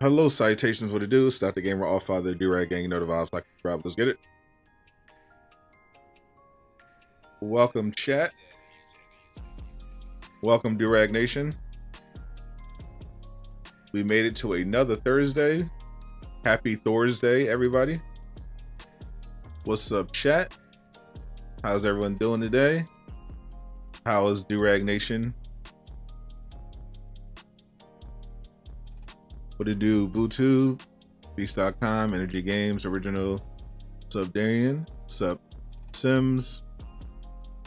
Hello, salutations, what it do? Stop the gamer, all father, Durag gang, you know the vibes, like subscribe, let's get it. Welcome, chat. Welcome, Durag Nation. We made it to another Thursday. Happy Thursday, everybody. What's up, chat? How's everyone doing today? How is Durag Nation? What it do, Bluetooth, Beast.com, Energy Games, Original, what's up, Darian? What's up, Sims?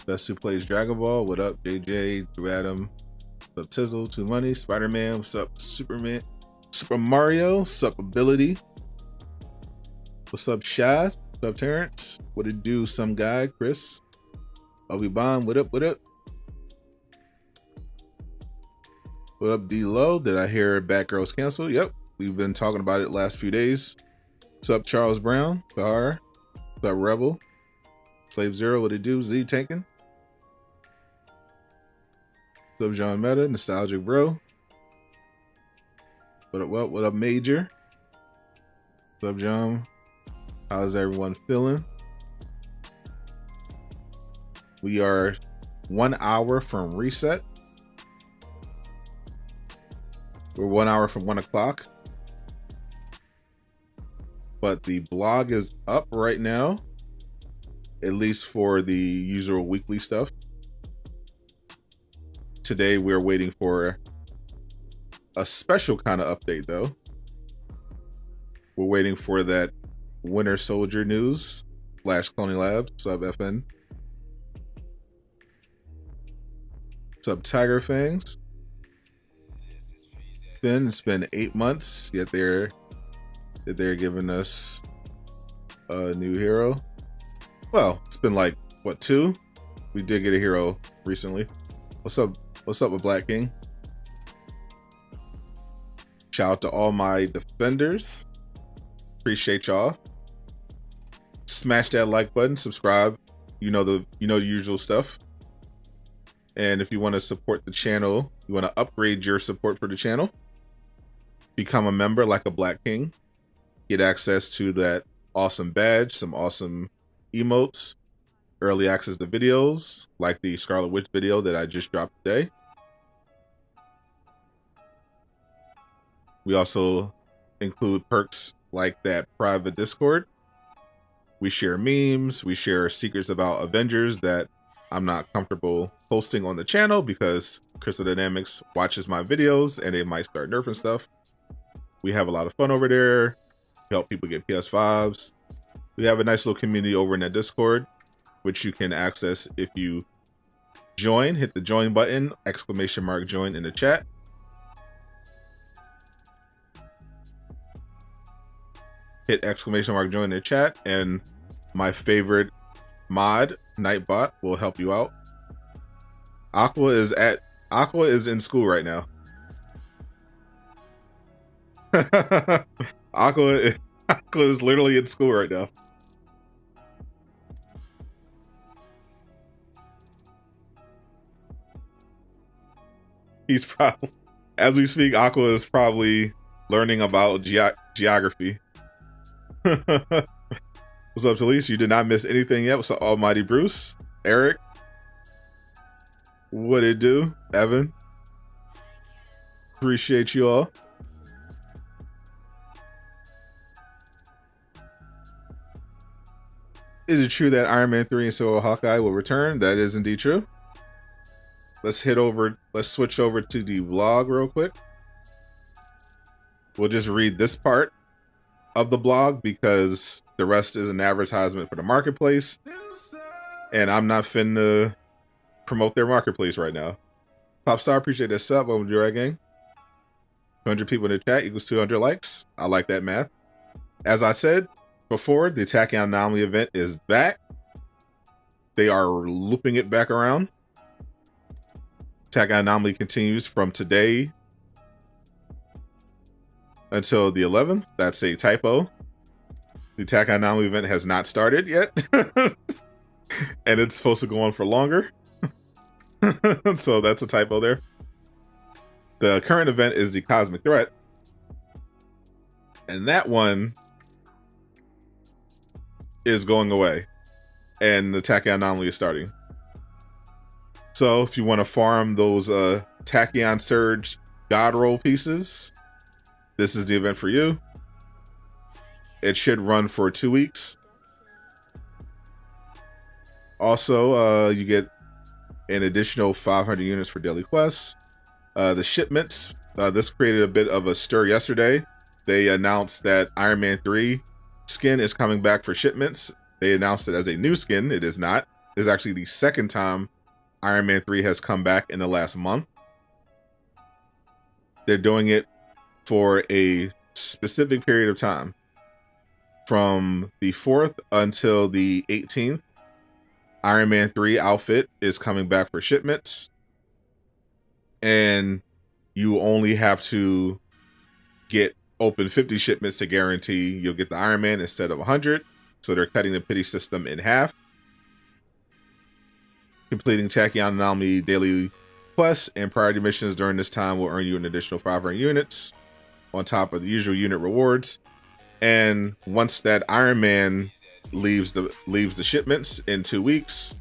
Best Who Plays Dragon Ball, what up, JJ, Drew Adam, what's up, Tizzle, Two Money, Spider-Man, what's up, Superman, Super Mario, what's up, Ability, what's up, Shad, what's up, Terrence, what it do, some guy, Chris, Obi-Bon, what up, what up? What up, D-Lo? Did I hear Batgirl's canceled? Yep, we've been talking about it last few days. What's up, Charles Brown? Kahar? What's up, Rebel? Slave Zero, what it do? Z tanking? What's up, John Meta? Nostalgic Bro? What up, Major? What's up, John? How's everyone feeling? We are 1 hour from reset. We're 1 hour from 1 o'clock, but the blog is up right now, at least for the usual weekly stuff. Today, we're waiting for a special kind of update, though. We're waiting for that Winter Soldier news / Cloning Labs, sub FN, sub Tiger Fangs. It's been 8 months, yet they're giving us a new hero. Well, it's been like what, 2? We did get a hero recently. What's up with Black King? Shout out to all my defenders. Appreciate y'all. Smash that like button, subscribe. You know the usual stuff. And if you want to support the channel, you want to upgrade your support for the channel, become a member like a Black King, get access to that awesome badge, some awesome emotes, early access to videos like the Scarlet Witch video that I just dropped today. We also include perks like that private Discord. We share memes, we share secrets about Avengers that I'm not comfortable posting on the channel because Crystal Dynamics watches my videos and they might start nerfing stuff. We have a lot of fun over there, help people get PS5s. We have a nice little community over in that Discord, which you can access if you join. Hit the join button, !join in the chat. Hit !join in the chat, and my favorite mod, Nightbot, will help you out. Aqua is in school right now. Aqua is literally in school right now. He's probably, as we speak, Aqua is probably learning about geography. What's up, Talise? You did not miss anything yet. What's up, Almighty Bruce? Eric? What it do? Evan? Appreciate you all. Is it true that Iron Man 3 and Solo Hawkeye will return? That is indeed true. Let's switch over to the blog real quick. We'll just read this part of the blog because the rest is an advertisement for the marketplace. And I'm not finna promote their marketplace right now. Popstar, appreciate that sub. Welcome to Durag Gang. 200 people in the chat equals 200 likes. I like that math. As I said before, the Attacking Anomaly event is back. They are looping it back around. Attacking Anomaly continues from today until the 11th. That's a typo. The Attacking Anomaly event has not started yet. And it's supposed to go on for longer. So that's a typo there. The current event is the Cosmic Threat. And that one is going away. And the Tachyon anomaly is starting. So if you want to farm those Tachyon Surge God Roll pieces, this is the event for you. It should run for 2 weeks. Also, you get an additional 500 units for daily quests. The shipments, this created a bit of a stir yesterday. They announced that Iron Man 3 skin is coming back for shipments. They announced it as a new skin. It is not. It's actually the second time Iron Man 3 has come back in the last month. They're doing it for a specific period of time. From the 4th until the 18th, Iron Man 3 outfit is coming back for shipments. And you only have to open 50 shipments to guarantee you'll get the Iron Man instead of 100. So they're cutting the pity system in half. Completing Tachyon Anomaly daily quests and priority missions during this time will earn you an additional 500 units on top of the usual unit rewards. And once that Iron Man leaves the shipments in 2 weeks,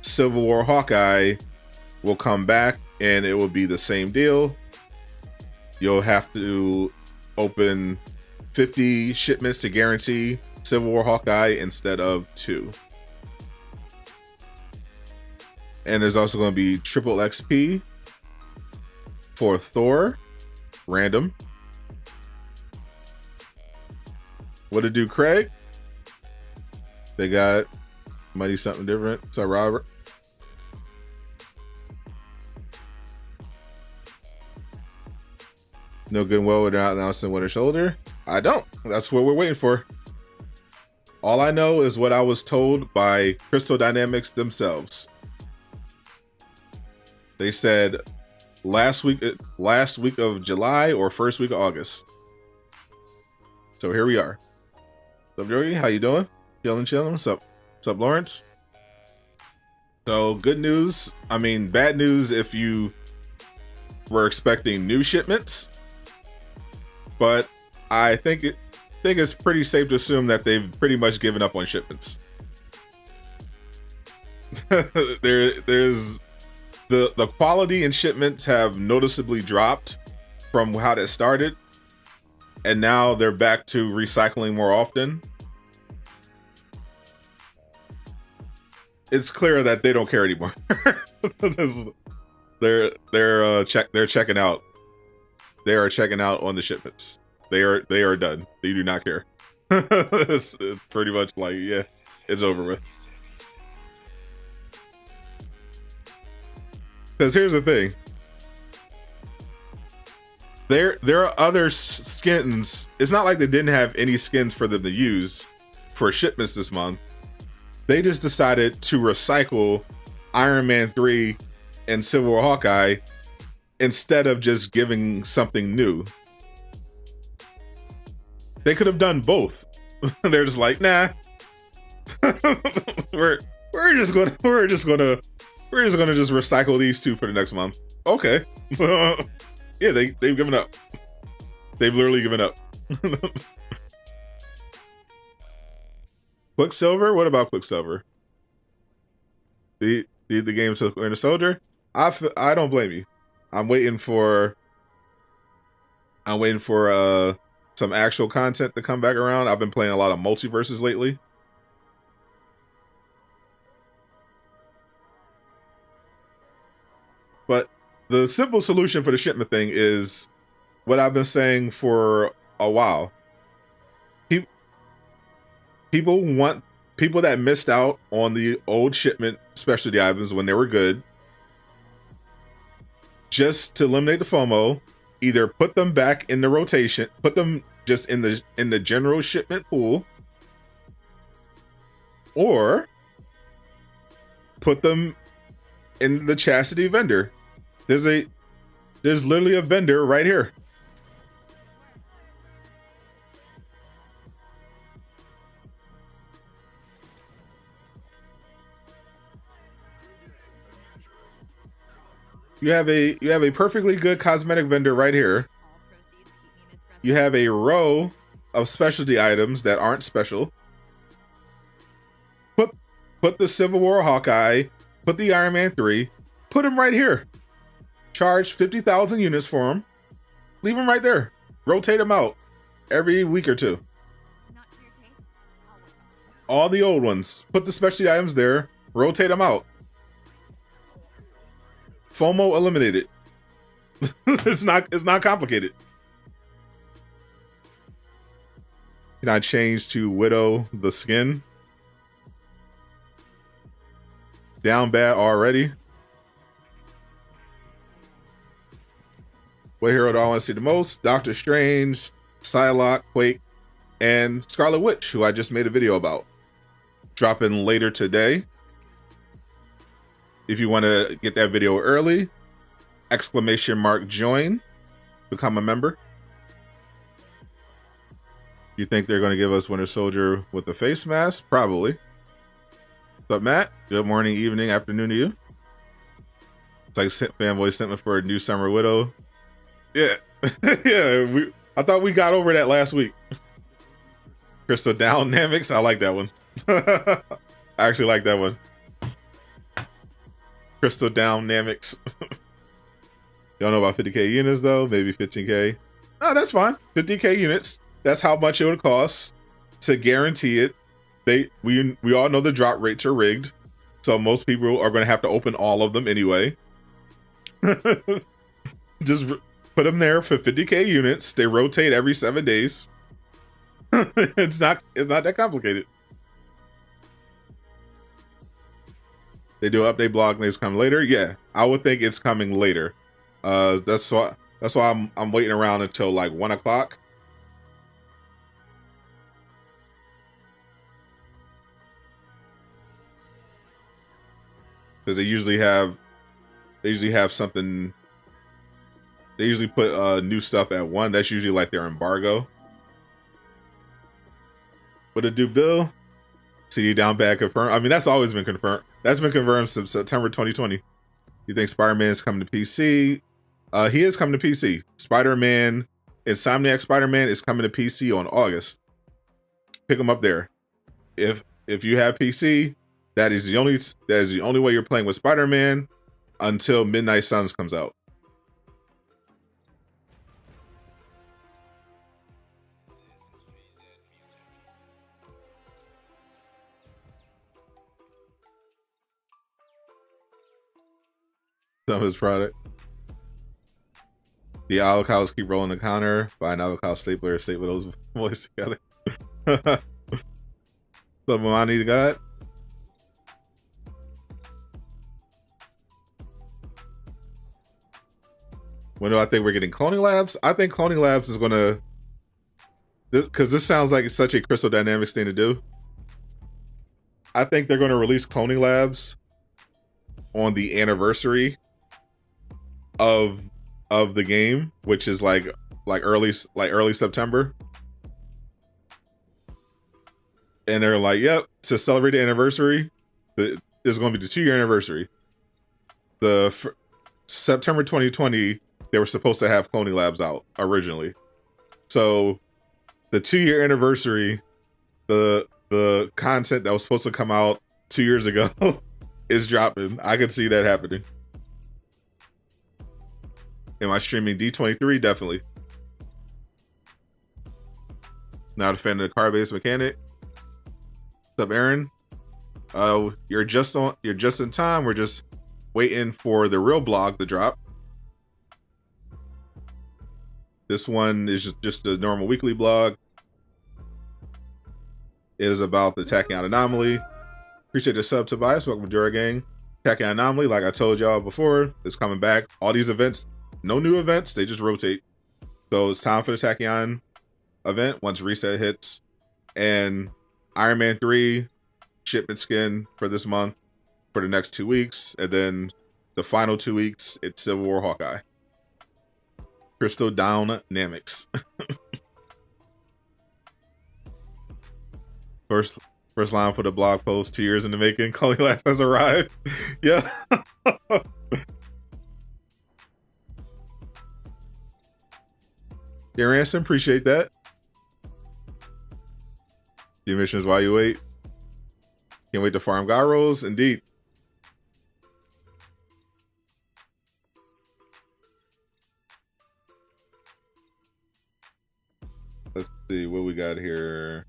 Civil War Hawkeye will come back and it will be the same deal. You'll have to open 50 shipments to guarantee Civil War Hawkeye instead of 2. And there's also going to be triple XP for Thor, random. What to do, Craig? They got mighty something different. What's up, Robert? No good and well without announcing Winter Shoulder. I don't. That's what we're waiting for. All I know is what I was told by Crystal Dynamics themselves. They said last week of July or first week of August. So here we are. What's up, Jordy? How you doing? Chilling. What's up? What's up, Lawrence? So good news. I mean, bad news if you were expecting new shipments. But I think it's pretty safe to assume that they've pretty much given up on shipments. There's the quality in shipments have noticeably dropped from how that started, and now they're back to recycling more often. It's clear that they don't care anymore. They're checking out. They are checking out on the shipments. They are done. They do not care. It's pretty much like, yeah, it's over with. Because here's the thing. There are other skins. It's not like they didn't have any skins for them to use for shipments this month. They just decided to recycle Iron Man 3 and Civil War Hawkeye instead of just giving something new. They could have done both. They're just like, nah. we're just gonna recycle these two for the next month. Okay. Yeah, they've given up. They've literally given up. Quicksilver? What about Quicksilver? The game took Winter Soldier? I don't blame you. I'm waiting for some actual content to come back around. I've been playing a lot of multiverses lately. But the simple solution for the shipment thing is what I've been saying for a while. People that missed out on the old shipment specialty items when they were good, just to eliminate the FOMO, either put them back in the rotation, put them just in the general shipment pool, or put them in the chastity vendor. There's literally a vendor right here. You have a perfectly good cosmetic vendor right here. you have a row of specialty items that aren't special. Put the Civil War Hawkeye, put the Iron Man 3, put him right here. Charge 50,000 units for him. Leave him right there. Rotate him out every week or two. All the old ones, put the specialty items there, rotate them out. FOMO eliminated. It's not complicated. Can I change to Widow the skin? Down bad already. What hero do I want to see the most? Doctor Strange, Psylocke, Quake, and Scarlet Witch, who I just made a video about. Dropping later today. If you want to get that video early, !join, become a member. You think they're going to give us Winter Soldier with the face mask? Probably. What's up, Matt? Good morning, evening, afternoon to you. It's like fanboy sent me for a new Summer Widow. Yeah, yeah. I thought we got over that last week. Crystal Dynamics. I like that one. I actually like that one. Crystal Dynamics. Y'all know about 50k units though? Maybe 15k. Oh, that's fine. 50k units. That's how much it would cost to guarantee it. We all know the drop rates are rigged, so most people are going to have to open all of them anyway. Just put them there for 50k units. They rotate every 7 days. It's not that complicated. They do an update blog and it's coming later. Yeah, I would think it's coming later. That's why I'm waiting around until like 1 o'clock. Because they usually have something. They usually put new stuff at 1. That's usually like their embargo. What it do, Bill? CD down bad confirmed. I mean, that's always been confirmed. That's been confirmed since September 2020. You think Spider-Man is coming to PC? He is coming to PC. Spider-Man, Insomniac Spider-Man is coming to PC on August. Pick him up there. If you have PC, that is the only way you're playing with Spider-Man until Midnight Suns comes out. Some of his product. The avocados keep rolling the counter. Buy an avocado stapler, staple those boys together. Some money to God. When do I think we're getting Cloning Labs? I think Cloning Labs is gonna, because this sounds like such a Crystal Dynamics thing to do. I think they're gonna release Cloning Labs on the anniversary of the game, which is like early September. And they're like, yep, to celebrate the anniversary, there's going to be the 2-year anniversary. September 2020, they were supposed to have Cloning Labs out originally. So the 2-year anniversary, the content that was supposed to come out 2 years ago is dropping. I could see that happening. Am I streaming D23? Definitely. Not a fan of the car-based mechanic. What's up, Aaron? You're just in time. We're just waiting for the real blog to drop. This one is just a normal weekly blog. It is about the Tachyon Anomaly. Appreciate the sub, Tobias. Welcome to Durag Gang. Tachyon Anomaly, like I told y'all before, is coming back. All these events, no new events, they just rotate. So it's time for the Tachyon event once reset hits. And Iron Man 3 shipment skin for this month for the next 2 weeks. And then the final 2 weeks, it's Civil War Hawkeye. Crystal Dynamics. First line for the blog post, 2 years in the making. Cloning Labs has arrived. Yeah. Dear Ransom, appreciate that. The missions while you wait. Can't wait to farm gyros. Indeed. Let's see what we got here.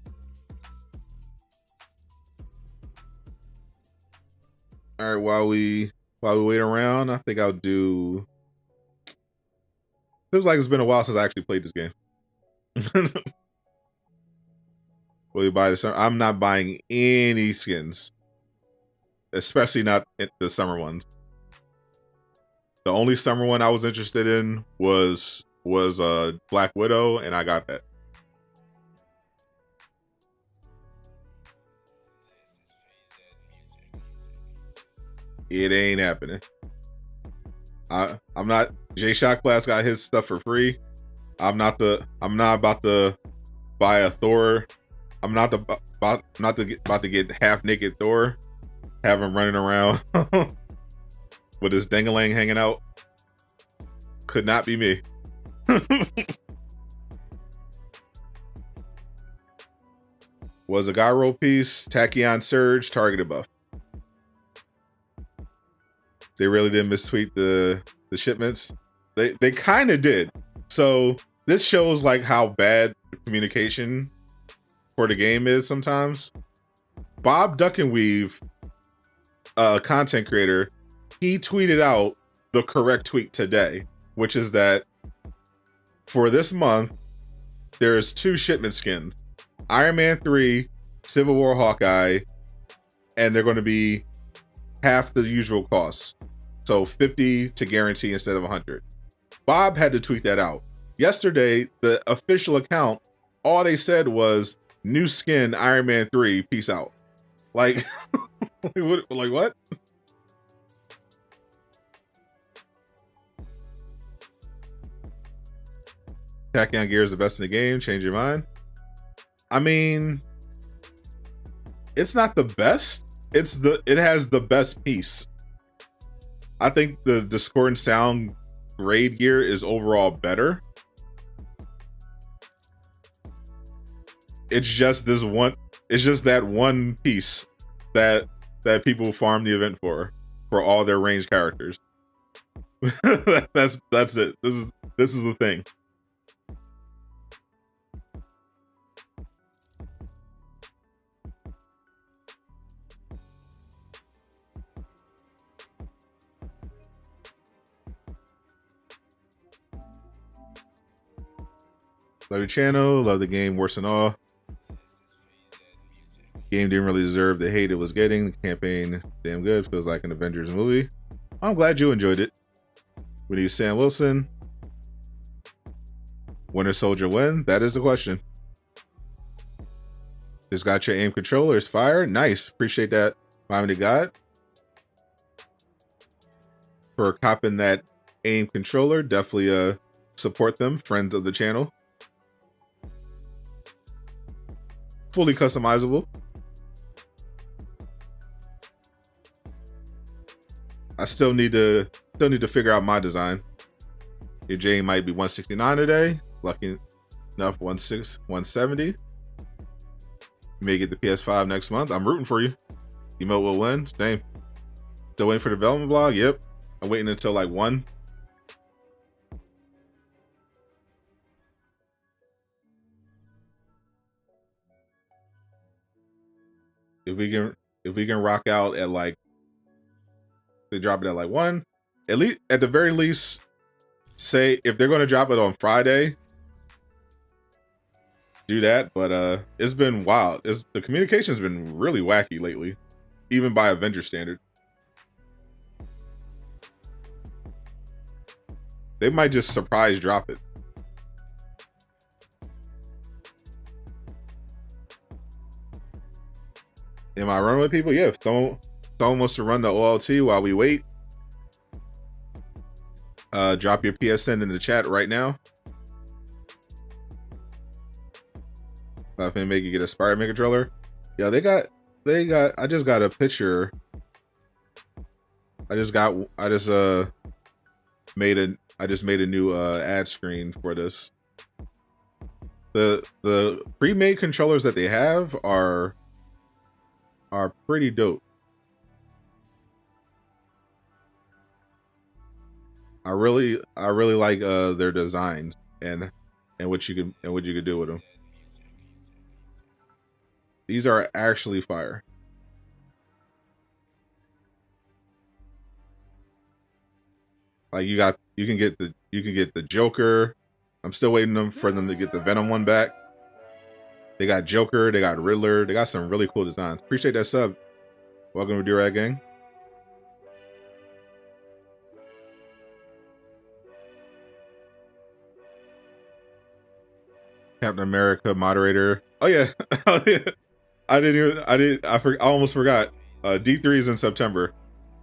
All right, while we wait around, I think I'll do. Feels like it's been a while since I actually played this game. Will you buy the summer? I'm not buying any skins, especially not the summer ones. The only summer one I was interested in was Black Widow, and I got that. It ain't happening. I'm not. J Shock Blast got his stuff for free. I'm not about to buy a Thor. I'm not about to get half naked Thor. Have him running around with his dangalang hanging out. Could not be me. Was a gyro piece, Tachyon Surge, targeted buff. They really did mistweet the shipments. They kind of did. So this shows like how bad communication for the game is sometimes. Bob Duck and Weave, content creator, he tweeted out the correct tweet today, which is that for this month, there's 2 shipment skins. Iron Man 3, Civil War Hawkeye, and they're going to be half the usual cost. So 50 to guarantee instead of 100. Bob had to tweet that out. Yesterday, the official account, all they said was, new skin, Iron Man 3, peace out. Like, like what? Tachyon gear is the best in the game, change your mind. I mean, it's not the best. It has the best piece. I think the Discordant Sound grade gear is overall better. It's just this one. It's just that one piece that people farm the event for all their ranged characters. That's it. This is the thing. Love your channel, love the game worse than all. Game didn't really deserve the hate it was getting. The campaign, damn good. Feels like an Avengers movie. I'm glad you enjoyed it. We need Sam Wilson. Winter Soldier win? That is the question. Just got your aim controller. It's fire. Nice. Appreciate that. Miami God. For copping that aim controller. Definitely support them. Friends of the channel. Fully customizable. I still need to figure out my design. Your J might be 169 today. Lucky enough, 170. You may get the PS5 next month. I'm rooting for you. Emote will win. Same. Still waiting for the development blog. Yep. I'm waiting until like 1. If we can rock out at like, they drop it at like 1, at the very least, say if they're going to drop it on Friday, do that. But it's been wild. The communication's been really wacky lately, even by Avenger standard. They might just surprise drop it. Am I running with people? Yeah, if someone wants to run the OLT while we wait, drop your PSN in the chat right now. If they make you get a Spider-Man controller. Yeah, they got, I just got a picture. I just made a new ad screen for this. The pre-made controllers that they have are pretty dope. I really like their designs and what you can do with them. These are actually fire. Like you can get the Joker. I'm still waiting for them to get the Venom one back. They got Joker, they got Riddler, they got some really cool designs. Appreciate that sub. Welcome to Durag gang. Captain America moderator. Oh yeah. I almost forgot. D3 is in September.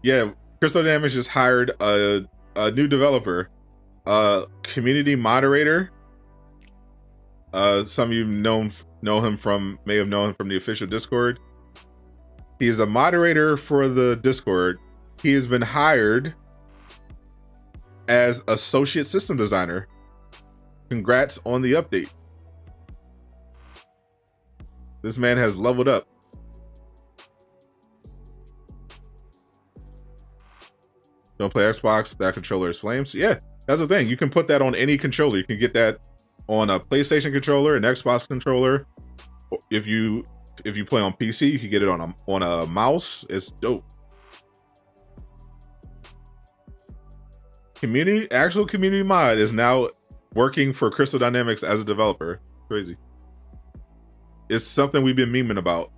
Yeah, Crystal Damage just hired a new developer, community moderator. Some of you may have known him from the official Discord. He is a moderator for the Discord. He has been hired as associate system designer. Congrats on the update. This man has leveled up. Don't play Xbox, that controller is flames. Yeah, that's the thing. You can put that on any controller. You can get that on a PlayStation controller, an Xbox controller. If you play on PC, you can get it on a mouse. It's dope. Actual community mod is now working for Crystal Dynamics as a developer. Crazy. It's something we've been memeing about.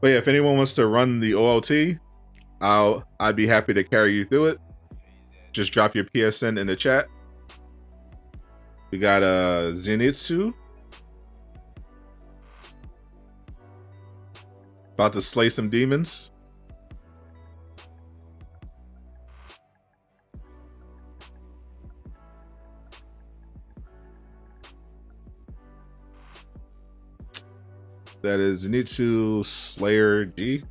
But yeah, if anyone wants to run the OLT, I'd be happy to carry you through it. Just drop your PSN in the chat. We got Zenitsu. About to slay some demons. That is Zenitsu Slayer G.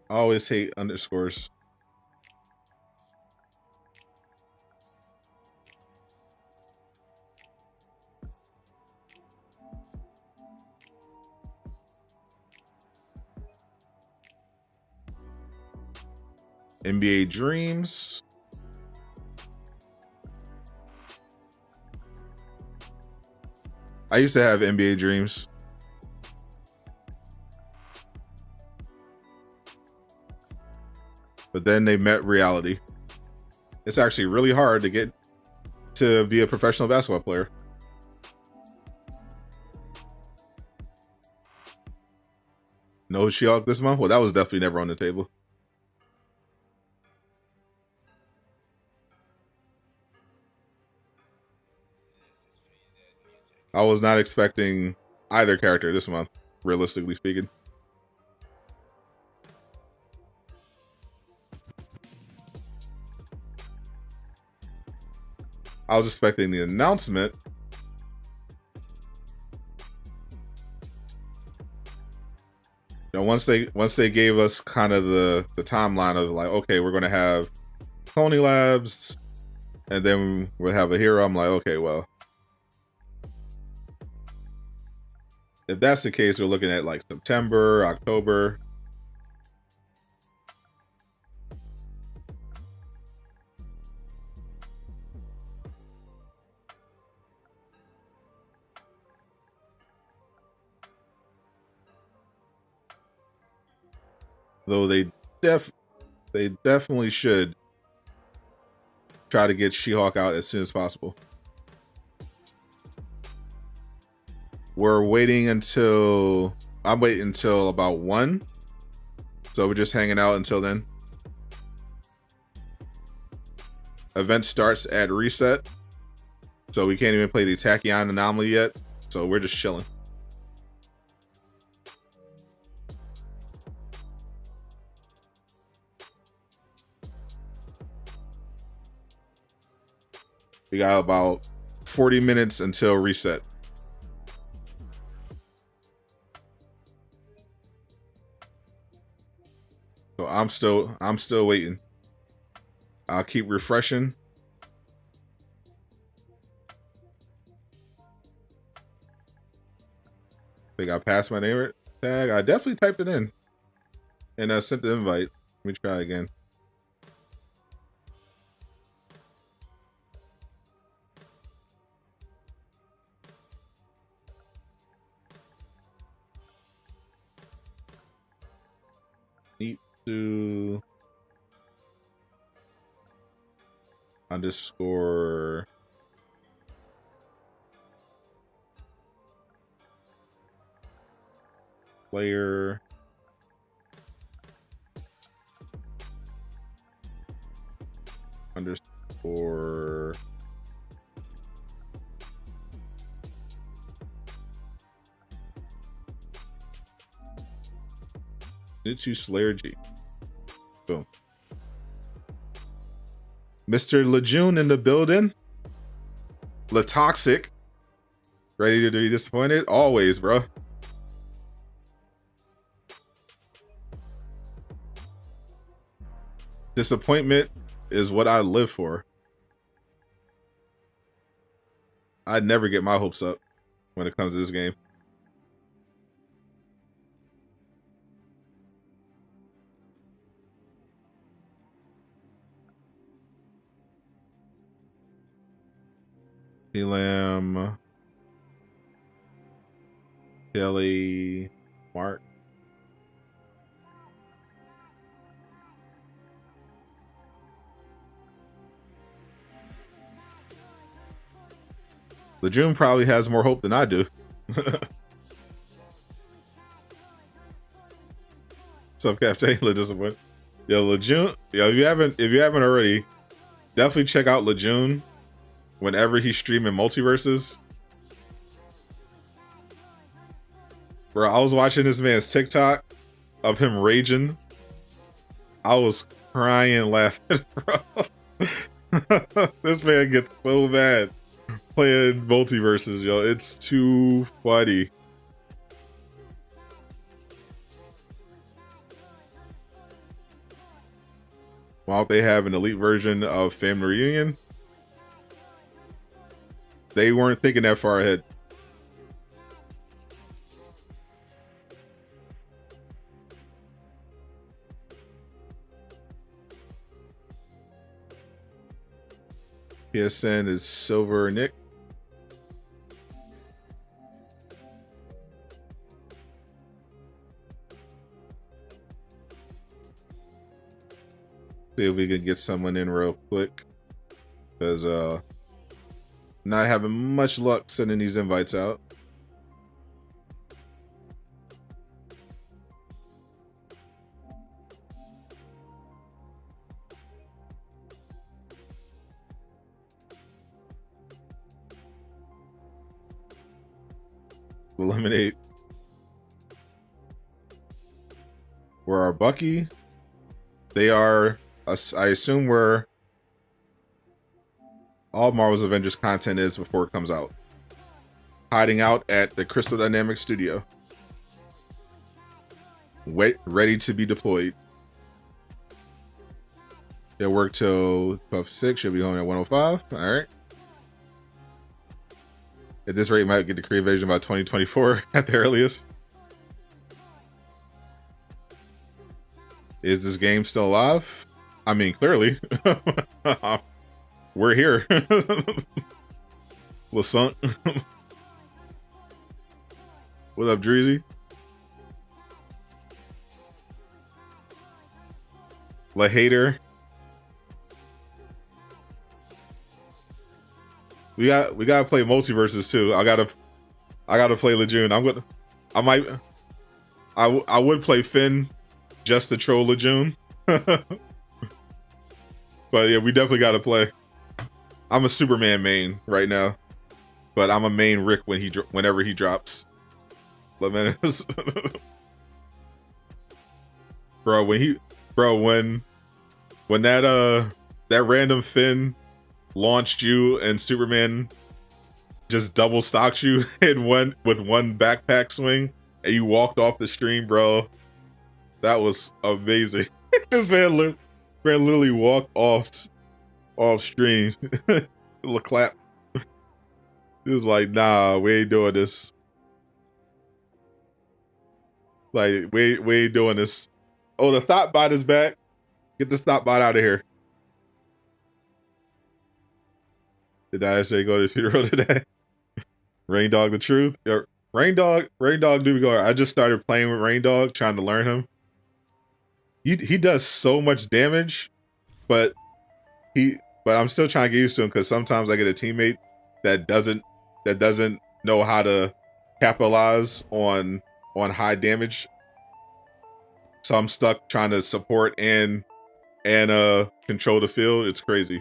I always hate underscores. NBA Dreams. I used to have NBA Dreams. But then they met reality. It's actually really hard to get to be a professional basketball player. No She-Hulk this month? Well, that was definitely never on the table. I was not expecting either character this month, realistically speaking. I was expecting the announcement. You know, once they gave us kind of the timeline of like, okay, we're gonna have Tony Labs, and then we'll have a hero. I'm like, okay, well, if that's the case, we're looking at like September, October. Though they definitely should try to get She-Hulk out as soon as possible. I'm waiting until about 1. So we're just hanging out until then. Event starts at reset. So we can't even play the Tachyon anomaly yet. So we're just chilling. We got about 40 minutes until reset. So I'm still waiting. I'll keep refreshing. I think I passed my name tag. I definitely typed it in. And I sent the invite. Let me try again. Need to underscore player underscore into Slayer G. Boom. Mr. Laajune in the building. Toxic. Ready to be disappointed? Always, bro. Disappointment is what I live for. I never get my hopes up when it comes to this game. Elam, Kelly, Mark. Laajune probably has more hope than I do. What's up, Captain? Disappointed. Yo, Laajune. Yo, if you haven't already, definitely check out Laajune whenever he's streaming multiverses. Bro, I was watching this man's TikTok of him raging. I was crying laughing, bro. This man gets so mad playing multiverses, yo. It's too funny. Why don't they have an elite version of Family Reunion? They weren't thinking that far ahead. PSN is Silver Nick. See if we can get someone in real quick. Because not having much luck sending these invites out. Eliminate. Where are Bucky? They are, I assume, where all Marvel's Avengers content is before it comes out. Hiding out at the Crystal Dynamics studio. Ready to be deployed. They'll work till 12:06. She'll be home at 1:05. All right. At this rate, might get the Korean version by 2024 at the earliest. Is this game still alive? I mean, clearly. We're here. Lasunk. What up, Dreezy? La Hater. We gotta play multiverses too. I gotta play Laajune. I would play Finn just to troll Laajune. But yeah, we definitely gotta play. I'm a Superman main right now, but I'm a main Rick whenever he drops. Lamentus. Bro, when that random Finn launched you and Superman just double stocks you in one with one backpack swing, and you walked off the stream, bro. That was amazing. This man literally walked off stream. Little clap. He was like, nah, we ain't doing this. Like, we ain't doing this. Oh, the thought bot is back. Get the thought bot out of here. Did I say go to the funeral today? Rain Dog the truth. Rain Dog do go. I just started playing with Rain Dog, trying to learn him. He does so much damage, but I'm still trying to get used to him because sometimes I get a teammate that doesn't know how to capitalize on high damage. So I'm stuck trying to support and control the field. It's crazy.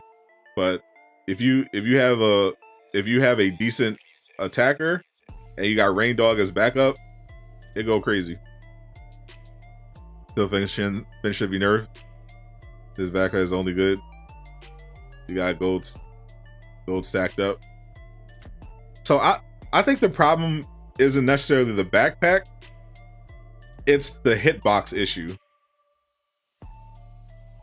But if you have a decent attacker and you got Rain Dog as backup, it go crazy. Still think Finn should be nerfed. His backup is only good. You got gold stacked up. So I think the problem isn't necessarily the backpack. It's the hitbox issue.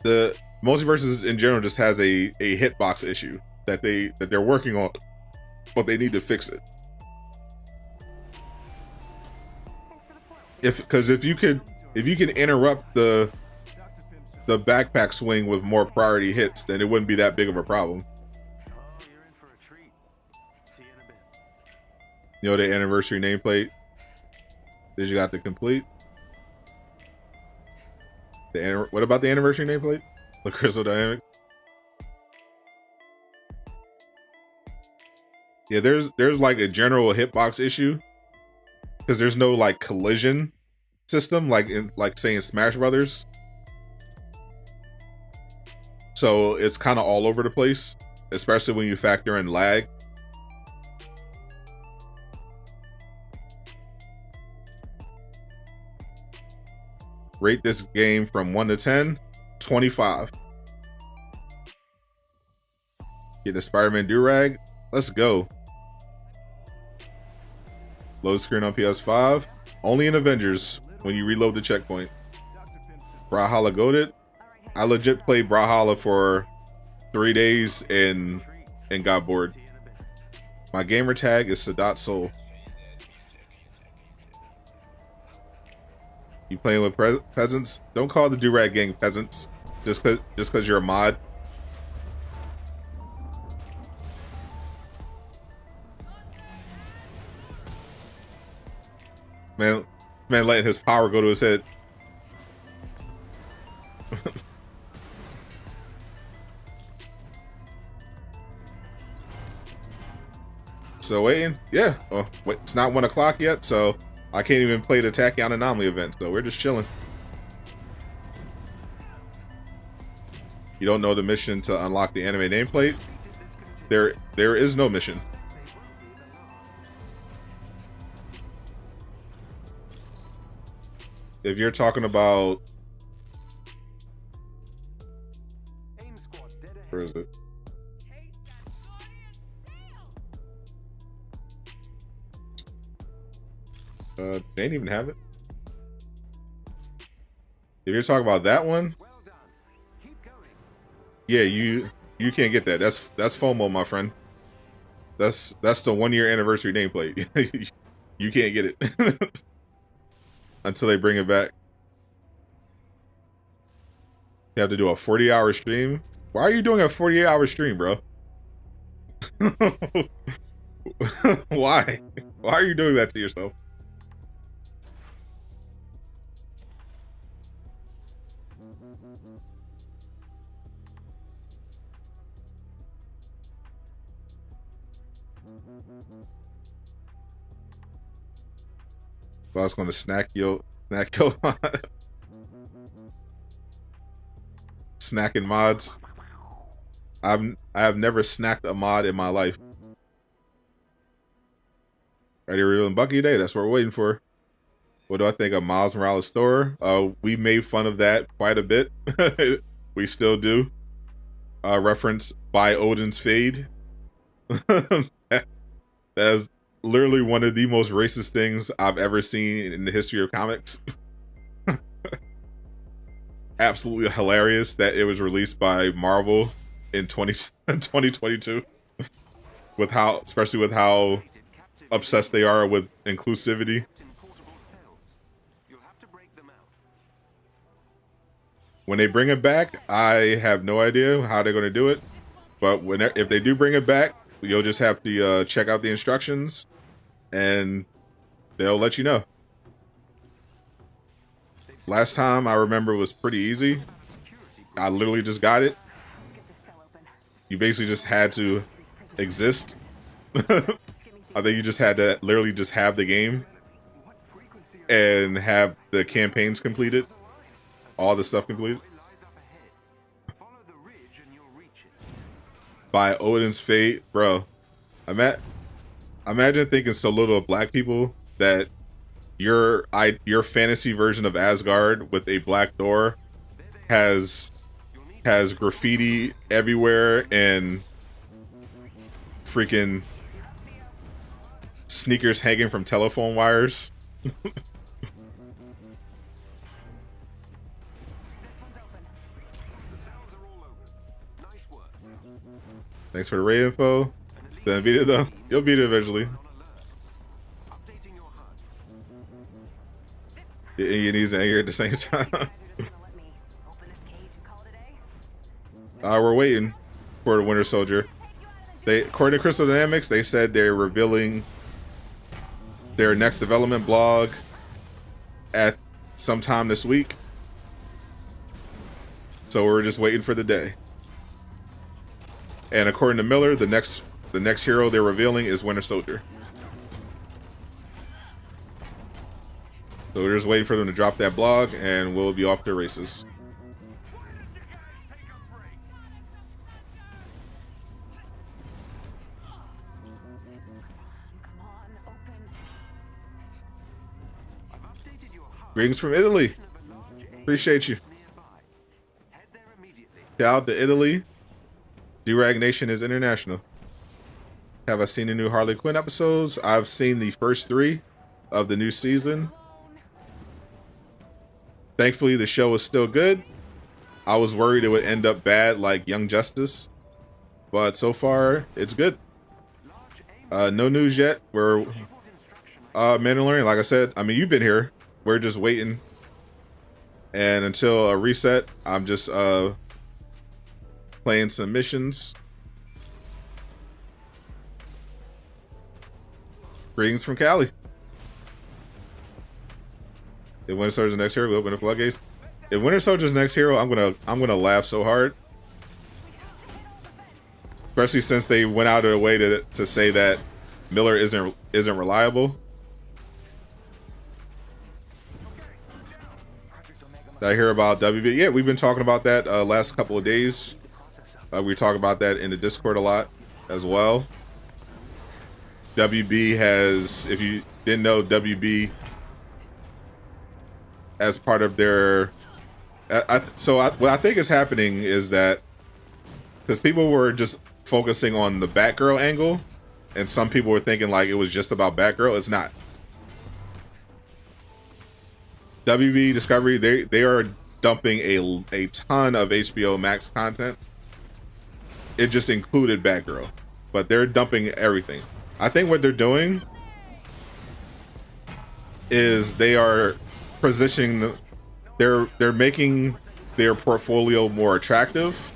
The multiverses in general just has a hitbox issue that they're working on, but they need to fix it. Because if you can interrupt the backpack swing with more priority hits, then it wouldn't be that big of a problem. You know the anniversary nameplate that you got to complete? What about the anniversary nameplate? The Crystal Dynamic? Yeah, there's like a general hitbox issue because there's no like collision system like in say in Smash Brothers. So it's kind of all over the place, especially when you factor in lag. Rate this game from 1 to 10, 25. Get the Spider-Man Durag. Let's go. Load screen on PS5. Only in Avengers when you reload the checkpoint. Brawlhalla goated. I legit played Brawlhalla for 3 days and got bored. My gamer tag is Sadot Soul. You playing with peasants? Don't call the Durag gang peasants just cause you're a mod. Man letting his power go to his head. So waiting, yeah. Oh, wait, it's not 1 o'clock yet, so I can't even play the Tachyon Anomaly event, so we're just chilling. You don't know the mission to unlock the anime nameplate? There is no mission. If you're talking about, where is it? They didn't even have it. If you're talking about that one, yeah, you can't get that. That's FOMO, my friend. That's the 1 year anniversary nameplate. You can't get it until they bring it back. You have to do a 40-hour stream. Why are you doing a 48-hour stream, bro? Why? Why are you doing that to yourself? Well, I was gonna snack yo snacking mods. I have never snacked a mod in my life. Ready to reveal Bucky Day? That's what we're waiting for. What do I think of Miles Morales' store? We made fun of that quite a bit. We still do. Reference by Odin's Fade. That is literally one of the most racist things I've ever seen in the history of comics. Absolutely hilarious that it was released by Marvel in 2022 with how, especially with how obsessed they are with inclusivity. When they bring it back, I have no idea how they're going to do it, but if they do bring it back, you'll just have to check out the instructions and they'll let you know. Last time I remember was pretty easy. I literally just got it. You basically just had to exist. I think you just had to literally just have the game and have the campaigns completed. All the stuff completed. By Odin's Fate, bro. Imagine thinking so little of black people that your fantasy version of Asgard with a black Thor has graffiti everywhere and freaking sneakers hanging from telephone wires. Thanks for the raid info. Then beat it though. You'll beat it eventually. Your knees and anger at the same time. We're waiting for the Winter Soldier. According to Crystal Dynamics, they said they're revealing their next development blog at sometime this week. So we're just waiting for the day. And according to Miller, the next hero they're revealing is Winter Soldier. So we're just waiting for them to drop that blog, and we'll be off to races. Greetings from Italy. Appreciate you. Shout out to Italy. Durag Nation is international. Have I seen the new Harley Quinn episodes? I've seen the first 3 of the new season. Thankfully, the show is still good. I was worried it would end up bad like Young Justice, but so far it's good. No news yet. We're Mandalorian, like I said. I mean, you've been here. We're just waiting, and until a reset, I'm just playing some missions. Greetings from Cali. If Winter Soldier's next hero, we open the floodgates. If Winter Soldier's next hero, I'm gonna laugh so hard. Especially since they went out of their way to say that Miller isn't reliable. Did I hear about WB? Yeah, we've been talking about that last couple of days. We talk about that in the Discord a lot as well. WB has, if you didn't know, WB as part of their what I think is happening is that because people were just focusing on the Batgirl angle, and some people were thinking like it was just about Batgirl. It's not. WB Discovery, they are dumping a ton of HBO Max content. It just included Batgirl, but they're dumping everything. I think what they're doing is they are positioning, they're making their portfolio more attractive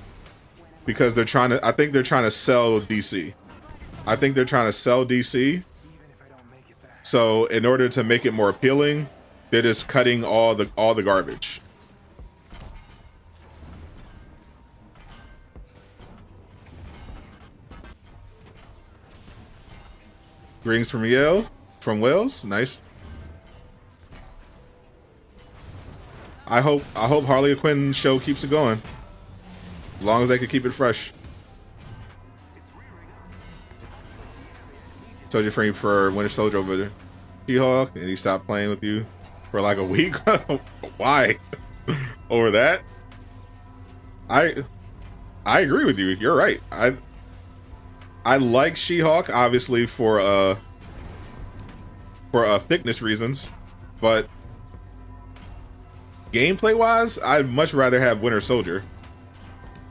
because they're trying to, I think they're trying to sell DC. I think they're trying to sell DC. So in order to make it more appealing, they're just cutting all the garbage. Greetings from Yale, from Wales. Nice. I hope Harley Quinn show keeps it going. As long as they can keep it fresh. Soldier frame for Winter Soldier over there. She-Hulk, and he stopped playing with you for like a week. Why? Over that? I agree with you. You're right. I like She-Hulk, obviously for thickness reasons, but gameplay wise, I'd much rather have Winter Soldier.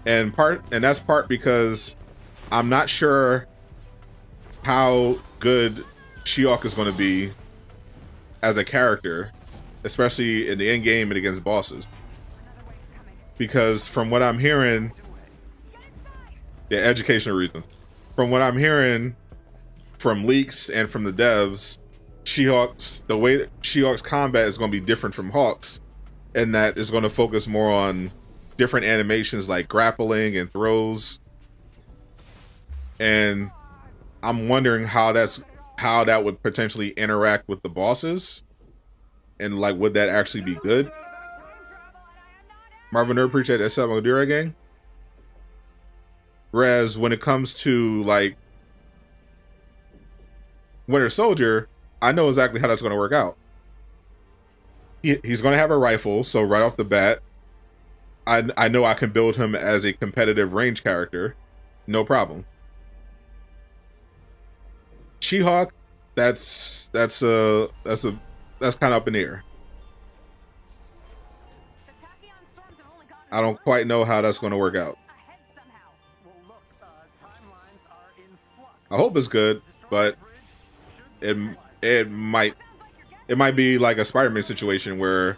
And that's part because I'm not sure how good She-Hulk is going to be as a character, especially in the end game and against bosses. Because from what I'm hearing, yeah, educational reasons. From what I'm hearing from leaks and from the devs, the way that She-Hulk's combat is going to be different from Hulk's, and that is going to focus more on different animations like grappling and throws. And I'm wondering how that would potentially interact with the bosses, and like, would that actually be good? Marvin Nerd, appreciate that sub on Durag gang. Whereas when it comes to like Winter Soldier, I know exactly how that's going to work out. He's going to have a rifle, so right off the bat, I know I can build him as a competitive range character, no problem. She-Hulk, that's kind of up in the air. I don't quite know how that's going to work out. I hope it's good, but it might be like a Spider-Man situation where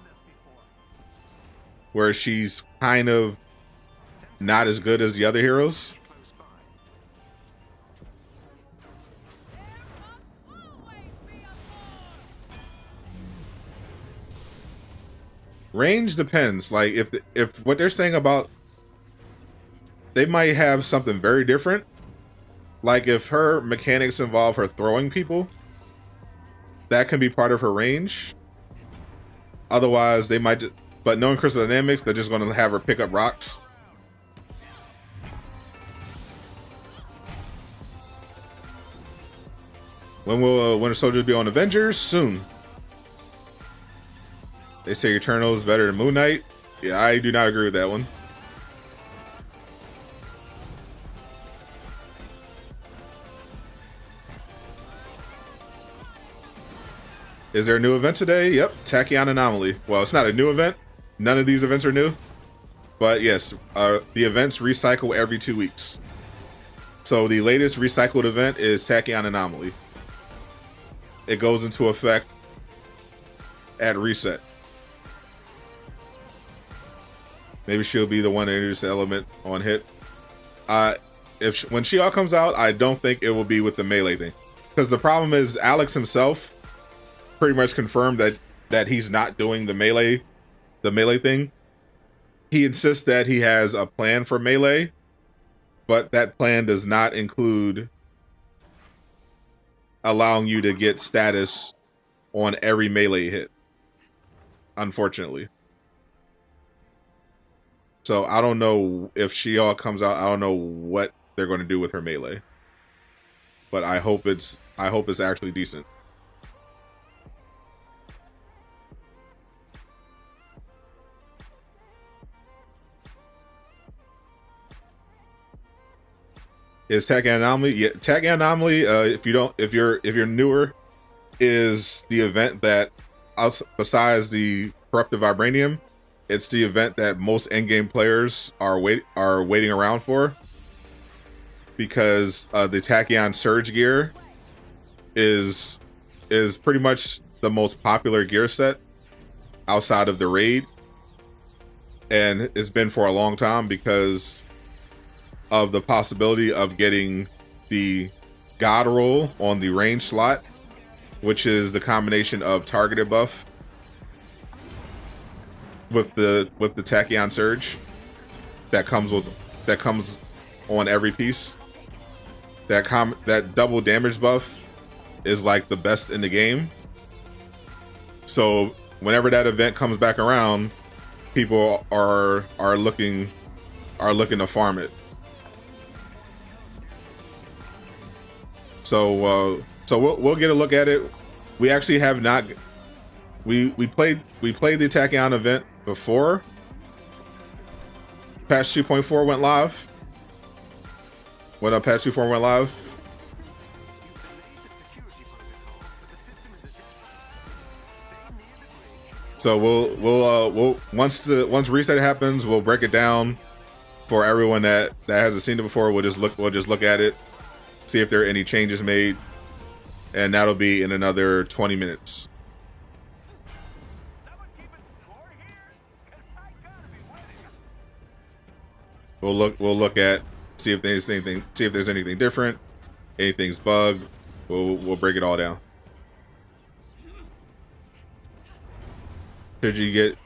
she's kind of not as good as the other heroes. Range depends. Like if what they're saying about, they might have something very different. Like if her mechanics involve her throwing people, that can be part of her range. Otherwise, they might. But knowing Crystal Dynamics, they're just going to have her pick up rocks. When will Winter Soldier be on Avengers? Soon. They say Eternal is better than Moon Knight. Yeah, I do not agree with that one. Is there a new event today? Yep, Tachyon Anomaly. Well, it's not a new event. None of these events are new. But yes, the events recycle every 2 weeks. So the latest recycled event is Tachyon Anomaly. It goes into effect at reset. Maybe she'll be the one to introduce the element on hit. When She-Hulk comes out, I don't think it will be with the melee thing. Because the problem is Alex himself pretty much confirmed that he's not doing the melee thing. He insists that he has a plan for melee, but that plan does not include allowing you to get status on every melee hit, unfortunately. So I don't know if She-Hulk comes out. I don't know what they're going to do with her melee, but I hope it's actually decent. Is Tachyon Anomaly? Yeah, Tachyon Anomaly. If you're newer, is the event that, besides the corruptive vibranium, it's the event that most endgame players are waiting around for, because the Tachyon Surge gear is pretty much the most popular gear set outside of the raid, and it's been for a long time because of the possibility of getting the God roll on the range slot, which is the combination of targeted buff with the Tachyon Surge that comes on every piece. That double damage buff is like the best in the game. So whenever that event comes back around, people are looking to farm it. So we'll get a look at it. We actually have not. We played the Tachyon event before patch 2.4 went live. When patch 2.4 went live, So we'll once reset happens, we'll break it down for everyone that hasn't seen it before. We'll just look at it, see if there are any changes made, and that'll be in another 20 minutes. We'll look at see if there's anything different, anything's bugged. We'll break it all down. Should you get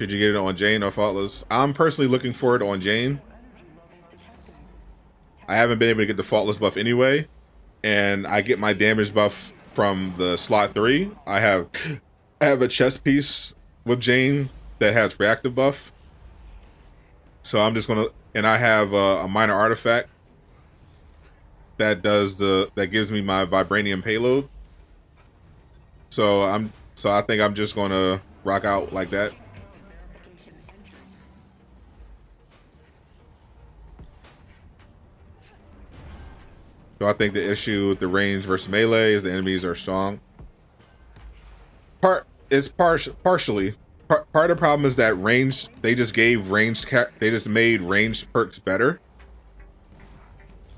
it on Jane or Faultless? I'm personally looking for it on Jane. I haven't been able to get the Faultless buff anyway, and I get my damage buff from the slot 3. I have a chest piece with Jane that has reactive buff. So I'm just gonna, and I have a minor artifact that gives me my vibranium payload. So I think I'm just gonna rock out like that. So I think the issue with the range versus melee is the enemies are strong. Part of the problem is that range, they just made ranged perks better.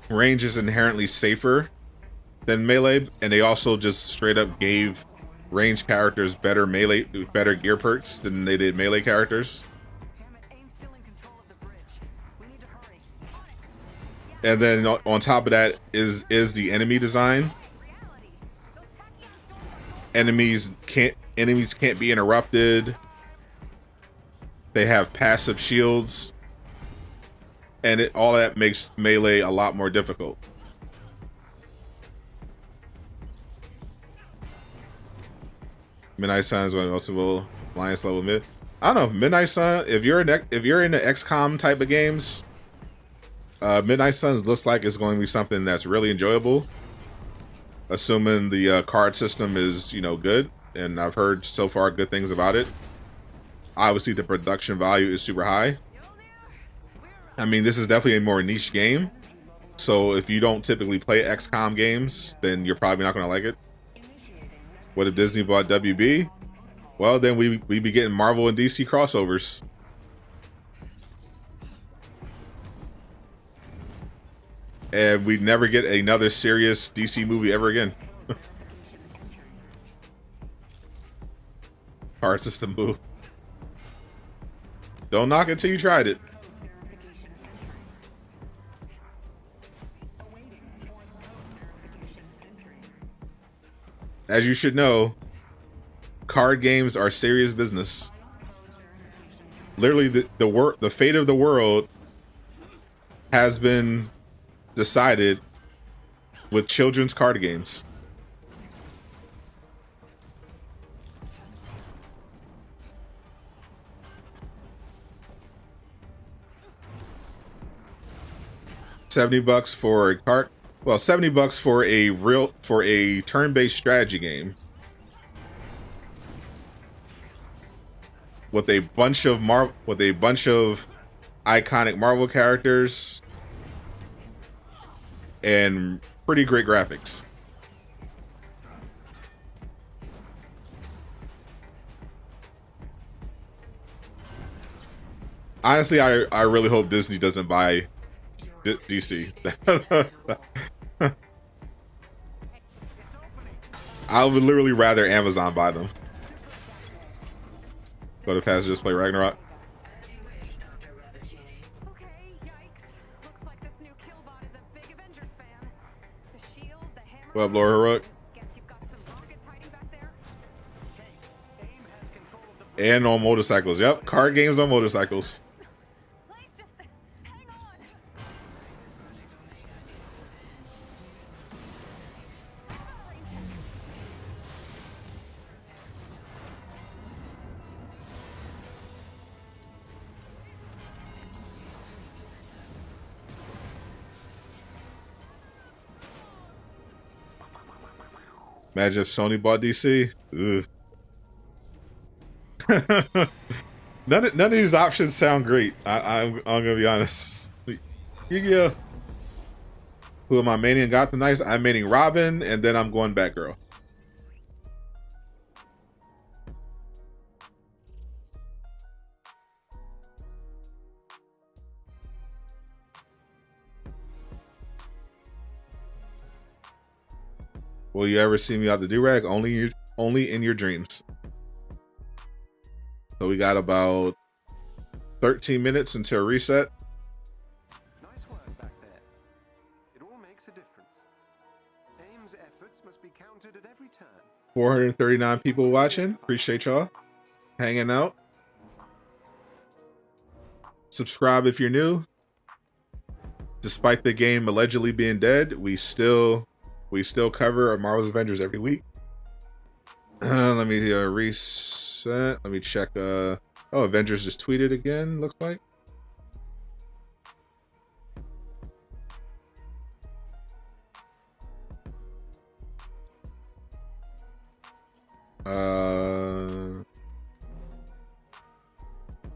Range is inherently safer than melee, and they also just straight up gave ranged characters better gear perks than they did melee characters. And then on top of that is the enemy design. Enemies can't be interrupted. They have passive shields, and all that makes melee a lot more difficult. Midnight Sun is going multiple alliance level mid. I don't know, Midnight Sun. If you're into XCOM type of games, Midnight Suns looks like it's going to be something that's really enjoyable, assuming the card system is good, and I've heard so far good things about it. Obviously, the production value is super high. I mean, this is definitely a more niche game, so if you don't typically play XCOM games, then you're probably not going to like it. What if Disney bought WB? Well, then we be getting Marvel and DC crossovers. And we'd never get another serious DC movie ever again. Card system move. Don't knock it till you tried it. As you should know, card games are serious business. Literally, the fate of the world has been decided with children's card games. $70 for a card. Well, $70 for a turn-based strategy game with a bunch of iconic Marvel characters and pretty great graphics. Honestly, I really hope Disney doesn't buy DC. I would literally rather Amazon buy them. Go to Past Just Play Ragnarok. Okay, yikes. Looks like this new killbot is a big Avengers fan. The shield, the hammer. What up, Laura Heroic? Guess you've got some rockets hiding back there. AIM has control of the And on motorcycles. Yep, card games on motorcycles. Please just hang on. Imagine if Sony bought DC. Ugh. none of these options sound great. I'm gonna be honest. Yeah. Who am I maining? Got the nice. I'm maining Robin, and then I'm going Batgirl. Will you ever see me out the Durag? Only in your dreams. So we got about 13 minutes until reset. Nice work back there. It all makes a difference. AIM's efforts must be counted at every turn. 439 people watching. Appreciate y'all hanging out. Subscribe if you're new. Despite the game allegedly being dead, we still cover Marvel's Avengers every week. Let me reset. Let me check. Oh, Avengers just tweeted again, looks like.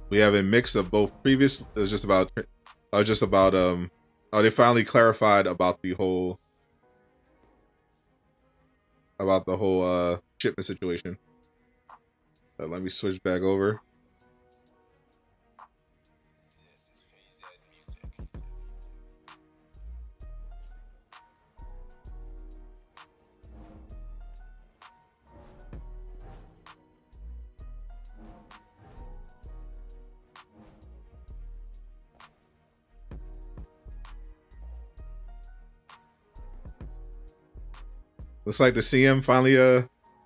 We have a mix of both previous. It was just about oh, they finally clarified about the whole shipment situation. Let me switch back over. Looks like the CM finally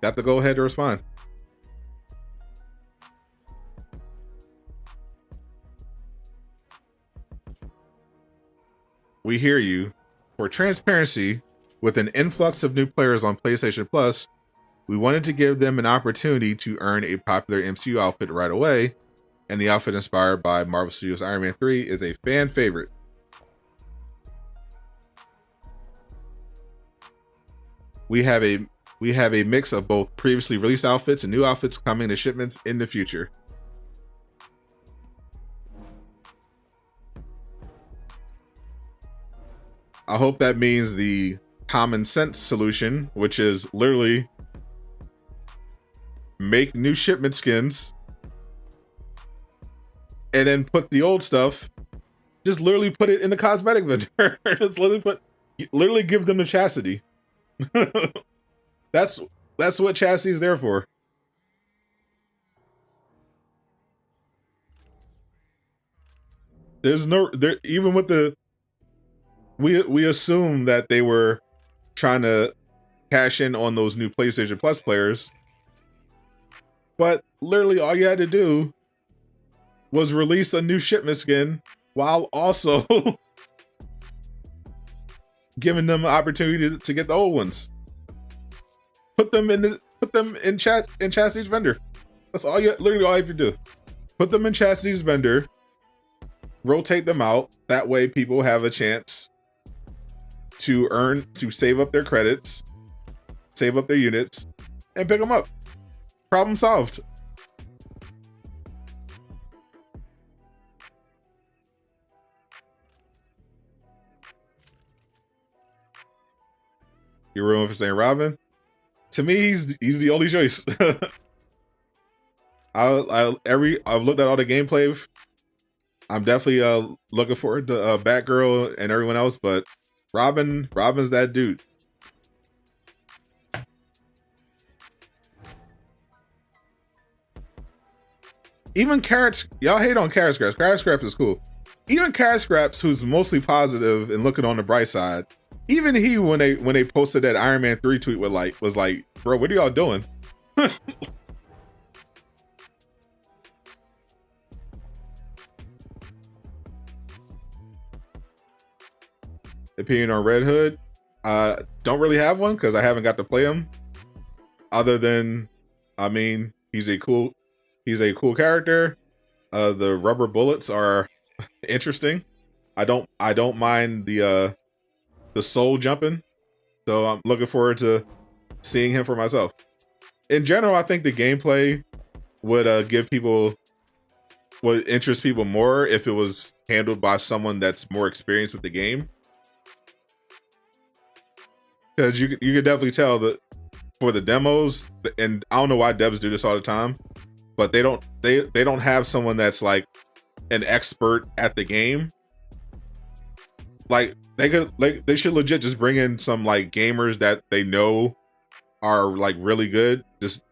got the go ahead to respond. We hear you. For transparency, with an influx of new players on PlayStation Plus, we wanted to give them an opportunity to earn a popular MCU outfit right away, and the outfit inspired by Marvel Studios' Iron Man 3 is a fan favorite. We have a mix of both previously released outfits and new outfits coming to shipments in the future. I hope that means the common sense solution, which is literally make new shipment skins and then put the old stuff, just literally put it in the cosmetic vendor. Just literally give them the chastity. That's what chastity is there for. There's no there even with the we assume that they were trying to cash in on those new PlayStation Plus players, but literally all you had to do was release a new shipment skin while also giving them an opportunity to get the old ones. Put them in Chastity's vendor. That's all you literally all you have to do. Put them in Chastity's vendor. Rotate them out. That way people have a chance to save up their credits, save up their units, and pick them up. Problem solved. You're ruined for saying Robin. To me, he's the only choice. I've looked at all the gameplay. I'm definitely looking forward to Batgirl and everyone else, but Robin's that dude. Even Carrot, y'all hate on Carrot Scraps. Carrot Scraps is cool. Even Carrot Scraps, who's mostly positive and looking on the bright side, even he, when they posted that Iron Man 3 tweet was like, bro, what are y'all doing? Opinion on Red Hood? Don't really have one because I haven't got to play him. Other than, I mean, he's a cool character. The rubber bullets are interesting. I don't mind the soul jumping, so I'm looking forward to seeing him for myself. In general, I think the gameplay would would interest people more if it was handled by someone that's more experienced with the game. Because you could definitely tell that for the demos, and I don't know why devs do this all the time, but they don't have someone that's like an expert at the game. Like they should legit just bring in some like gamers that they know are like really good, just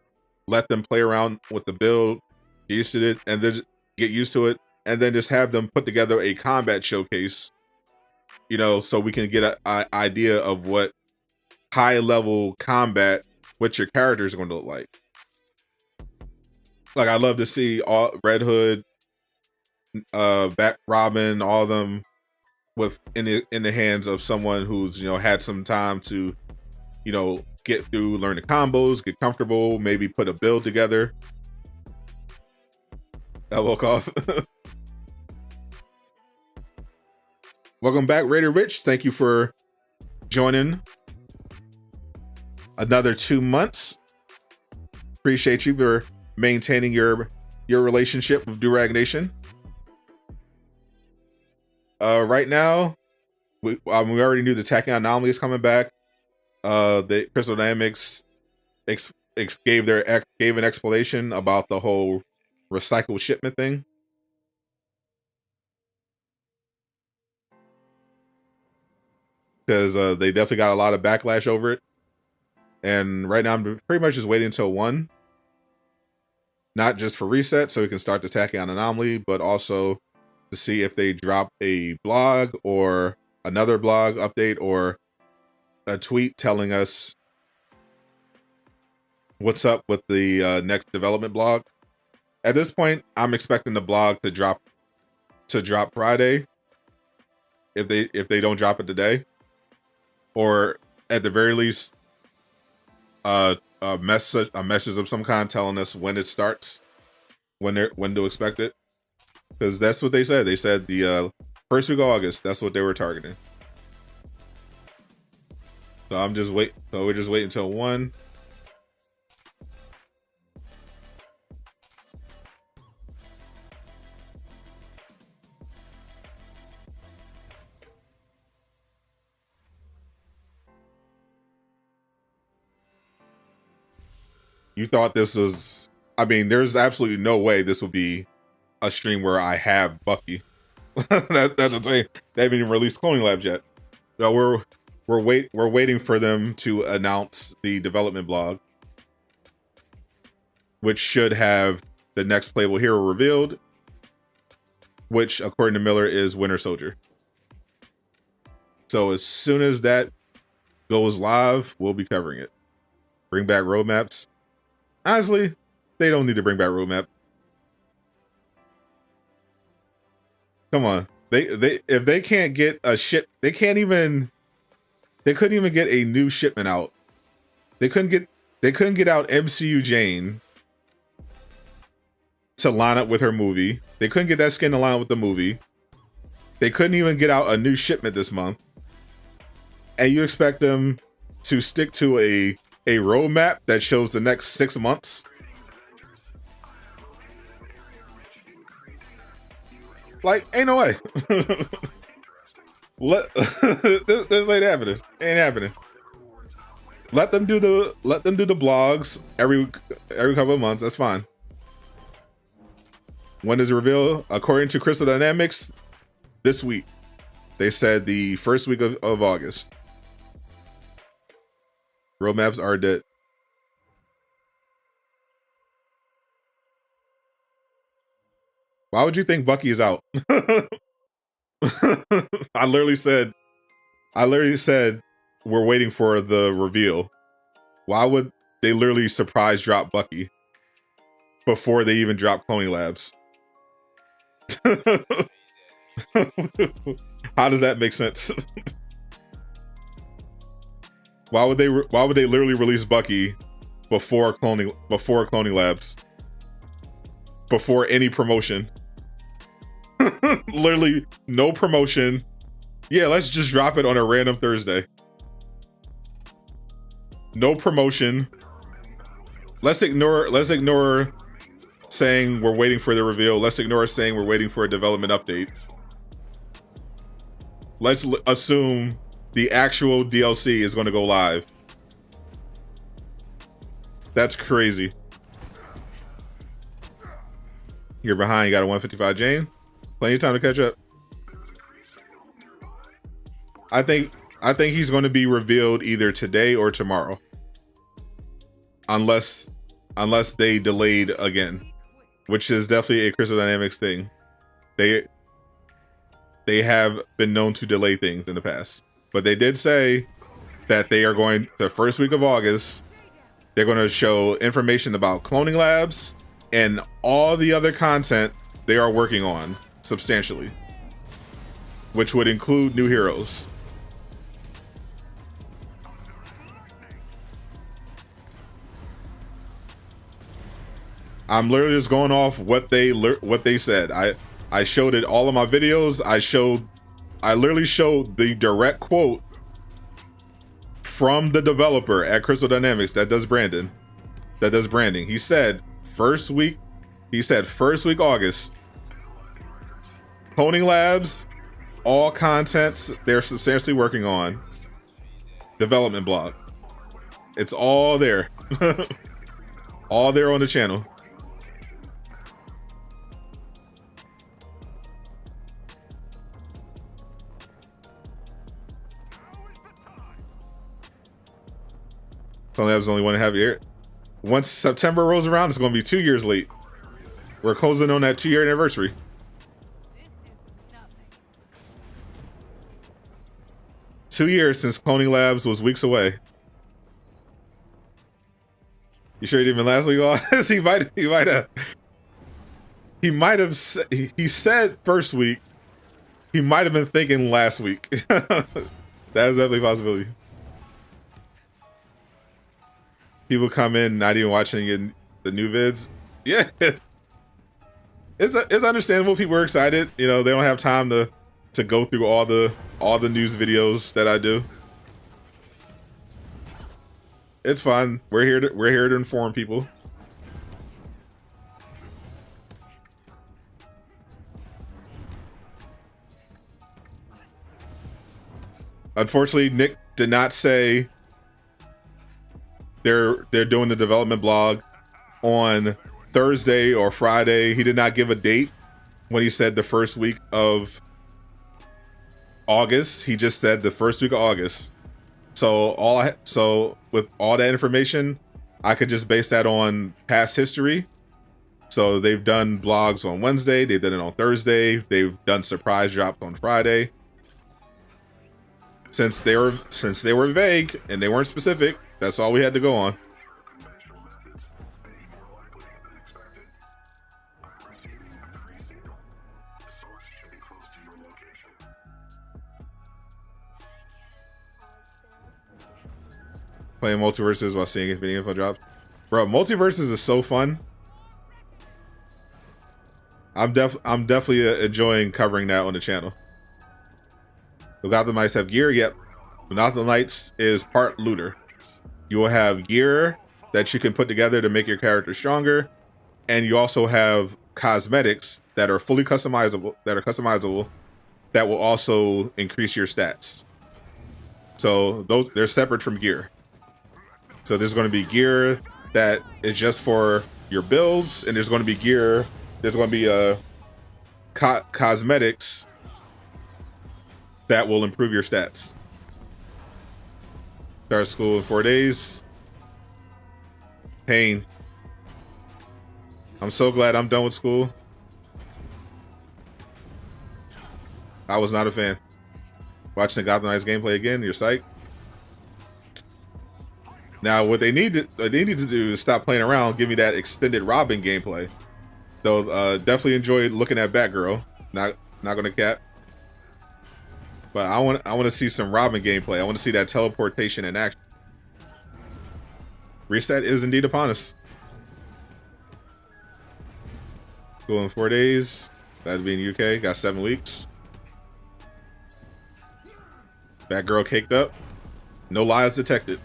let them play around with the build, get used to it, and then get used to it, and then just have them put together a combat showcase, you know, so we can get an idea of what high level combat, what your characters are going to look like. Like, I'd love to see all Red Hood, Bat Robin, all of them with in the hands of someone who's, you know, had some time to, you know, get through, learn the combos, get comfortable, maybe put a build together. I woke off. Welcome back, Raider Rich. Thank you for joining another 2 months. Appreciate you for maintaining your relationship with Durag Nation. Right now, we already knew the Tachyon Anomaly is coming back. The Crystal Dynamics gave an explanation about the whole recycled shipment thing. Because they definitely got a lot of backlash over it. And right now I'm pretty much just waiting until 1. Not just for reset, so we can start the Tachyon Anomaly, but also to see if they drop a blog or another blog update or a tweet telling us what's up with the next development blog. At this point, I'm expecting the blog to drop Friday if they don't drop it today, or at the very least a message of some kind telling us when it starts, when to expect it, because that's what they said. They said the first week of August. That's what they were targeting. So we're just waiting until 1. You thought this was, I mean, there's absolutely no way this will be a stream where I have Bucky. That's the thing. They haven't even released Cloning Labs yet. No, we're waiting for them to announce the development blog, which should have the next playable hero revealed, which according to Miller is Winter Soldier. So as soon as that goes live, we'll be covering it. Bring back roadmaps. Honestly, they don't need to bring back roadmap. Come on. They if they can't get a ship, they couldn't even get a new shipment out. They couldn't get out MCU Jane to line up with her movie. They couldn't get that skin to line up with the movie. They couldn't even get out a new shipment this month. And you expect them to stick to a roadmap that shows the next 6 months? Like, ain't no way. This ain't happening. Ain't happening. Let them do the blogs every couple of months. That's fine. When is it revealed? According to Crystal Dynamics, this week. They said the first week of August. Roadmaps are dead. Why would you think Bucky is out? I literally said we're waiting for the reveal. Why would they literally surprise drop Bucky before they even drop Cloning Labs? How does that make sense? Why would they literally release Bucky before cloning Labs? Before any promotion? Literally no promotion. Yeah, let's just drop it on a random Thursday. No promotion. Let's ignore saying we're waiting for the reveal. Let's ignore saying we're waiting for a development update. Let's assume the actual DLC is going to go live. That's crazy. You're behind. You got a 155 Jane. Plenty of time to catch up. I think he's going to be revealed either today or tomorrow. unless they delayed again, which is definitely a Crystal Dynamics thing. They have been known to delay things in the past, but they did say that they are going the first week of August. They're going to show information about cloning labs and all the other content they are working on substantially, which would include new heroes. I'm literally just going off what they said. I showed it all of my videos. I literally showed the direct quote from the developer at Crystal Dynamics that does branding. He said first week August. Cloning labs, all contents they're substantially working on. Development blog. It's all there. All there on the channel. Cloning labs only 1.5 years. Once September rolls around, it's going to be 2 years late. We're closing on that 2-year anniversary. 2 years since Cloning Labs was weeks away. You sure he didn't even last week? August? He said first week. He might have been thinking last week. That is definitely a possibility. People come in not even watching the new vids. Yeah, it's understandable. People are excited. You know, they don't have time to go through all the news videos that I do. It's fun. We're here to inform people. Unfortunately, Nick did not say they're doing the development blog on Thursday or Friday. He did not give a date when he said the first week of August. He just said the first week of August. So with all that information, I could just base that on past history. So they've done blogs on Wednesday, they've done it on Thursday, they've done surprise drops on Friday. Since they were vague and they weren't specific, that's all we had to go on. Playing multiverses while seeing if any info drops. Bro, multiverses is so fun. I'm definitely enjoying covering that on the channel. The Gotham Knights have gear. Yep. The Gotham Knights is part looter. You will have gear that you can put together to make your character stronger, and you also have cosmetics that are fully customizable. That will also increase your stats. So they're separate from gear. So there's going to be gear that is just for your builds, and there's going to be gear. There's going to be cosmetics that will improve your stats. Start school in 4 days. Pain. I'm so glad I'm done with school. I was not a fan. Watching the Gotham Knights gameplay again, you're psyched. Now, what they needed to do is stop playing around, give me that extended Robin gameplay. Though, definitely enjoyed looking at Batgirl. Not gonna cap. But I want to see some Robin gameplay. I want to see that teleportation in action. Reset is indeed upon us. School in 4 days. That'd be in UK. Got 7 weeks. Batgirl caked up. No lies detected.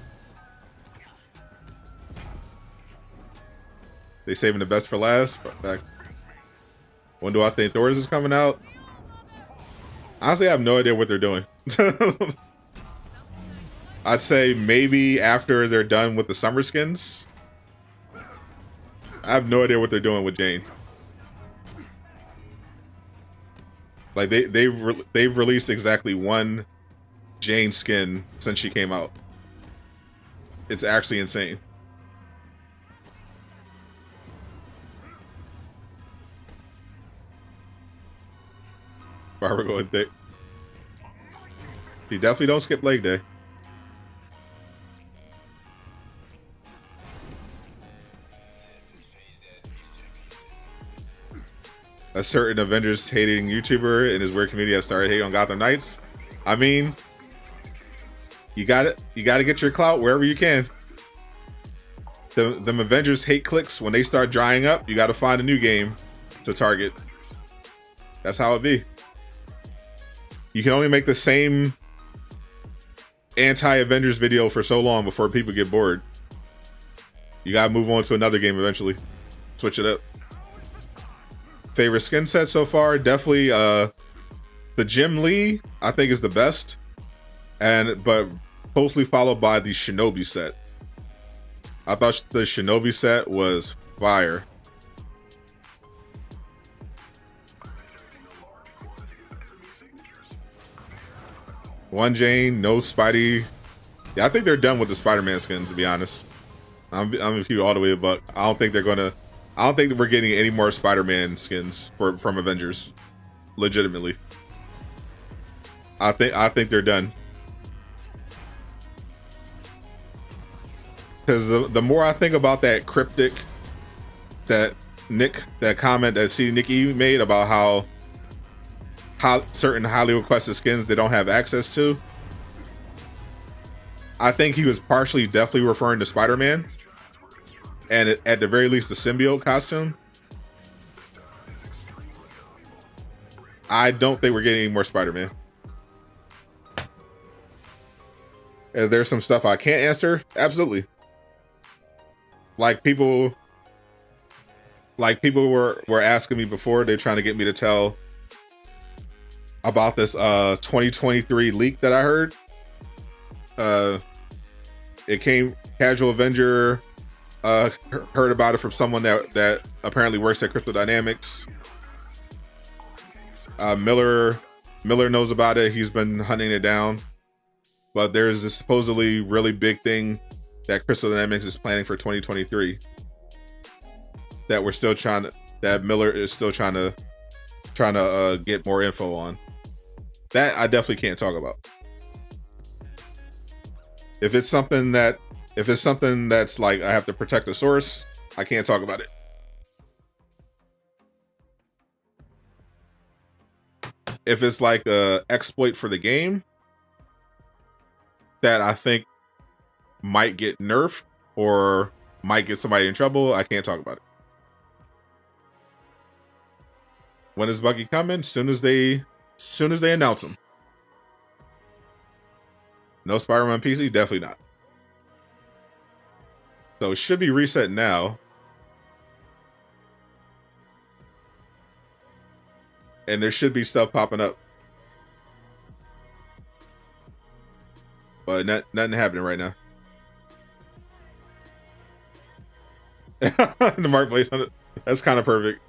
They saving the best for last. When do I think Thor's is coming out? Honestly, I have no idea what they're doing. I'd say maybe after they're done with the summer skins. I have no idea what they're doing with Jane. Like they've released exactly one Jane skin since she came out. It's actually insane. Barbara going thick. He definitely don't skip leg day. A certain Avengers hating YouTuber in his weird community has started hating on Gotham Knights. I mean, you got it. You got to get your clout wherever you can. Them Avengers hate clicks, when they start drying up, you got to find a new game to target. That's how it be. You can only make the same anti-Avengers video for so long before people get bored. You gotta move on to another game eventually. Switch it up. Favorite skin set so far? Definitely the Jim Lee, I think, is the best. But closely followed by the Shinobi set. I thought the Shinobi set was fire. One Jane, no Spidey. Yeah, I think they're done with the Spider-Man skins, to be honest. I'm gonna keep it all the way a buck. I don't think we're getting any more Spider-Man skins from Avengers. Legitimately. I think they're done. Because the more I think about that cryptic that comment that Nicky made about how certain highly requested skins they don't have access to, I think he was partially definitely referring to Spider-Man, and at the very least the symbiote costume. I don't think we're getting any more Spider-Man. And there's some stuff I can't answer. Absolutely. Like people were asking me before, they're trying to get me to tell about this 2023 leak that I heard. It came, Casual Avenger heard about it from someone that apparently works at Crypto Dynamics. Miller knows about it. He's been hunting it down. But there's this supposedly really big thing that Crystal Dynamics is planning for 2023 that Miller is still trying to get more info on. That I definitely can't talk about. If it's something that's like I have to protect the source, I can't talk about it. If it's like a exploit for the game that I think might get nerfed or might get somebody in trouble, I can't talk about it. When is Bucky coming? Soon as they announce him. No Spider-Man PC? Definitely not. So it should be reset now. And there should be stuff popping up. But nothing happening right now. The marketplace, that's kind of perfect.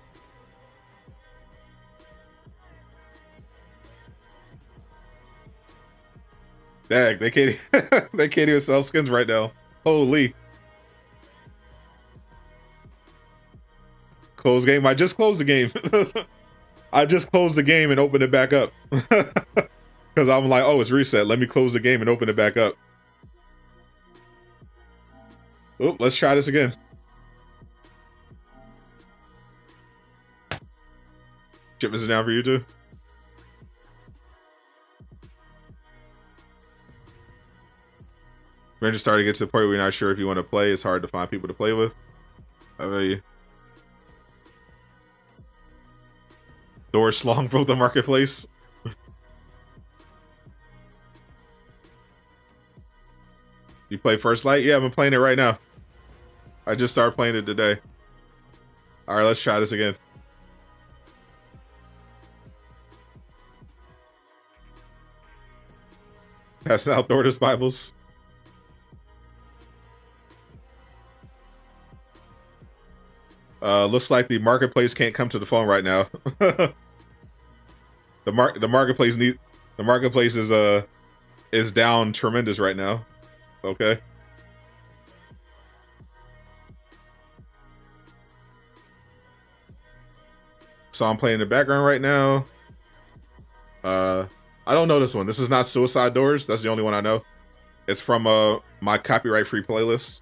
Dang, they can't even sell skins right now. Holy. Close game. I just closed the game. I just closed the game and opened it back up. Because I'm like, oh, it's reset. Let me close the game and open it back up. Oh, let's try this again. Shipments are down for you too. We're just starting to get to the point where we're not sure if you want to play. It's hard to find people to play with. I feel you. Thor Slong broke the marketplace. You play First Light? Yeah, I've been playing it right now. I just started playing it today. Alright, let's try this again. Passing out Thor's Bibles. Looks like the marketplace can't come to the phone right now. The marketplace is down tremendous right now. Okay. So I'm playing in the background right now. I don't know this one. This is not Suicide Doors. That's the only one I know. It's from my copyright free playlist.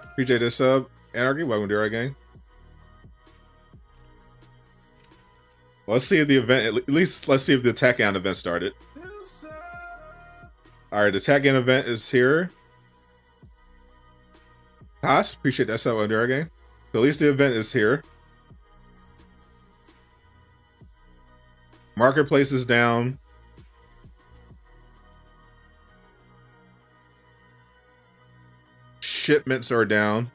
Appreciate this sub. Anarchy, welcome to our gang. Well, let's see if the event, at least let's see if the attack on event started. Alright, the attack on event is here. Haas, appreciate that sub under our game. So at least the event is here. Marketplace is down. Shipments are down.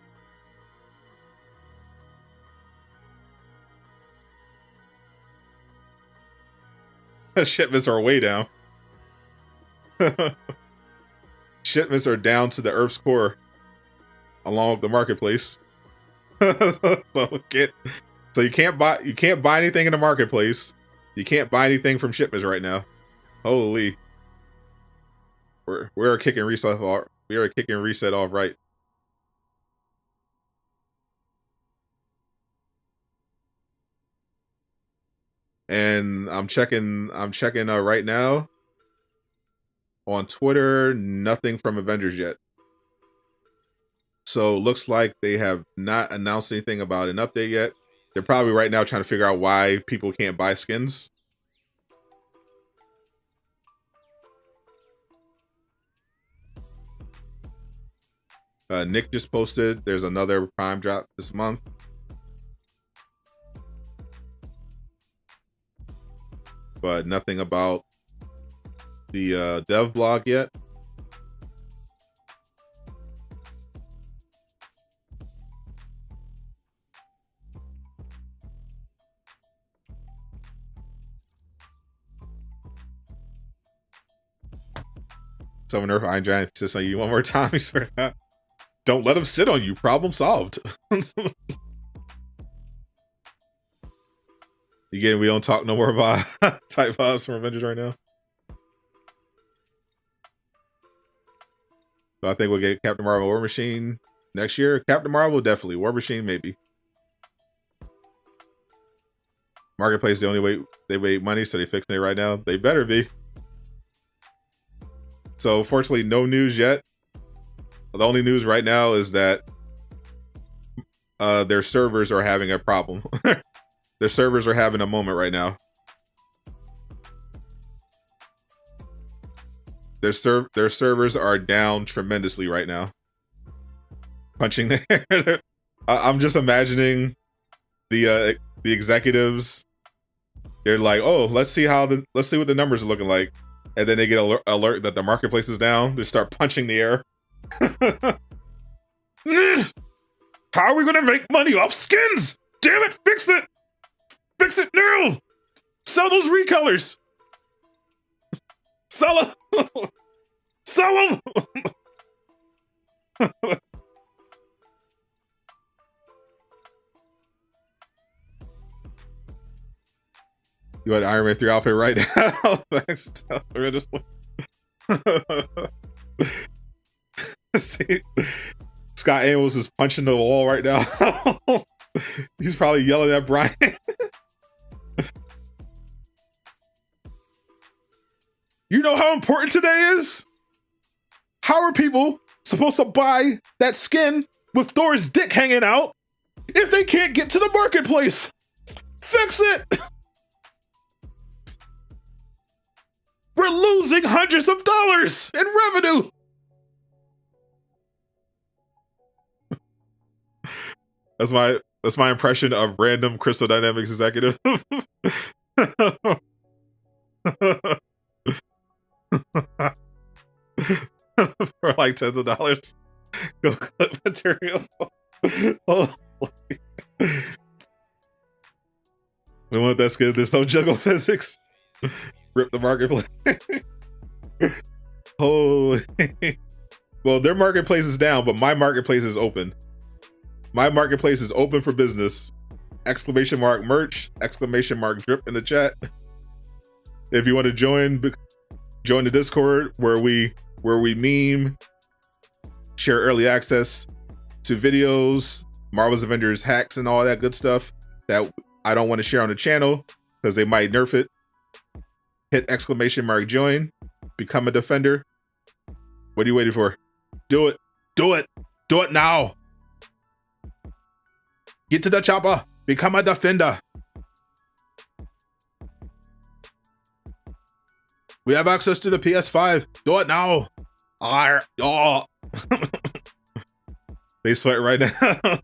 Shipments are way down. Shipments are down to the Earth's core, along with the marketplace. So you can't buy anything in the marketplace. You can't buy anything from shipments right now. Holy, we're kicking reset off. We are kicking reset off right. And I'm checking right now on Twitter, nothing from Avengers yet. So looks like they have not announced anything about an update yet. They're probably right now trying to figure out why people can't buy skins. Nick just posted there's another Prime drop this month. But nothing about the dev blog yet. Someone Earth Iron Giant sits on you one more time. Don't let him sit on you. Problem solved. Again, we don't talk no more about type vibes from Avengers right now. So I think we'll get Captain Marvel, War Machine next year. Captain Marvel, definitely. War Machine, maybe. Marketplace, the only way they make money, so they fixing it right now. They better be. So, fortunately, no news yet. The only news right now is that their servers are having a problem. Their servers are having a moment right now. Their servers are down tremendously right now. Punching there. I'm just imagining the executives. They're like, oh, let's see what the numbers are looking like, and then they get alert that the marketplace is down. They start punching the air. How are we gonna make money off skins? Damn it! Fix it! Fix it now! Sell those recolors! Sell them! Sell them! You had Iron Man 3 outfit right now. See, Scott Amos is punching the wall right now. He's probably yelling at Brian. You know how important today is? How are people supposed to buy that skin with Thor's dick hanging out if they can't get to the marketplace? Fix it! We're losing hundreds of dollars in revenue! That's my impression of random Crystal Dynamics executive. For like tens of dollars. Go clip material. Oh, we want that skin. There's no juggle physics. Rip the marketplace. Holy. Well, their marketplace is down, but my marketplace is open. My marketplace is open for business. Exclamation mark merch. Exclamation mark drip in the chat. If you want to join join the Discord where we meme, share early access to videos, Marvel's Avengers hacks, and all that good stuff that I don't want to share on the channel because they might nerf it. Hit ! join, become a defender. What are you waiting for? Do it. Do it. Do it now. Get to the chopper. Become a defender. We have access to the PS5. Do it now. Oh. They sweat right now.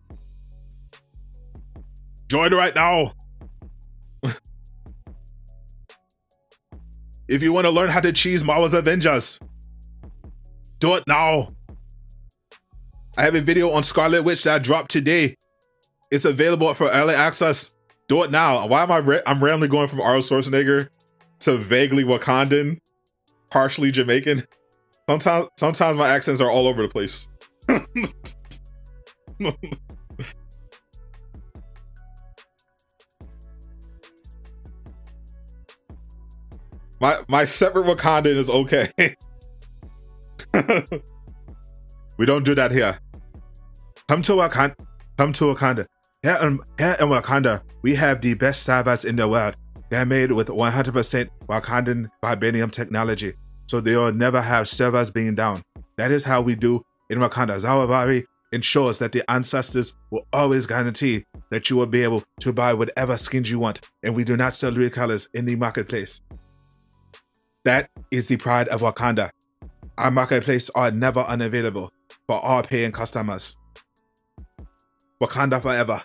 Join right now. If you want to learn how to cheese Marvel's Avengers, do it now. I have a video on Scarlet Witch that dropped today. It's available for early access. Do it now. Why am I'm randomly going from Arnold Schwarzenegger to vaguely Wakandan, partially Jamaican? Sometimes my accents are all over the place. My separate Wakandan is okay. We don't do that here. Come to Wakanda. Come to Wakanda. Here in Wakanda, we have the best servers in the world. They're made with 100% Wakandan vibranium technology, so they will never have servers being down. That is how we do in Wakanda. Zawabari ensures that the ancestors will always guarantee that you will be able to buy whatever skins you want, and we do not sell real colors in the marketplace. That is the pride of Wakanda. Our marketplace are never unavailable for all paying customers. Wakanda forever.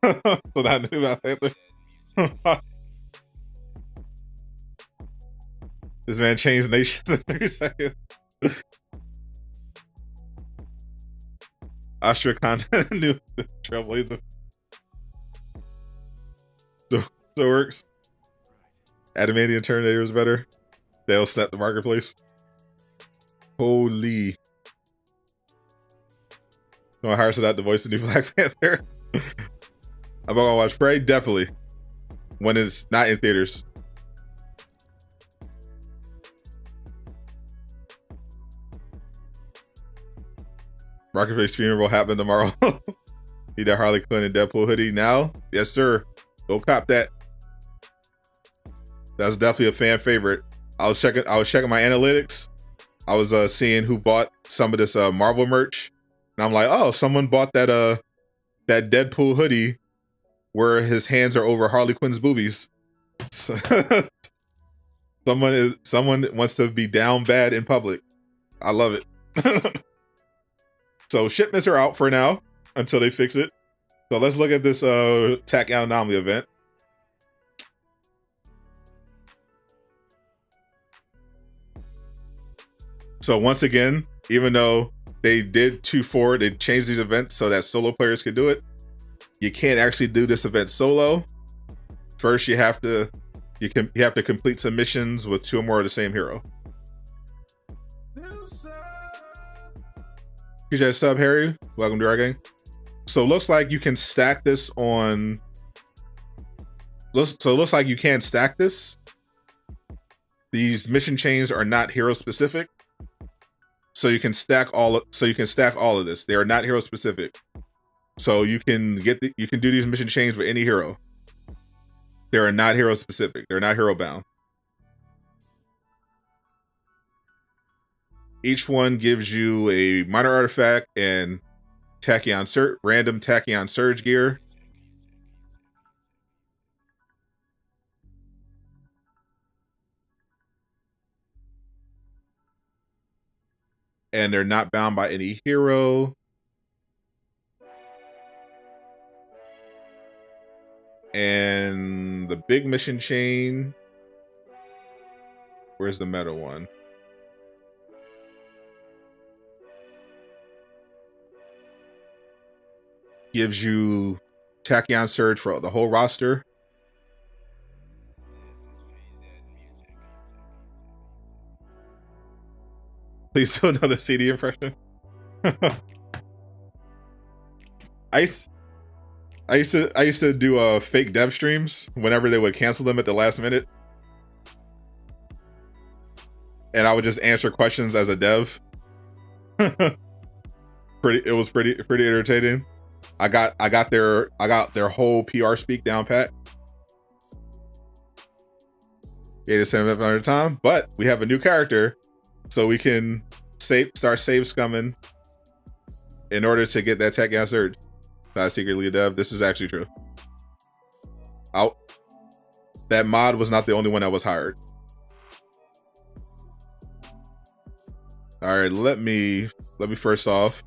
So that knew about Panther. This man changed nations in 3 seconds. Astrakhan knew the Trailblazer. So it works. Adamantium Terminator is better. They'll set the marketplace. Holy. No, I hired Sadot to voice the new Black Panther. I'm gonna watch Prey, definitely. When it's not in theaters. Marketplace funeral happened tomorrow. Need that Harley Quinn and Deadpool hoodie now? Yes, sir. Go cop that. That's definitely a fan favorite. I was checking my analytics. I was seeing who bought some of this Marvel merch. And I'm like, oh, someone bought that that Deadpool hoodie where his hands are over Harley Quinn's boobies. So someone wants to be down bad in public. I love it. So shipments are out for now until they fix it. So let's look at this Tachyon Anomaly event. So once again, even though they did 2-4, they changed these events so that solo players could do it. You can't actually do this event solo. First, you have to complete some missions with 2 or more of the same hero. PJ sub Harry, welcome to our gang. So it looks like you can stack this on. So it looks like you can stack this. These mission chains are not hero specific. So you can stack all of this. They are not hero specific. So you can do these mission chains with any hero. They are not hero specific. They're not hero bound. Each one gives you a minor artifact and random Tachyon Surge gear. And they're not bound by any hero. And the big mission chain. Where's the meta one? Gives you Tachyon Surge for the whole roster. Please do another CD impression. I used to do fake dev streams whenever they would cancel them at the last minute. and I would just answer questions as a dev. It was pretty entertaining. I got their whole PR speak down pat. Yeah, the same at a time, but we have a new character, so we can start save scumming in order to get that tech gas surge. Not secretly a dev. This is actually true. That mod was not the only one that was hired. All right, let me first off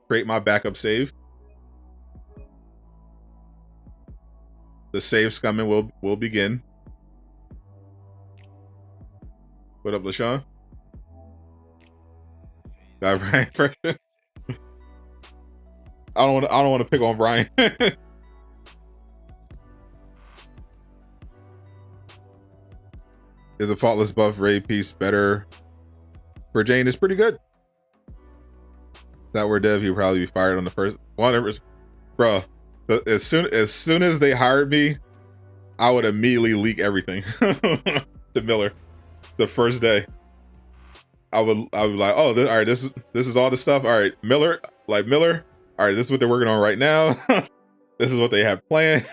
create my backup save. The save scumming will begin. What up, LaShawn? Got Brian first. I don't want to pick on Brian. Is a faultless buff raid piece better for Jane? Is pretty good. If that were dev, he'd probably be fired on the first whatever. Bro, as soon as they hired me, I would immediately leak everything to Miller. The first day, I would be like, oh, all right, this is all the stuff. All right, Miller. All right, this is what they're working on right now. This is what they have planned.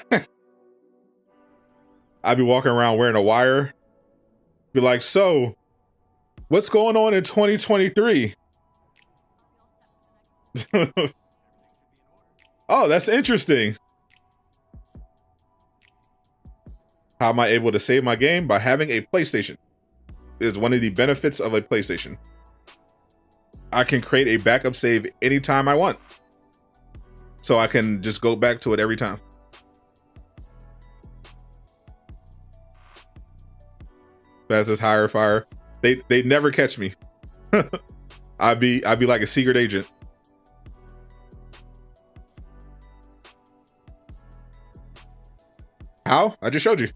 I'd be walking around wearing a wire. Be like, so, what's going on in 2023? Oh, that's interesting. How am I able to save my game? By having a PlayStation. Is one of the benefits of a PlayStation. I can create a backup save anytime I want. So I can just go back to it every time. Fastest hire fire. They never catch me. I'd be like a secret agent. How? I just showed you.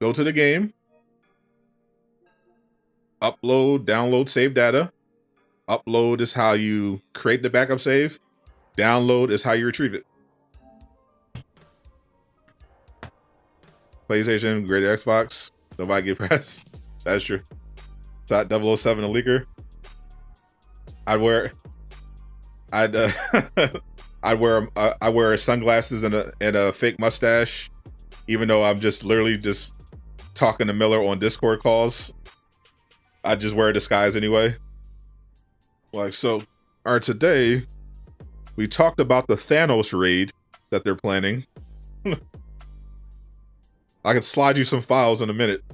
Go to the game. Upload, download, save data. Upload is how you create the backup save. Download is how you retrieve it. PlayStation, greater Xbox. Nobody get pressed. That's true. It's at 007 a leaker. I'd wear sunglasses and a fake mustache, even though I'm just literally just talking to Miller on Discord calls. I just wear a disguise anyway. Like, so, all right, today we talked about the Thanos raid that they're planning. I can slide you some files in a minute.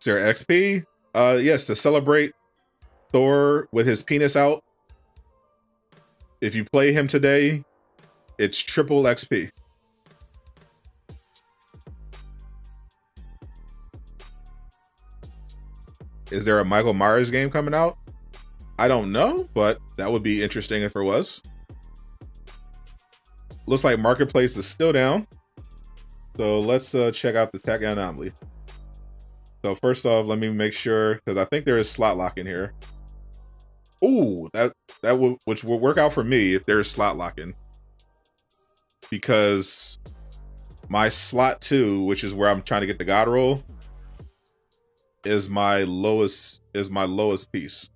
Is there XP? Yes, to celebrate Thor with his penis out. If you play him today, it's triple XP. Is there a Michael Myers game coming out? I don't know, but that would be interesting if there was. Looks like Marketplace is still down. So let's check out the tech anomaly. So first off, let me make sure, because I think there is slot lock in here. Ooh, which will work out for me if there is slot locking. Because my slot 2, which is where I'm trying to get the god roll, is my lowest piece.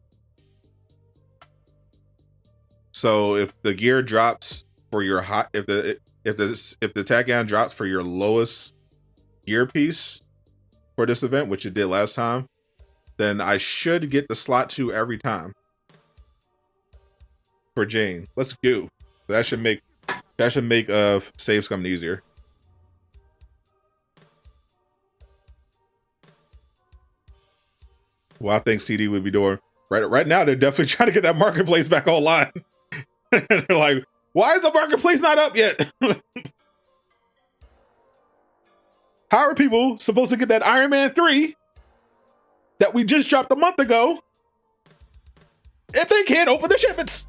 So if the gear drops for your hot, if the tag drops for your lowest gear piece for this event, which it did last time, then I should get the slot 2 every time for Jane. Let's go. That should make saves coming easier. Well, I think CD would be doing right now. They're definitely trying to get that marketplace back online. They're like, why is the marketplace not up yet? How are people supposed to get that Iron Man 3 that we just dropped a month ago if they can't open the shipments?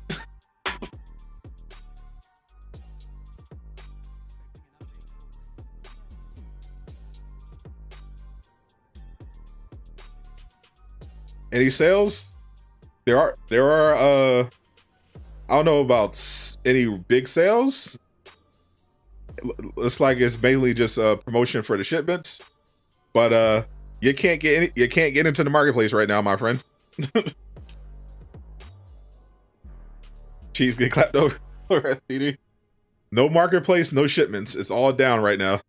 Any sales? there are I don't know about any big sales. Looks like it's mainly just a promotion for the shipments, but you can't get into the marketplace right now, my friend. Cheese get clapped over STD. No marketplace, no shipments. It's all down right now.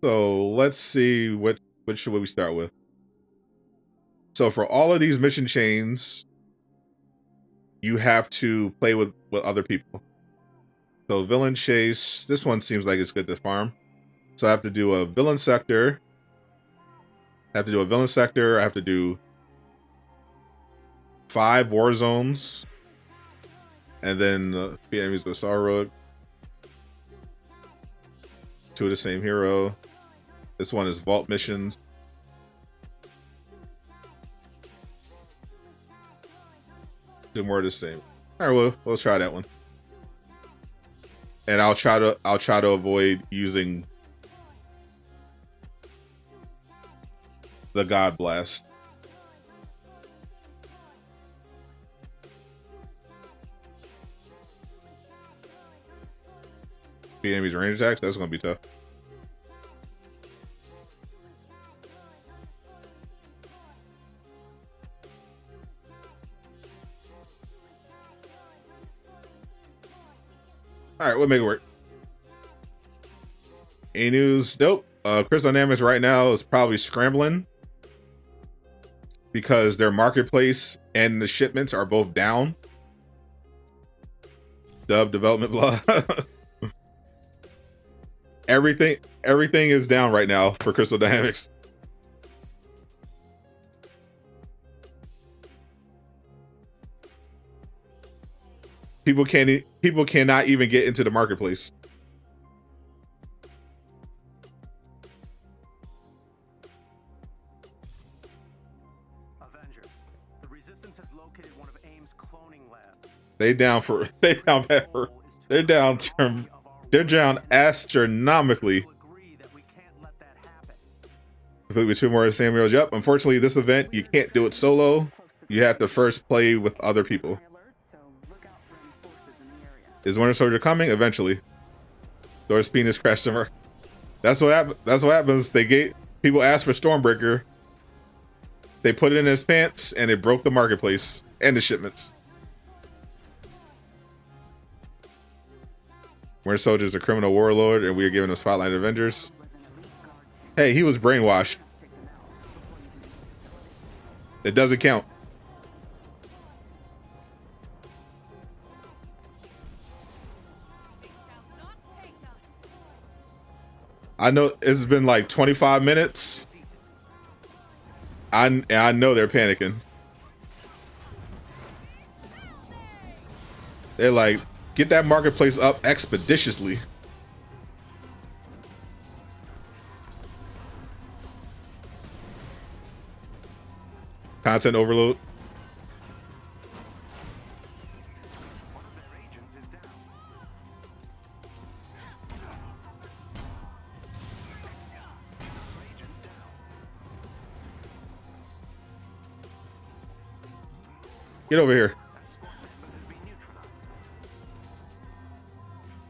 So let's see what should we start with. So for all of these mission chains, you have to play with other people. So villain chase, this one seems like it's good to farm. So I have to do a villain sector. I have to do 5 war zones. And then the enemies with Sarug. 2 of the same hero. This one is vault missions. Do more of the same. All right, well, let's try that one. And I'll try to avoid using the God Blast. The enemy's range attacks, that's gonna be tough. Alright, we'll make it work. A news, nope. Crystal Dynamics right now is probably scrambling because their marketplace and the shipments are both down. Dub development blah. Everything is down right now for Crystal Dynamics. People cannot even get into the marketplace. Avenger, the Resistance has located one of AIM's cloning labs. They're down astronomically. Completely 2 more of the same heroes. Yep. Unfortunately, this event you can't do it solo. You have to first play with other people. Is Winter Soldier coming? Eventually. Thor's penis crashed somewhere. That's what happens. People ask for Stormbreaker. They put it in his pants and it broke the marketplace and the shipments. Winter Soldier is a criminal warlord and we are giving him spotlight Avengers. Hey, he was brainwashed. It doesn't count. I know it's been like 25 minutes. I know they're panicking. They're like, get that marketplace up expeditiously. Content overload. Get over here.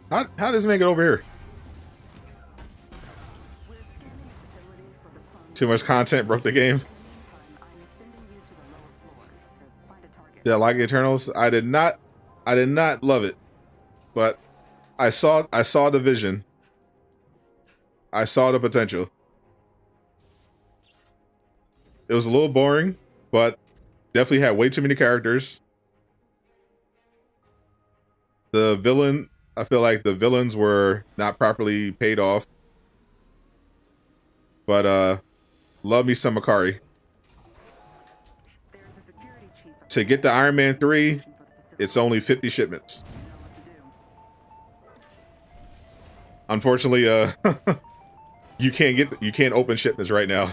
How does it make it over here? Too much content broke the game. Did I like Eternals? I did not love it, but I saw the vision. I saw the potential. It was a little boring, but definitely had way too many characters. The villain, I feel like the villains were not properly paid off. But love me some Makari. To get the Iron Man 3, it's only 50 shipments. Unfortunately, you can't open shipments right now.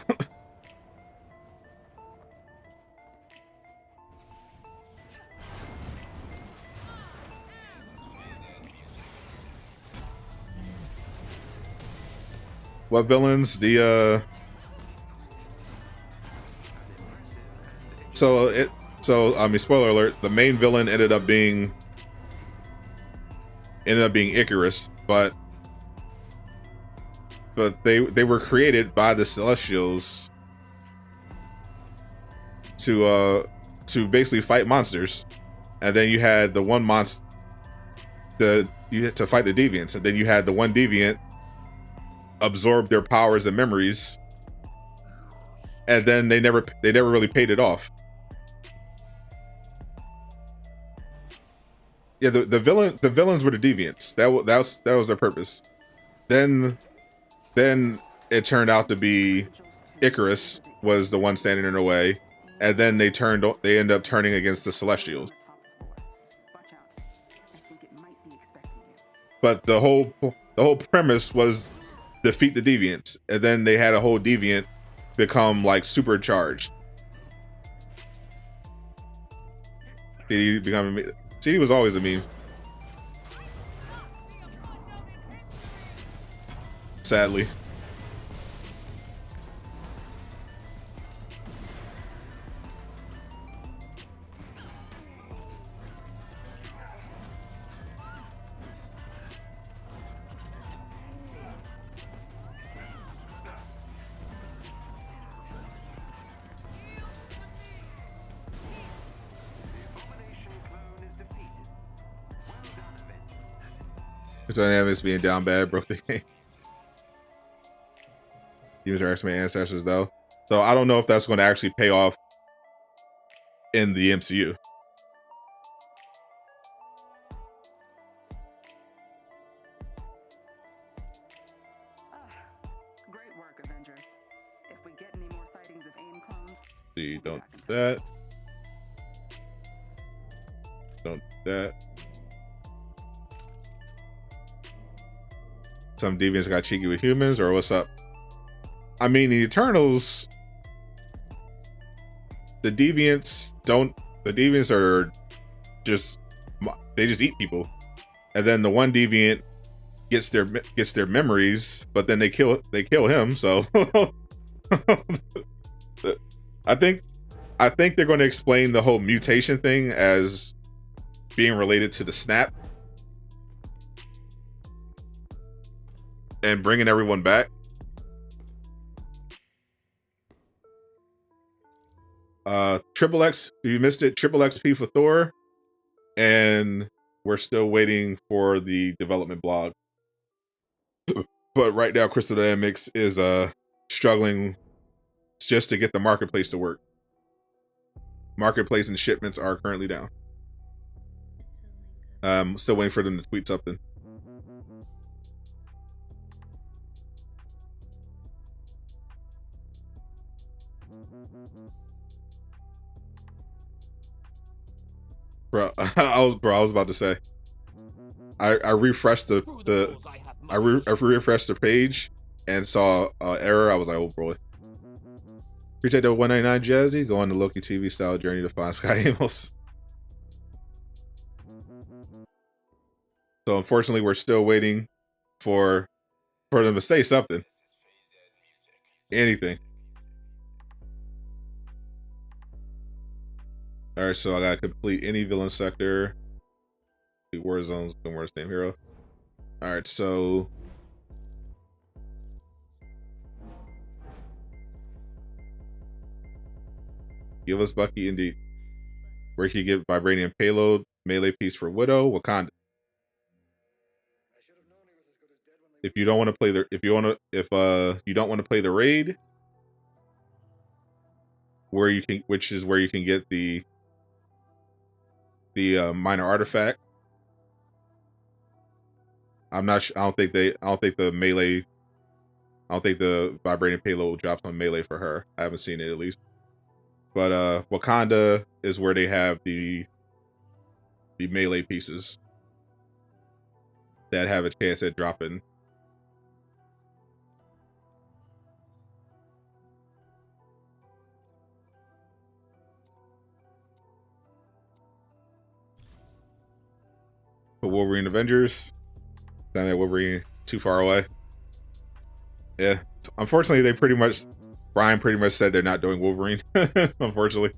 What villains? The I mean, spoiler alert, the main villain ended up being Icarus, but they were created by the Celestials to basically fight monsters. And then you had the one monster, you had to fight the deviants, and then you had the one deviant absorb their powers and memories, and then they never really paid it off. Yeah, the villains were the deviants. That was their purpose. Then it turned out to be Icarus was the one standing in the way, and then they ended up turning against the Celestials. But the whole premise was defeat the deviants, and then they had a whole deviant become like supercharged. CD was always a meme. Sadly. The dynamics being down bad broke the game. Humans are X-Men ancestors, though. So I don't know if that's going to actually pay off in the MCU. Great work, Avengers. If we get any more sightings of AIM clones, See, don't do that. Don't do that. Some deviants got cheeky with humans, or what's up? I mean, the Eternals, the deviants are just, they just eat people, and then the one deviant gets their memories, but then they kill him. So I think they're going to explain the whole mutation thing as being related to the snap and bringing everyone back. Triple X, if you missed it, Triple XP for Thor, and we're still waiting for the development blog. But right now, Crystal Dynamics is struggling just to get the marketplace to work. Marketplace and shipments are currently down. Still waiting for them to tweet something. Bro, I was about to say. I refreshed I refreshed the page and saw error. I was like, oh boy. Appreciate the 199 Jazzy. Go on the Loki TV style journey to find Sky Amos. So unfortunately, we're still waiting for them to say something. Anything. Alright, so I gotta complete any villain sector. The war zones, somewhere the same hero. Alright, so give us Bucky indeed. Where can you get vibranium payload, melee piece for Widow, Wakanda. If you don't want to play the you don't want to play the raid, which is where you can get the minor artifact. I'm not sure. I don't think the vibranium payload drops on melee for her. I haven't seen it at least. But Wakanda is where they have the melee pieces that have a chance at dropping. For Wolverine Avengers, that Wolverine too far away. Yeah, unfortunately, Brian pretty much said they're not doing Wolverine. Unfortunately,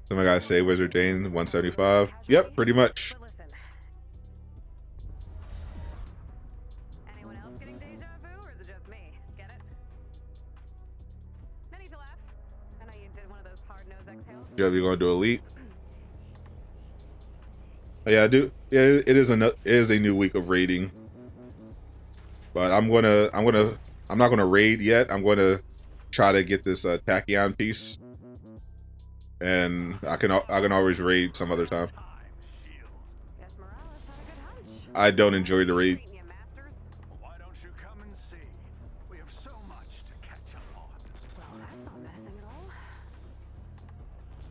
Somebody gotta say Wizard Jane 175. Yep, pretty much. But listen. Anyone else getting deja vu, or is it just me? Get it? No need to laugh. I know you did one of those hard-nosed exhales. Joe, you gonna do Elite? Oh, yeah, I do. Yeah, it is a new week of raiding. But I'm not gonna raid yet. I'm gonna try to get this Tachyon piece, and I can always raid some other time. Guess Morales had a good hunch. I don't enjoy the raid. Treating you, masters. Why don't you come and see? We have so much to catch up on. Well, that's not menacing at all.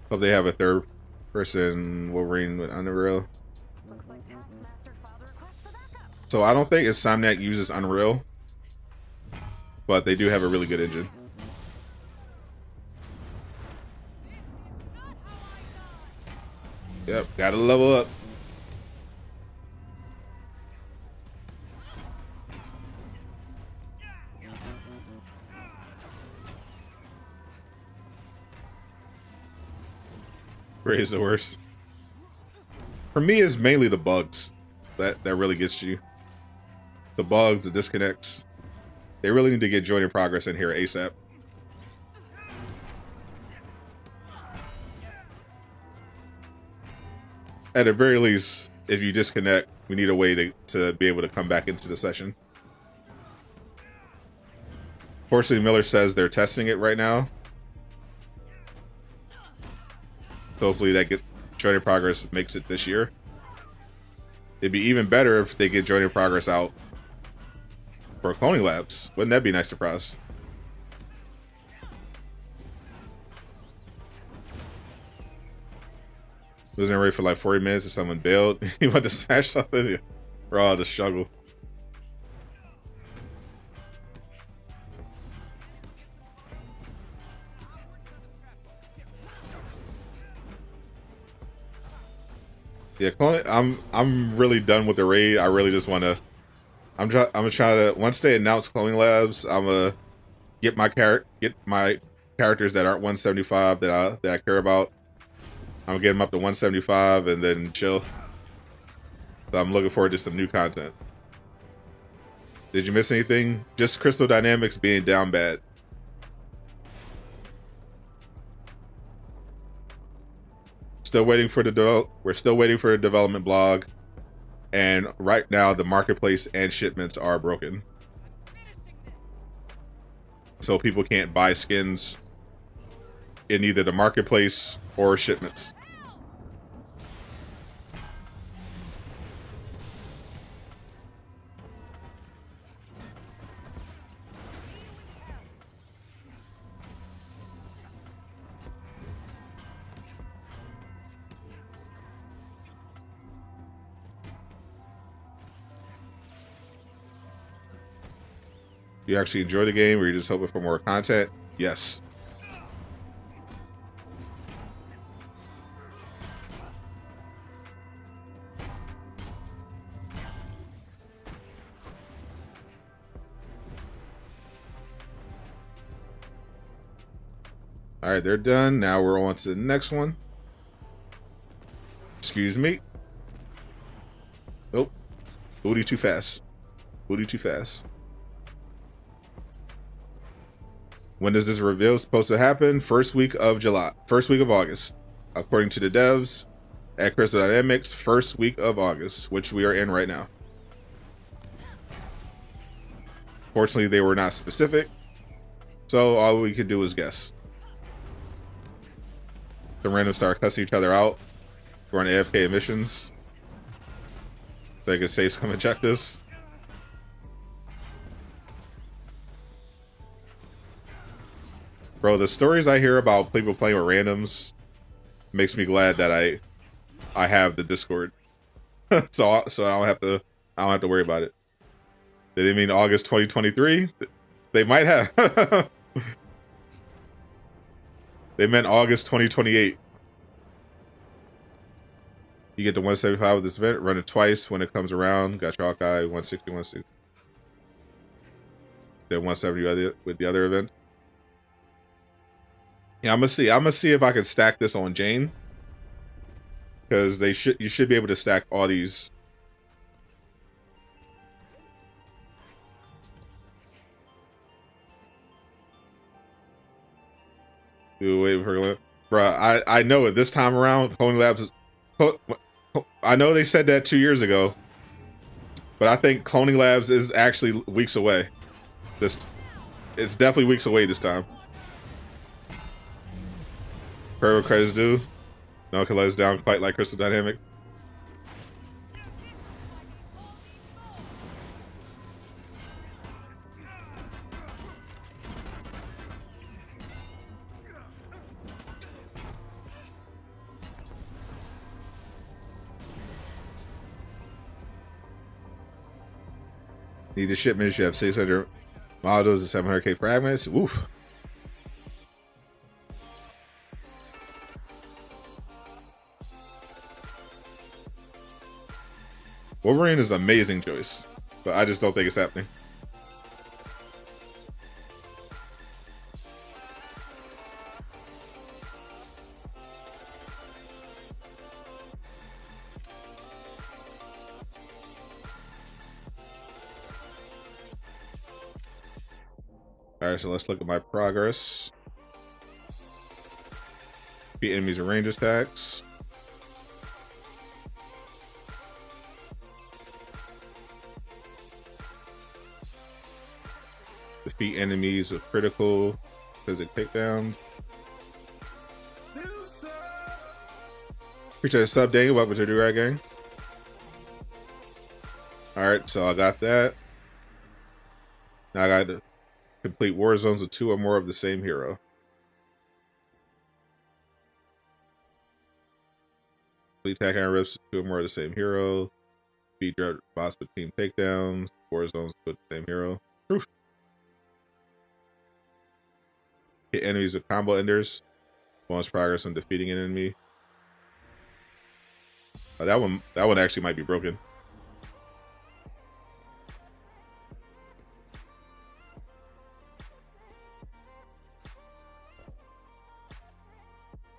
Hope they have a third person Wolverine with Unreal. Looks like Taskmaster filed a request for backup. So I don't think Insomniac uses Unreal, but they do have a really good engine. Yep, gotta level up. Ray is the worst. For me, it's mainly the bugs that really gets you. The bugs, the disconnects. They really need to get joint in progress in here ASAP. At the very least, if you disconnect, we need a way to be able to come back into the session. Fortunately, Miller says they're testing it right now. Hopefully that joint in progress makes it this year. It'd be even better if they get joint in progress out for cloning labs. Wouldn't that be a nice surprise? Losing rate for like 40 minutes if someone bailed. You want to smash something? For all the struggle. Yeah, cloning. I'm really done with the raid. I really just want to. I'm gonna try to, once they announce cloning labs, I'm gonna get my characters that aren't 175 that I care about. I'm gonna get them up to 175 and then chill. So I'm looking forward to some new content. Did you miss anything? Just Crystal Dynamics being down bad. Still waiting for we're still waiting for the development blog, and right now the marketplace and shipments are broken, so people can't buy skins in either the marketplace or shipments. You actually enjoy the game, or you're just hoping for more content? Yes. All right, they're done. Now we're on to the next one. Excuse me. Oh, booty too fast. Booty too fast. When does this reveal supposed to happen? First week of July. First week of August. According to the devs at Crystal Dynamics, first week of August, which we are in right now. Fortunately, they were not specific, so all we could do was guess. The random start cussing each other out for an AFK missions. They can save some objectives. Bro, the stories I hear about people playing with randoms makes me glad that I have the Discord. so I don't have to worry about it. Did they mean August 2023? They might have. They meant August 2028. You get the 175 with this event, run it twice when it comes around. Got your Hawkeye 160, 160. Then 170 with the other event. Yeah, I'm gonna see if I can stack this on Jane. because you should be able to stack all these. Wait for bruh. I know it this time around. Cloning Labs. I know they said that 2 years ago, but I think Cloning Labs is actually weeks away. It's definitely weeks away this time. Credit credits due. No can let us down quite like Crystal Dynamic. Need the shipments. You have 600 models and 700k fragments. Woof. Wolverine is an amazing choice, but I just don't think it's happening. Alright, so let's look at my progress. Beat enemies and range attacks. Defeat enemies with critical physical takedowns. Appreciate the sub, Daniel. Welcome to the Durag gang. Alright, so I got that. Now I got to complete war zones with 2 or more of the same hero. Complete attack and rips with 2 or more of the same hero. Beat boss with team takedowns. War zones with the same hero. Proof. Hit enemies with combo enders. Bonus progress on defeating an enemy. That one actually might be broken.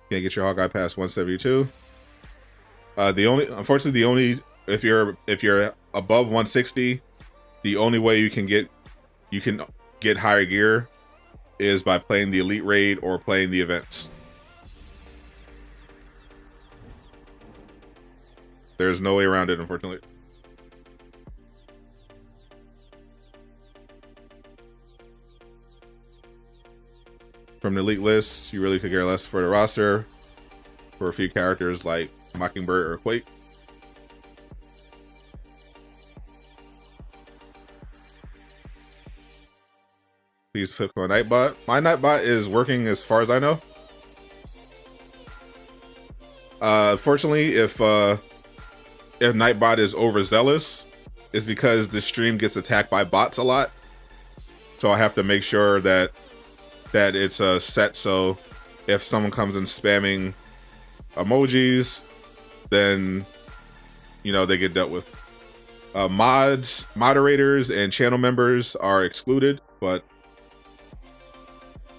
Can't get your Hawkeye past 172. Unfortunately, if you're above 160, the only way you can get higher gear is by playing the Elite Raid or playing the events. There's no way around it, unfortunately. From the Elite list, you really could care less for the roster for a few characters like Mockingbird or Quake. Please flip my Nightbot. My Nightbot is working as far as I know. Fortunately, if Nightbot is overzealous, it's because the stream gets attacked by bots a lot. So I have to make sure that it's set so if someone comes in spamming emojis, then they get dealt with. Moderators, and channel members are excluded, but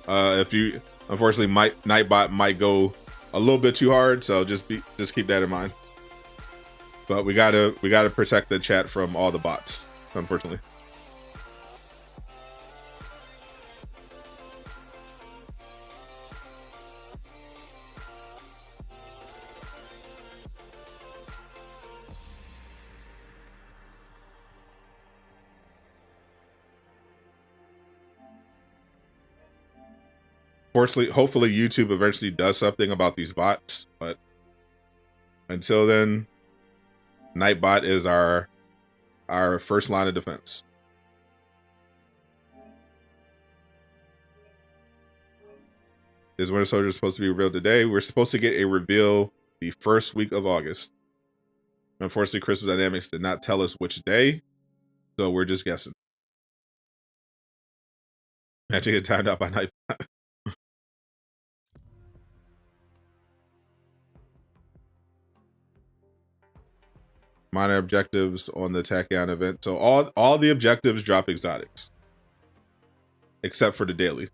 unfortunately, Nightbot might go a little bit too hard, so just keep that in mind. But we gotta protect the chat from all the bots, unfortunately. Hopefully YouTube eventually does something about these bots, but until then, Nightbot is our first line of defense. Is Winter Soldier supposed to be revealed today? We're supposed to get a reveal the first week of August. Unfortunately, Crystal Dynamics did not tell us which day, so we're just guessing. Imagine get timed out by Nightbot. Minor objectives on the Tachyon event. So all the objectives drop exotics. Except for the daily.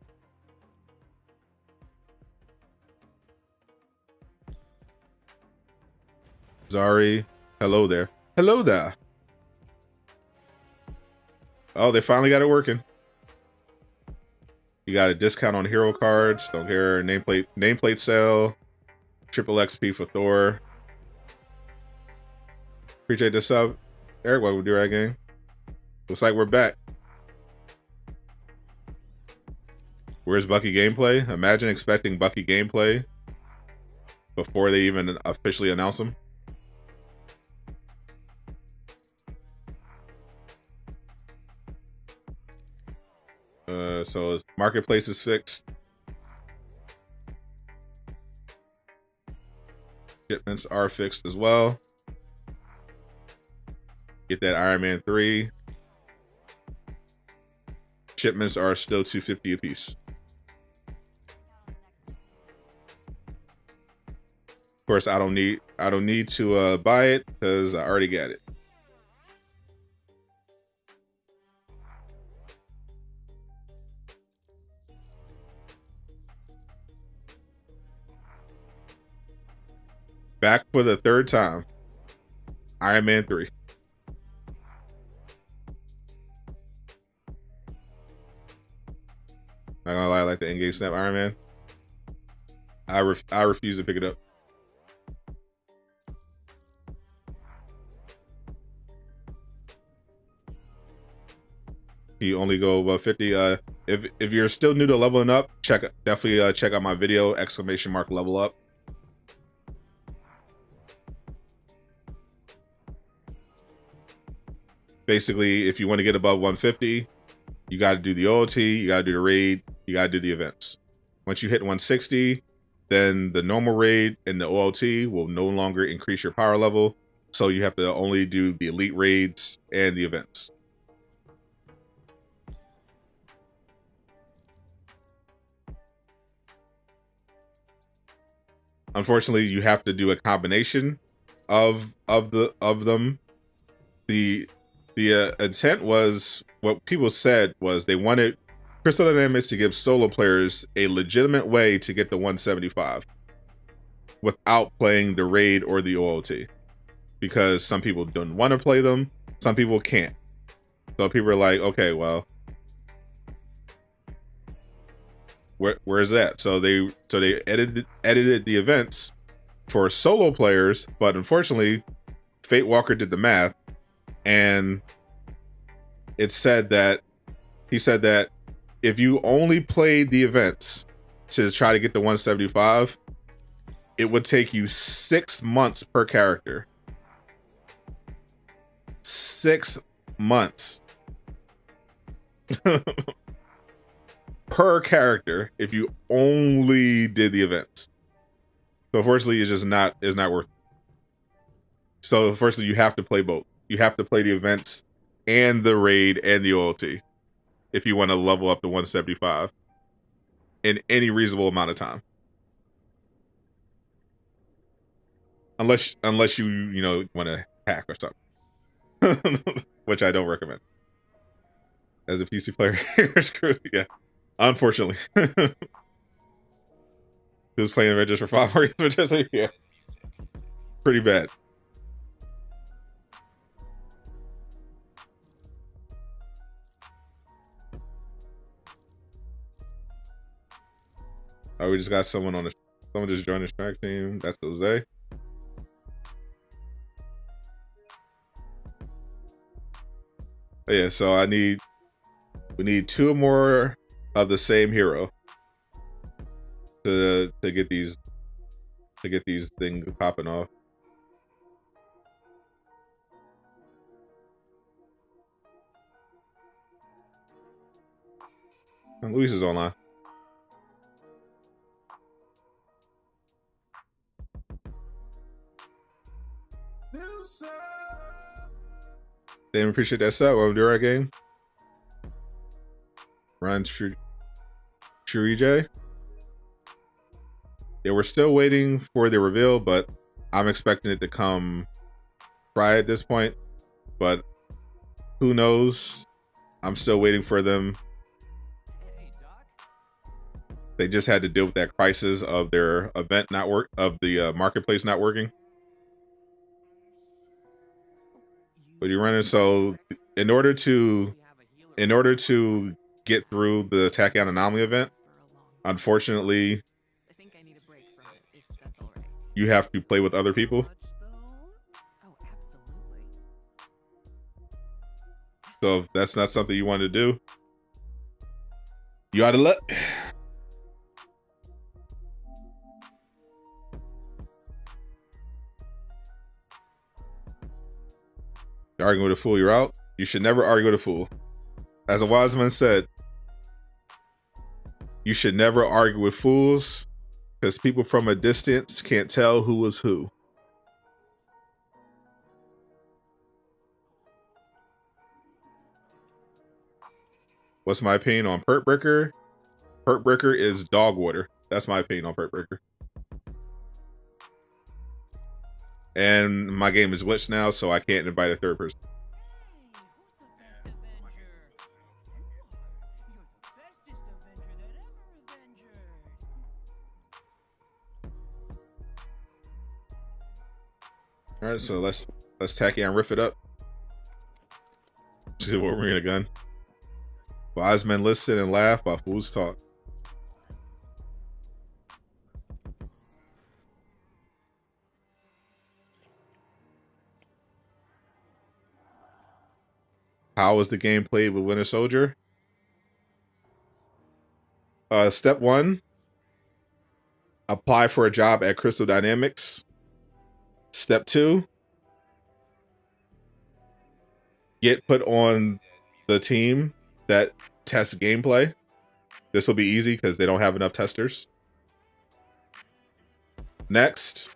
Zari, hello there. Hello there. Oh, they finally got it working. You got a discount on hero cards. Don't care. Nameplate sale. Triple XP for Thor. Appreciate the sub. Eric, welcome to Durag game. Looks like we're back. Where's Bucky gameplay? Imagine expecting Bucky gameplay before they even officially announce him. So marketplace is fixed. Shipments are fixed as well. Get that Iron Man 3. Shipments are still $250 a piece. Of course, I don't need to buy it because I already got it. Back for the third time. Iron Man 3. Not gonna lie, I like the Engage Snap Iron Man. I refuse to pick it up. You only go above 50. If you're still new to leveling up, definitely check out my video, !level up. Basically, if you want to get above 150, you got to do the OLT, you got to do the raid, you got to do the events. Once you hit 160, then the normal raid and the OLT will no longer increase your power level. So you have to only do the elite raids and the events. Unfortunately, you have to do a combination of them. The intent was, what people said was, they wanted Crystal Dynamics to give solo players a legitimate way to get the 175 without playing the raid or the OLT, because some people don't want to play them, some people can't. So people are like, okay, well, where's that? So they edited the events for solo players, but unfortunately, Fate Walker did the math, and he said that if you only played the events to try to get the 175, it would take you 6 months per character. 6 months per character if you only did the events. So unfortunately, it's not worth it. So firstly, you have to play both. You have to play the events and the raid and the OLT if you want to level up to 175 in any reasonable amount of time. Unless you want to hack or something. Which I don't recommend. As a PC player, you're screwed. Yeah. Unfortunately. Who's playing Avengers for 5 more years? Yeah. Pretty bad. Oh, we just got someone just joined the track team. That's Jose. Oh, yeah, so we need 2 more of the same hero to get these things popping off. And Luis is online. Damn, appreciate that sub. Welcome to our game. Run Shurije. Yeah, we're still waiting for the reveal, but I'm expecting it to come Friday at this point. But who knows? I'm still waiting for them. They just had to deal with that crisis of their event not work, of the marketplace not working. But you're running, so in order to get through the Tachyon Anomaly event, unfortunately, you have to play with other people. So if that's not something you want to do, you ought to let. Arguing with a fool, you're out. You should never argue with a fool. As a wise man said, you should never argue with fools because people from a distance can't tell who was who. What's my opinion on Perkbreaker? Perkbreaker is dog water. That's my opinion on Perkbreaker. And my game is glitched now, so I can't invite a third person. All right, so let's Tachyon riff it up. See what we're gonna gun. Wise men listen and laugh while fools talk. How was the game played with Winter Soldier? Step 1, apply for a job at Crystal Dynamics. Step 2, get put on the team that tests gameplay. This will be easy because they don't have enough testers. Next,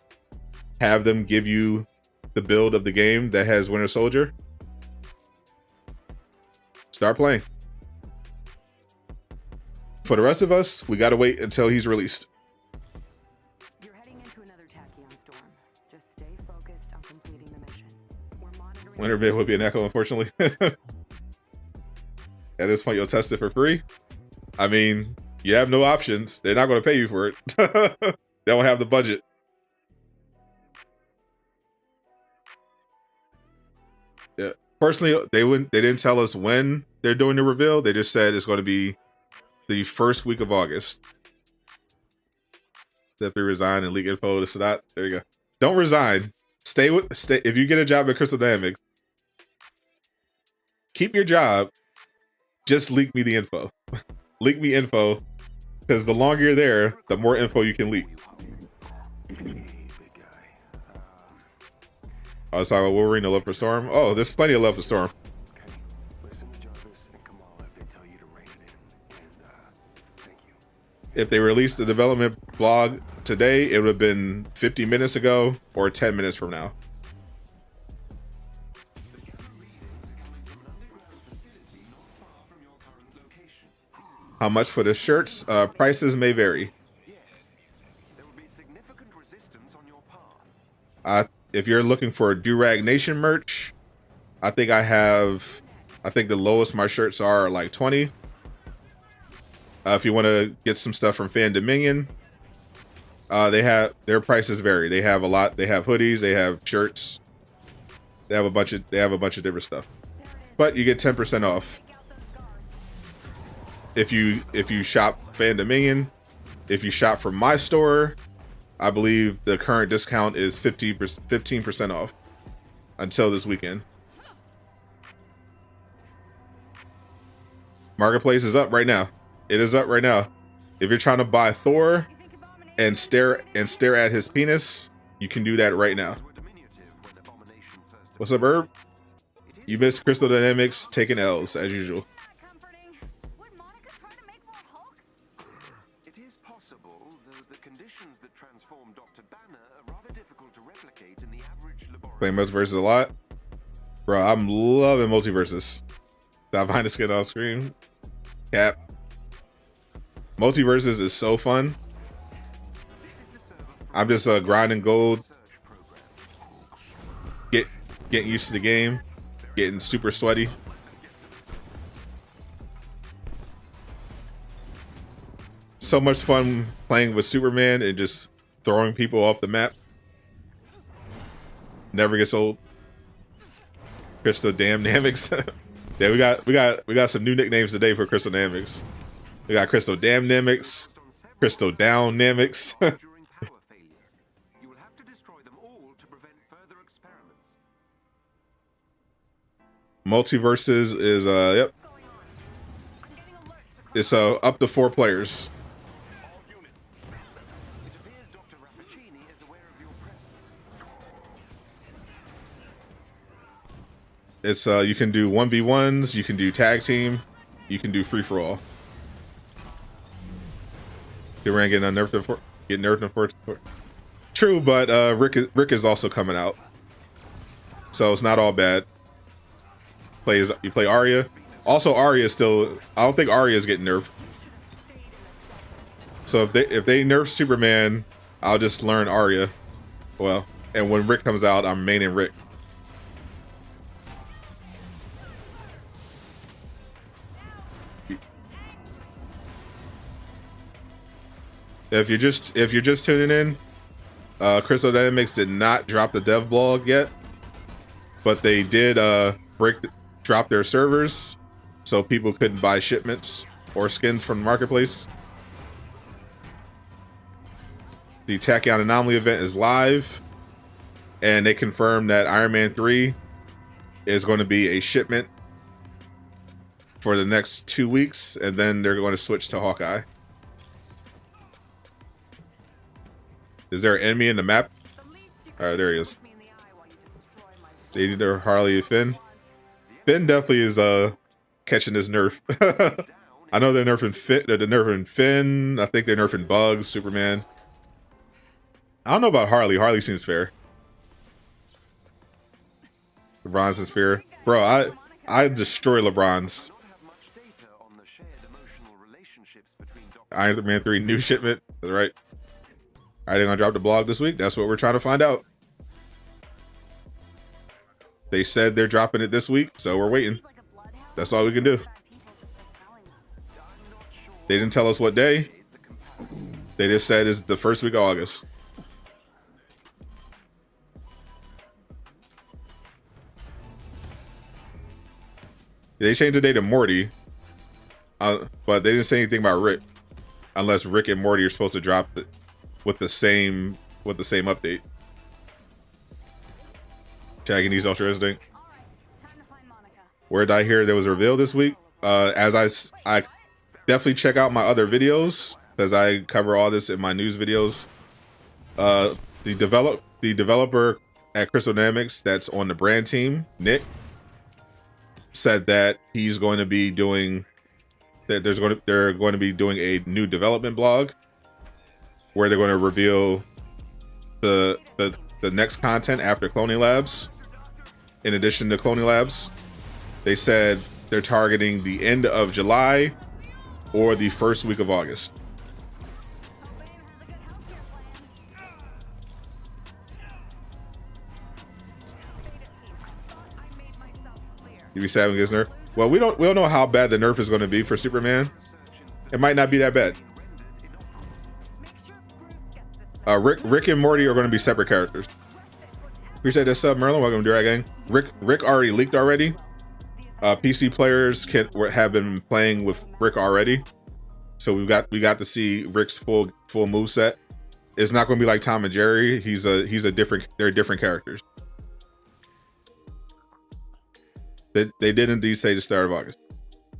have them give you the build of the game that has Winter Soldier. Start playing. For the rest of us, we gotta wait until he's released. You're heading into another Tachyon storm. Just stay focused on completing the mission. We're monitoring. Winter bit would be an echo, unfortunately. At this point, you'll test it for free. I mean, you have no options. They're not going to pay you for it. They don't have the budget. Yeah. Personally, they didn't tell us when they're doing the reveal. They just said it's going to be the first week of August. If they resign and leak info to Sadot, there you go. Don't resign. Stay. If you get a job at Crystal Dynamics, keep your job. Just leak me the info. Leak me info, because the longer you're there, the more info you can leak. I was talking about Wolverine, no love for Storm. Oh, there's plenty of love for Storm. If they released the development blog today, it would have been 50 minutes ago or 10 minutes from now. How much for the shirts? Prices may vary. If you're looking for Durag Nation merch, I think the lowest my shirts are like 20. If you want to get some stuff from Fan Dominion, their prices vary. They have a lot. They have hoodies. They have shirts. They have a bunch of different stuff. But you get 10% off if you shop Fan Dominion. If you shop from my store, I believe the current discount is 15% off until this weekend. Marketplace is up right now. It is up right now. If you're trying to buy Thor and stare at his penis, you can do that right now. What's up, Herb? You missed Crystal Dynamics taking L's as usual. It is possible, though the conditions that transform Dr. Banner are rather difficult to replicate in the average laboratory. Playing multiverses a lot, bro. I'm loving multiverses. Stop behind the skin on screen. Cap. Multiverses is so fun. I'm just grinding gold, getting used to the game, getting super sweaty. So much fun playing with Superman and just throwing people off the map. Never gets old. Crystal Dynamics. Yeah, we got some new nicknames today for Crystal Dynamics. We got Crystal Dynamics, Crystal Dynamics. During power failures. You will have to destroy them all to prevent further experiments. Multiverses is yep. It's up to 4 players. All units. It appears Dr. Rappaccini is aware of your presence. It's you can do 1v1s, you can do tag team, you can do free for all. Durag getting nerfed for true, but Rick is also coming out, so it's not all bad. You play Arya. Also, Arya is still. I don't think Arya is getting nerfed. So if they nerf Superman, I'll just learn Arya. Well, and when Rick comes out, I'm maining Rick. If you're just tuning in, Crystal Dynamics did not drop the dev blog yet, but they did drop their servers, so people couldn't buy shipments or skins from the marketplace. The Tachyon Anomaly event is live, and they confirmed that Iron Man 3 is going to be a shipment for the next 2 weeks, and then they're going to switch to Hawkeye. Is there an enemy in the map? Alright, there he is. They need their Harley Finn. Finn definitely is catching this nerf. I know they're nerfing Finn. I think they're nerfing Bugs, Superman. I don't know about Harley. Harley seems fair. LeBron's is fair. Bro, I destroy LeBron's. Iron Man 3 new shipment. That's right. Are they gonna drop the blog this week? That's what we're trying to find out. They said they're dropping it this week, so we're waiting. That's all we can do. They didn't tell us what day. They just said it's the first week of August. They changed the date to Morty, but they didn't say anything about Rick, unless Rick and Morty are supposed to drop it with the same update. Tagging these Ultra Instinct. Where did I hear there was a reveal this week? As I definitely check out my other videos, because I cover all this in my news videos. The developer at Crystal Dynamics that's on the brand team, Nick, said that he's going to be doing that. They're going to be doing a new development blog where they're going to reveal the next content after Cloning Labs. In addition to Cloning Labs, they said they're targeting the end of July or the first week of August. You be sad when it gets nerfed? Well, we don't know how bad the nerf is going to be for Superman. It might not be that bad. Rick and Morty are going to be separate characters. Appreciate that sub, Merlin. Welcome to Durag Gang. Rick already leaked already. PC players have been playing with Rick already, so we got to see Rick's full moveset. It's not going to be like Tom and Jerry. They're different characters. They did indeed say the start of August.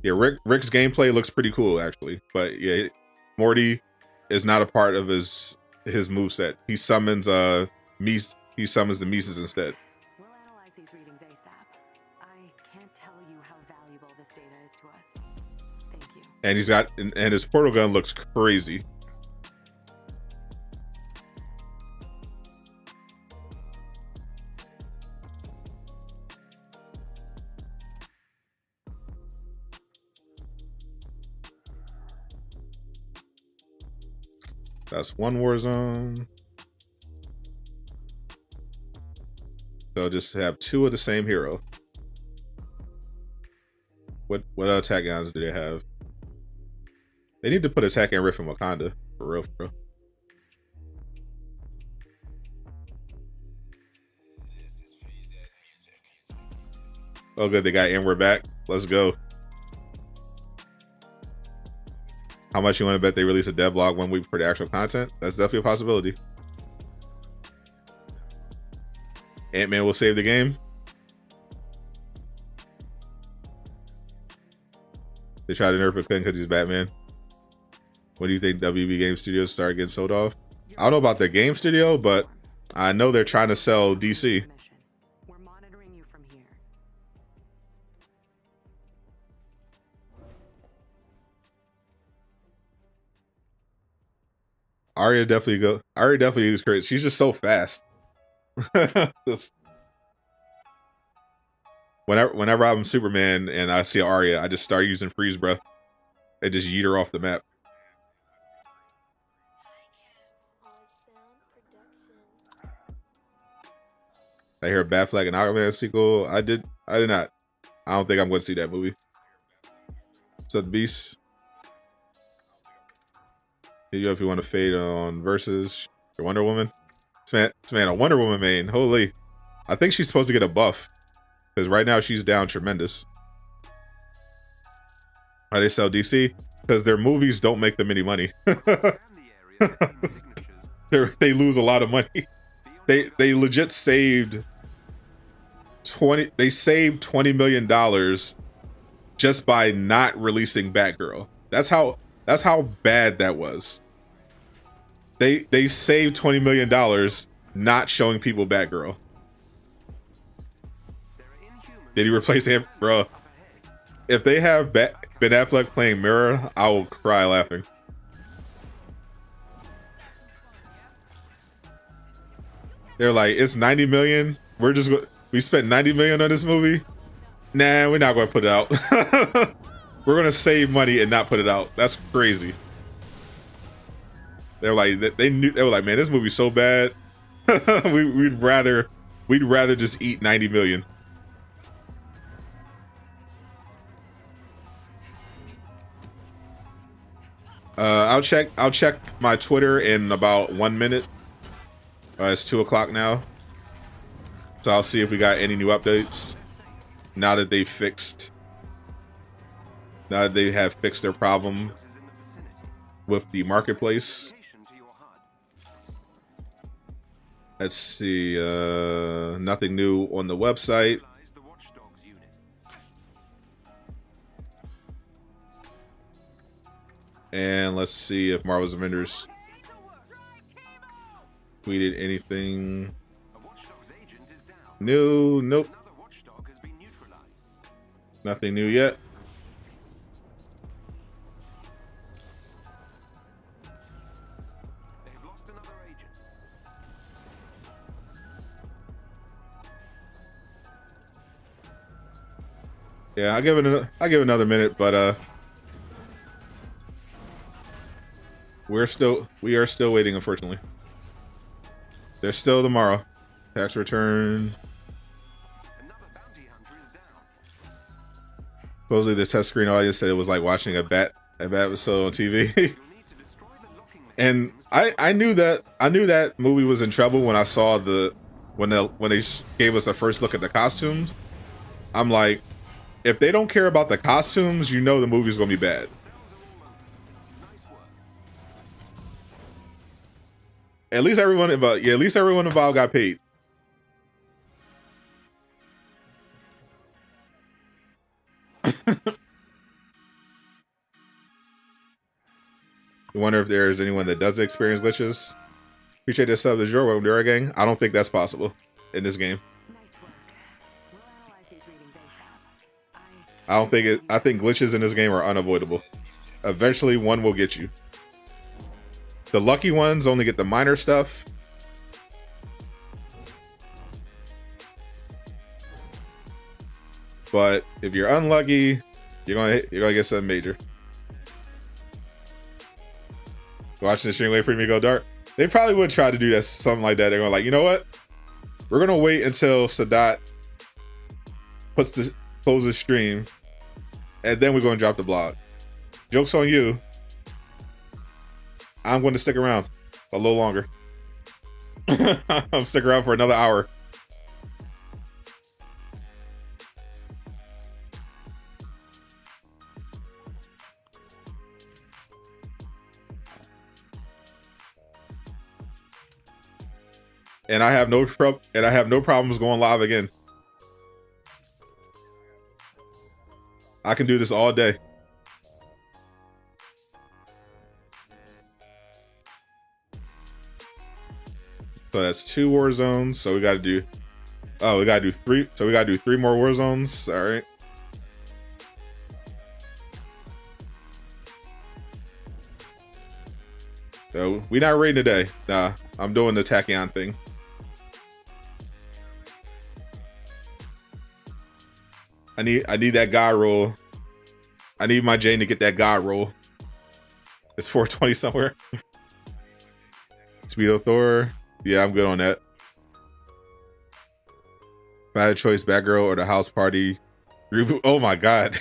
Yeah, Rick's gameplay looks pretty cool actually, but yeah, Morty is not a part of his moveset. He summons He summons the Mises instead. We'll analyze these readings ASAP. I can't tell you how valuable this data is to us. Thank you. And he's got, and his portal gun looks crazy. That's one war zone. So just have two of the same hero. What attack guns do they have? They need to put attack and riff in Wakanda for real, bro. Oh, good. They got and we're back. Let's go. How much you want to bet they release a devlog 1 week for the actual content? That's definitely a possibility. Ant-Man will save the game. They tried to nerf a couldn't because he's Batman. When do you think WB Game Studios start getting sold off? I don't know about the game studio, but I know they're trying to sell DC. We're monitoring you from here. Arya definitely is crazy. She's just so fast. Whenever I'm Superman and I see Arya, I just start using freeze breath and just yeet her off the map. I hear Batfleck and Aquaman sequel. I did not. I don't think I'm going to see that movie. What's up, Beast? Here you go if you want to fade on versus your Wonder Woman. This man, a Wonder Woman main. Holy. I think she's supposed to get a buff. Because right now she's down tremendous. Why they sell DC? Because their movies don't make them any money. They lose a lot of money. They legit saved $20 million just by not releasing Batgirl. That's how bad that was. They saved $20 million not showing people Batgirl. Did he replace him, bro? If they have Ben Affleck playing Mirror, I will cry laughing. They're like, it's 90 million. We spent 90 million on this movie. Nah, we're not going to put it out. We're going to save money and not put it out. That's crazy. They're like, they were like, man, this movie's so bad. we'd rather just eat 90 million. I'll check my Twitter in about 1 minute. It's 2 o'clock now, so I'll see if we got any new updates now that they have fixed their problem with the marketplace. Let's see, nothing new on the website. And let's see if Marvel's Avengers tweeted anything new. Nope. Nothing new yet. Yeah, I'll give it another minute, but we are still waiting, unfortunately. There's still tomorrow. Tax return. Supposedly the test screen audience said it was like watching a bat episode on TV. And I knew that movie was in trouble when I saw when they gave us a first look at the costumes. I'm like, if they don't care about the costumes, you know the movie's gonna be bad. At least everyone involved got paid. I wonder if there's anyone that doesn't experience glitches. Appreciate this sub as your welcome, Durag gang. I don't think that's possible in this game. I don't think it. I think glitches in this game are unavoidable. Eventually, one will get you. The lucky ones only get the minor stuff. But if you're unlucky, you're gonna get something major. Watching the stream, wait for me to go dark. They probably would try to do that, something like that. They're going like, you know what? We're gonna wait until Sadot closes the stream, and then we're gonna drop the blog. Joke's on you. I'm going to stick around a little longer. I'm sticking around for another hour. and I have no problems going live again. I can do this all day. So that's 2 war zones. So we got to do. Oh, we got to do 3. So we got to do 3 more war zones. All right. So we not raiding today. Nah, I'm doing the tachyon thing. I need that god roll. I need my Jane to get that god roll. It's 420 somewhere. Speedo Thor. Yeah, I'm good on that. If I had a choice, Batgirl or the House Party reboot. Oh my god.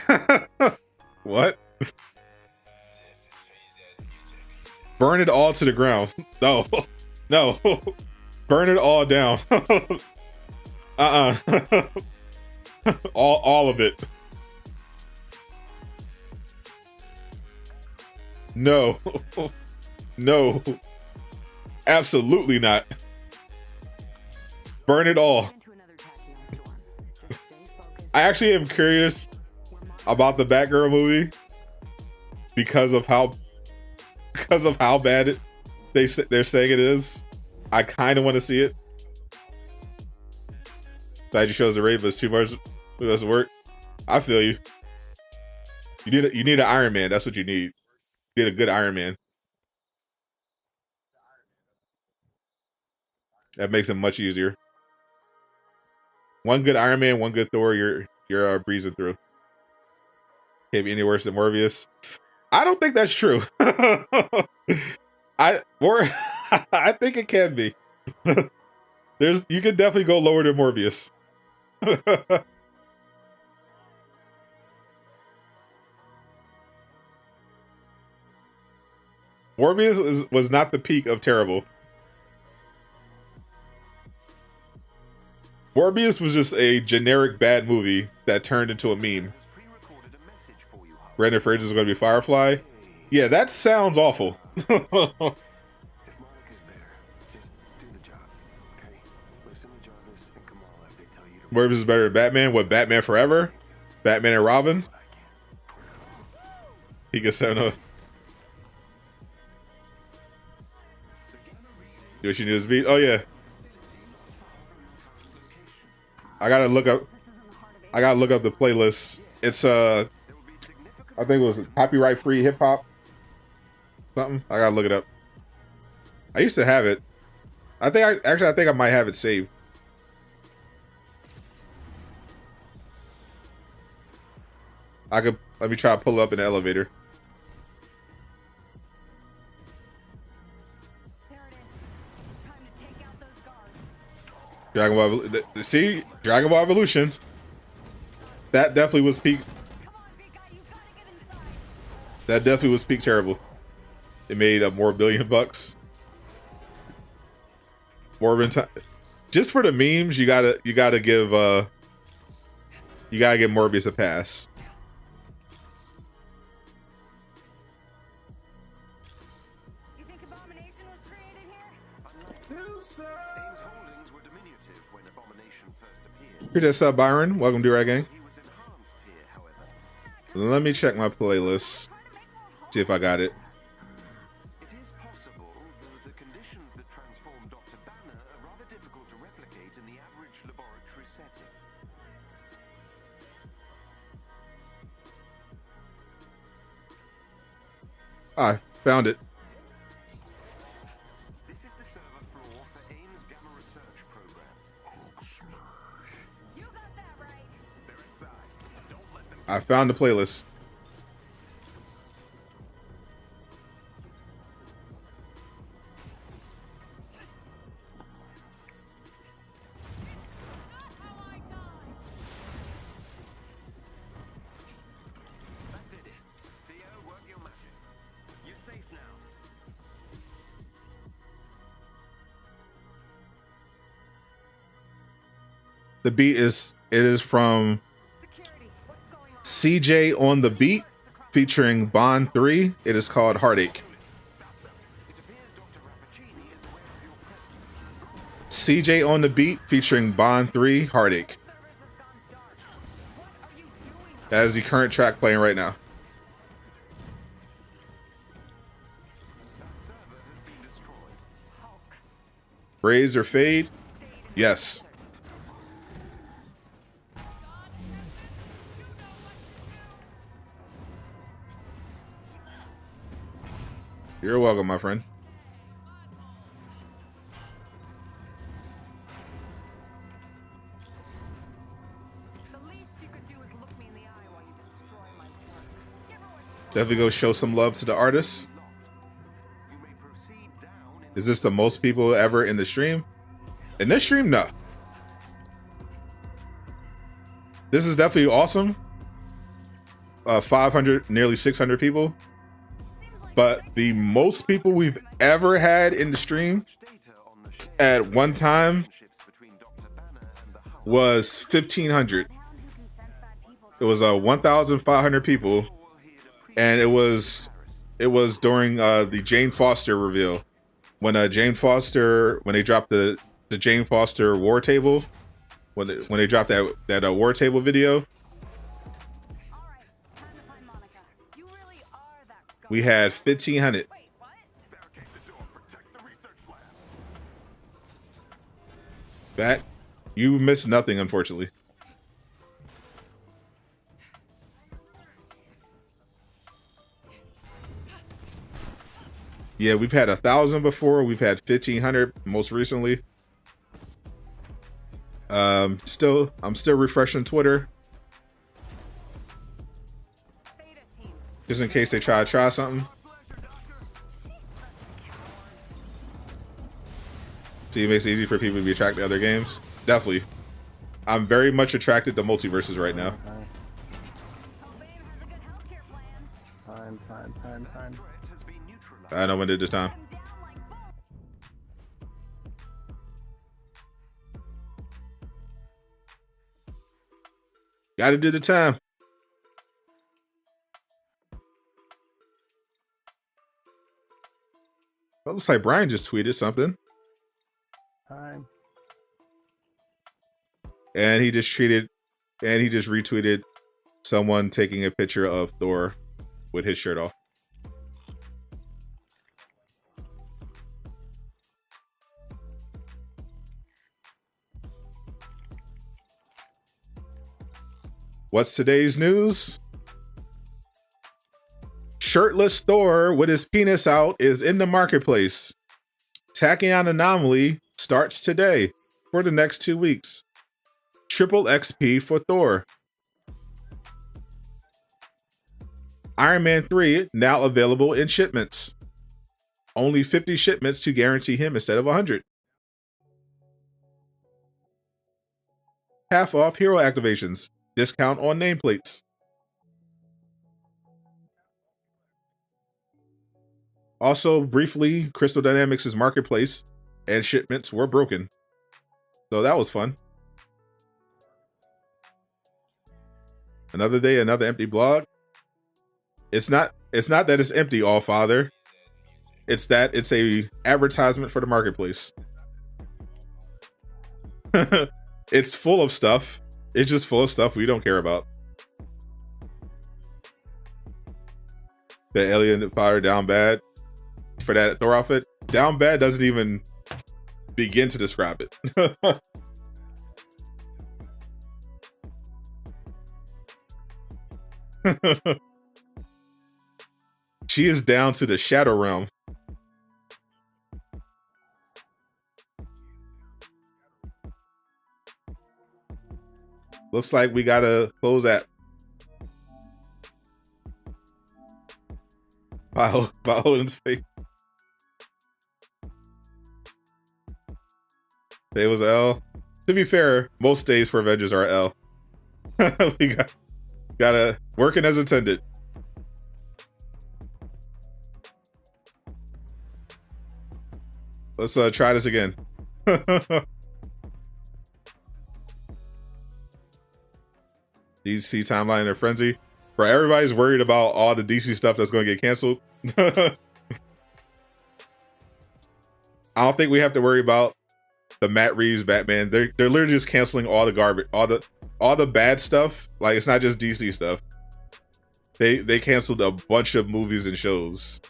What? Burn it all to the ground. No. No. Burn it all down. All of it. No. No. Absolutely not. Burn it all. I actually am curious about the Batgirl movie because of how bad they're saying it is. I kind of want to see it. That just shows the rate, but it's too much. It doesn't work. I feel you. You need an Iron Man. That's what you need. You need a good Iron Man. That makes it much easier. One good Iron Man, one good Thor. You're breezing through. Can't be any worse than Morbius. I don't think that's true. I think it can be. You can definitely go lower than Morbius. Morbius was not the peak of terrible. Morbius was just a generic bad movie that turned into a meme. Brandon Fraser is going to be Firefly. Yeah, that sounds awful. Morbius is better than Batman. What, Batman Forever? Batman and Robin? He gets 7. Do what you need to beat. Oh yeah. I gotta look up the playlist. It's I think it was copyright free hip hop. Something. I gotta look it up. I used to have it. I think I might have it saved. Let me try to pull up in the elevator. Dragon Ball, see, Dragon Ball Evolution. That definitely was peak. That definitely was peak terrible. It made up more $1 billion. More time. Just for the memes, you gotta give Morbius a pass. Here's that sub, Byron. Welcome to Durag Gang. Let me check my playlist. See if I got it. It is possible the conditions that transform Dr. Banner are rather difficult to replicate in the average laboratory setting. I found it. This is the server floor for AIM's Gamma Research Program. You got that right. They're inside. Don't let them. I found the playlist. That did it. Theo, work your magic. You're safe now. The beat is from Security, what's going on? CJ on the Beat featuring Bond 3. It is called Heartache. It appears Dr. Rappaccini is aware of your presence. CJ on the Beat featuring Bond 3 Heartache. That is the current track playing right now. Raise or fade? Yes. You're welcome, my friend. Definitely go show some love to the artists. Is this the most people ever in the stream? In this stream, no. This is definitely awesome. 500, nearly 600 people. But the most people we've ever had in the stream at one time was 1,500. It was 1,500 people, and it was during the Jane Foster reveal when when they dropped the Jane Foster war table, when they dropped that war table video. We had 1,500. That you missed nothing, unfortunately. Yeah, we've had 1,000 before. We've had 1,500 most recently. I'm still refreshing Twitter, just in case they try something. See, it makes it easy for people to be attracted to other games. Definitely. I'm very much attracted to multiverses right now. Time. I know when did the time. Gotta do the time. Well, looks like Brian just tweeted something. Time. And he just retweeted someone taking a picture of Thor with his shirt off. What's today's news? Shirtless Thor with his penis out is in the marketplace. Tachyon Anomaly starts today for the next 2 weeks. Triple XP for Thor. Iron Man 3 now available in shipments. Only 50 shipments to guarantee him instead of 100. Half off hero activations. Discount on nameplates. Also, briefly, Crystal Dynamics' marketplace and shipments were broken. So that was fun. Another day, another empty blog. It's not that it's empty, All Father. It's that it's a advertisement for the marketplace. It's full of stuff. It's just full of stuff we don't care about. The alien fire down bad for that Thor outfit. Down bad doesn't even begin to describe it. She is down to the shadow realm. Looks like we gotta close that. By Odin's face. Today was L. To be fair, most days for Avengers are L. We gotta working as intended. Let's try this again. DC timeline and frenzy. Bro, everybody's worried about all the DC stuff that's going to get canceled. I don't think we have to worry about the Matt Reeves Batman. They're literally just canceling all the garbage, all the bad stuff. Like, it's not just DC stuff. They canceled a bunch of movies and shows.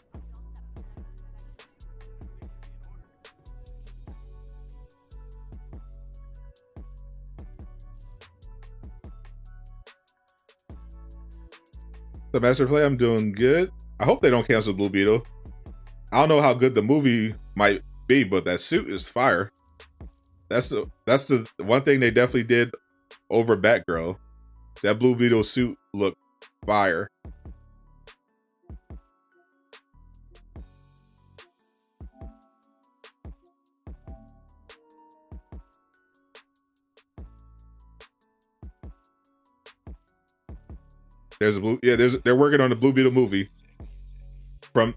The Master Play, I'm doing good. I hope they don't cancel Blue Beetle. I don't know how good the movie might be, but that suit is fire. That's the one thing they definitely did over Batgirl. That Blue Beetle suit looked fire. There's a blue, yeah. They're working on the Blue Beetle movie.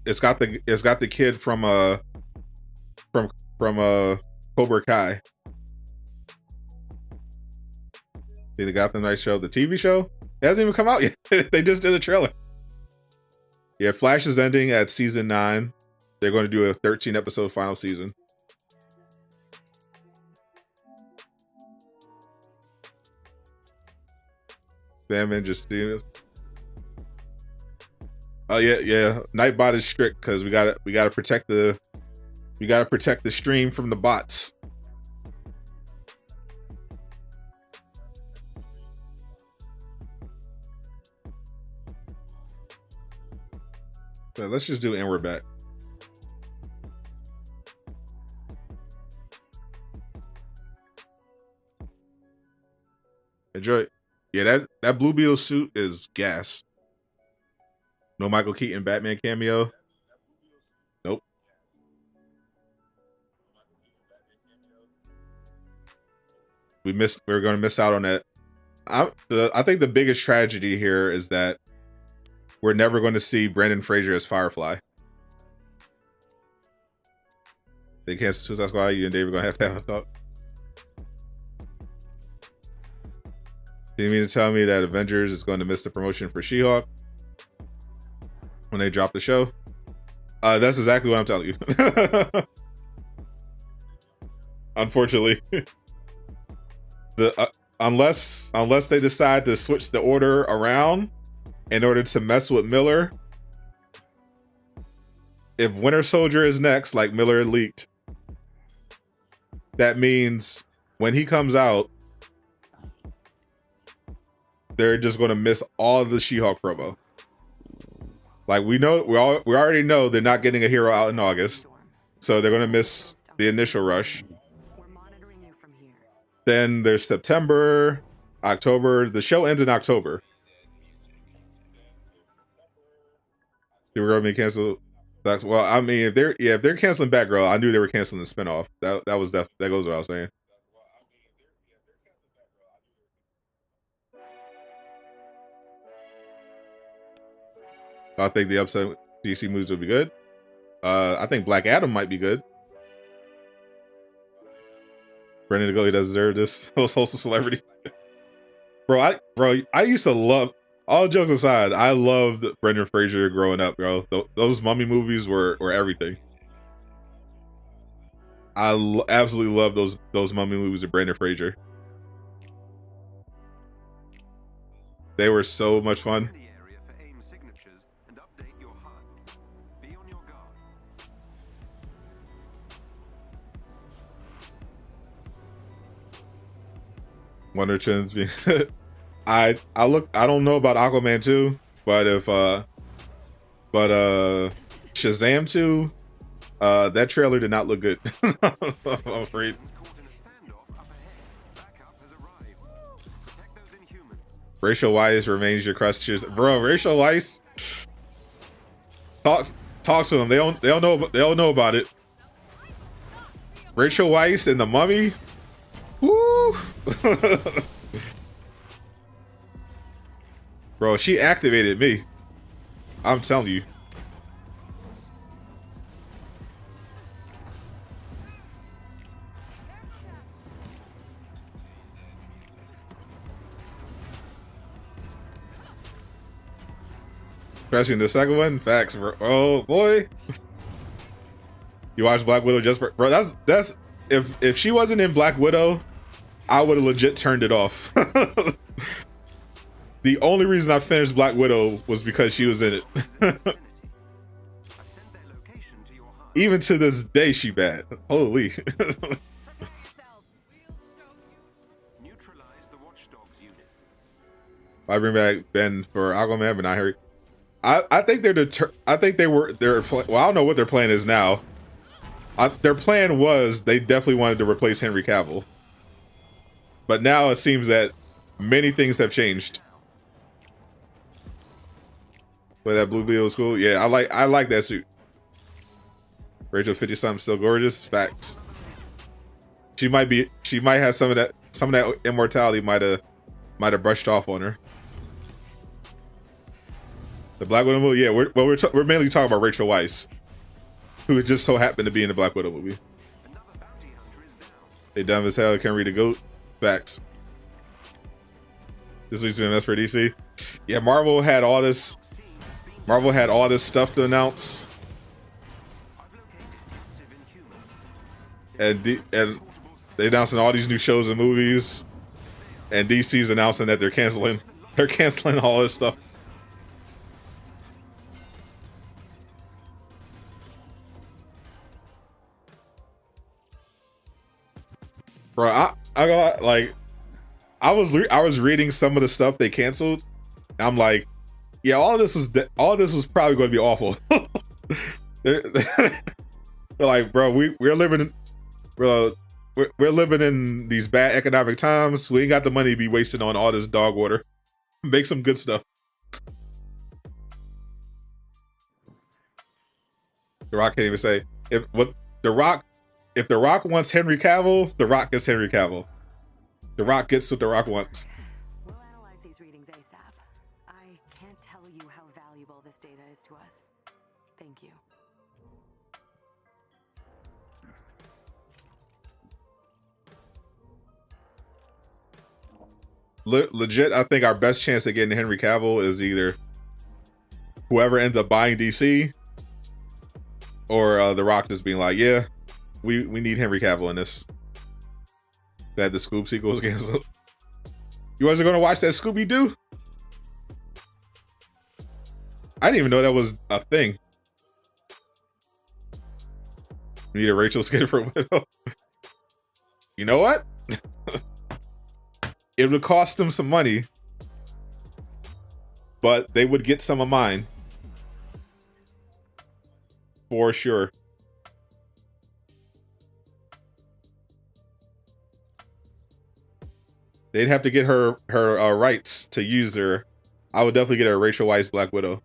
It's got the kid from Cobra Kai. See the Gotham Knight show, the TV show. It hasn't even come out yet. They just did a trailer. Yeah, Flash is ending at season 9. They're going to do a 13-episode final season. Batman just doing this. Oh yeah. Nightbot is strict because we gotta protect the stream from the bots. So let's just do Inward Back. Enjoy. Yeah, that Blue Beetle suit is gas. No Michael Keaton Batman cameo. Nope. We're going to miss out on that. I think the biggest tragedy here is that we're never going to see Brendan Fraser as Firefly. They cancel Suicide Squad. You and Dave are going to have a talk. Do you mean to tell me that Avengers is going to miss the promotion for She-Hulk when they drop the show? That's exactly what I'm telling you. Unfortunately, unless they decide to switch the order around in order to mess with Miller. If Winter Soldier is next, like Miller leaked, that means when he comes out, they're just going to miss all of the She-Hulk promo. Like we already know they're not getting a hero out in August, so they're going to miss the initial rush. Then there's September, October. The show ends in October. They were going to be canceled. Well, I mean, if they're canceling Batgirl, I knew they were canceling the spinoff. That goes without saying. I think the upset DC movies would be good. I think Black Adam might be good. Brendan DeGoey does deserve this most wholesome celebrity. Bro, I used to love, all jokes aside, I loved Brendan Fraser growing up, bro. Those Mummy movies were everything. I absolutely love those Mummy movies of Brendan Fraser. They were so much fun. Wonder Twins being I don't know about Aquaman 2, but Shazam 2, that trailer did not look good. I'm afraid. Rachel Weisz remains your crush. Bro, Rachel Weisz, talk to them. They don't know about it. Rachel Weisz and the Mummy. Woo! Bro, she activated me. I'm telling you. Especially in the second one. Facts, bro. Oh boy. You watch Black Widow just for, bro, if she wasn't in Black Widow, I would have legit turned it off. The only reason I finished Black Widow was because she was in it. Even to this day, she bad. Holy. I bring back Ben for Aquaman, but not Harry. I think they're well, I don't know what their plan is now. Their plan was they definitely wanted to replace Henry Cavill, but now it seems that many things have changed. But that blue beetle is cool. Yeah, I like that suit. Rachel 50 something still gorgeous. Facts. She might have some of that immortality might have brushed off on her. The Black Widow movie, yeah. We're mainly talking about Rachel Weisz, who just so happened to be in the Black Widow movie. They dumb as hell. Can't read a goat. Facts. This week's been a mess for DC. Yeah, Marvel had all this stuff to announce, and they announcing all these new shows and movies, and DC's announcing that they're canceling all this stuff. Bro, I was reading some of the stuff they canceled. And I'm like, yeah, all this was probably going to be awful. they're like, bro, we're living in these bad economic times. We ain't got the money to be wasting on all this dog water. Make some good stuff. The Rock can't even say if The Rock wants Henry Cavill, The Rock gets Henry Cavill. The Rock gets what The Rock wants. We'll analyze these readings ASAP. I can't tell you how valuable this data is to us. Thank you. Legit, I think our best chance of getting Henry Cavill is either whoever ends up buying DC or The Rock just being like, yeah, we need Henry Cavill in this. That the Scoob sequel was canceled. You guys are going to watch that Scooby-Doo? I didn't even know that was a thing. We need a Rachel skin for Widow. You know what? It would cost them some money, but they would get some of mine. For sure. They'd have to get her rights to use her. I would definitely get her Rachel Weisz Black Widow.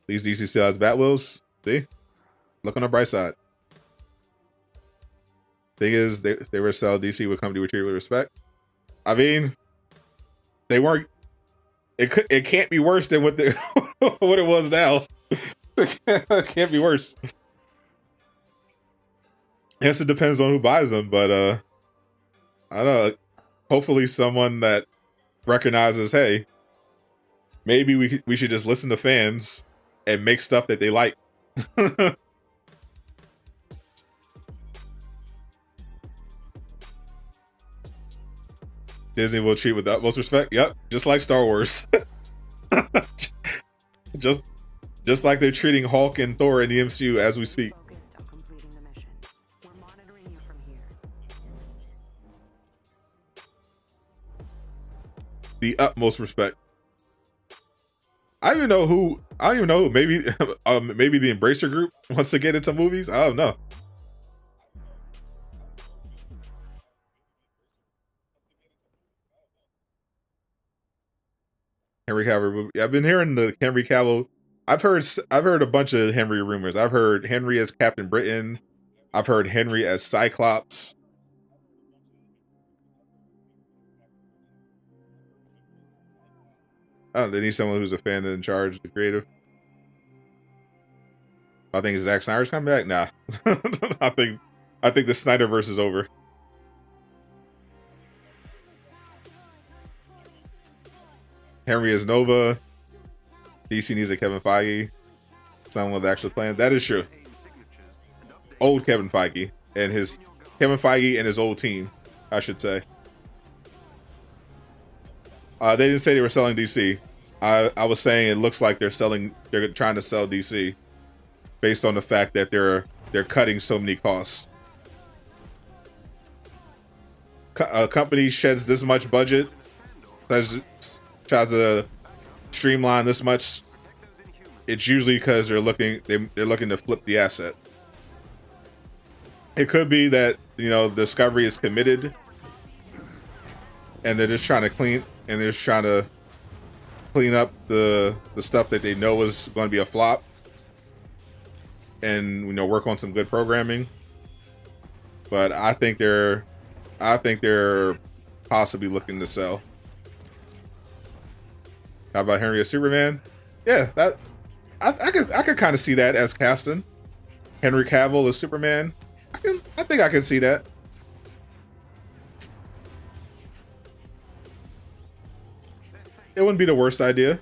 These DC still has Batwheels. See? Look on the bright side. Thing is, they were sell DC would come to treat with respect. I mean, they weren't. It can't be worse than what what it was now. It can't be worse. Yes, it depends on who buys them, but I don't know. Hopefully, someone that recognizes, hey, maybe we should just listen to fans and make stuff that they like. Disney will treat with the utmost respect. Yep, just like Star Wars. just like they're treating Hulk and Thor in the MCU as we speak. Focused on completing the mission. We're monitoring you from here. The utmost respect. I don't even know who. Maybe maybe the Embracer group wants to get into movies. I don't know. Henry Cavill. I've been hearing the Henry Cavill. I've heard a bunch of Henry rumors. I've heard Henry as Captain Britain. I've heard Henry as Cyclops. I don't know. They need someone who's a fan and in charge, the creative. I think Zack Snyder's coming back. Nah, I think the Snyderverse is over. Henry is Nova. DC needs a Kevin Feige. Someone with actual plan. That is true. Old Kevin Feige. and him and Feige and his old team, I should say. They didn't say they were selling DC. I was saying it looks like they're trying to sell DC based on the fact that they're cutting so many costs. A company sheds this much budget, tries to streamline this much. It's usually because they're looking to flip the asset. It could be that, you know, Discovery is committed and they're just trying to clean up the stuff that they know is going to be a flop, and, you know, work on some good programming. But I think they're possibly looking to sell. How about Henry as Superman? Yeah, that I could kind of see that as casting. Henry Cavill as Superman. I think I can see that. It wouldn't be the worst idea. A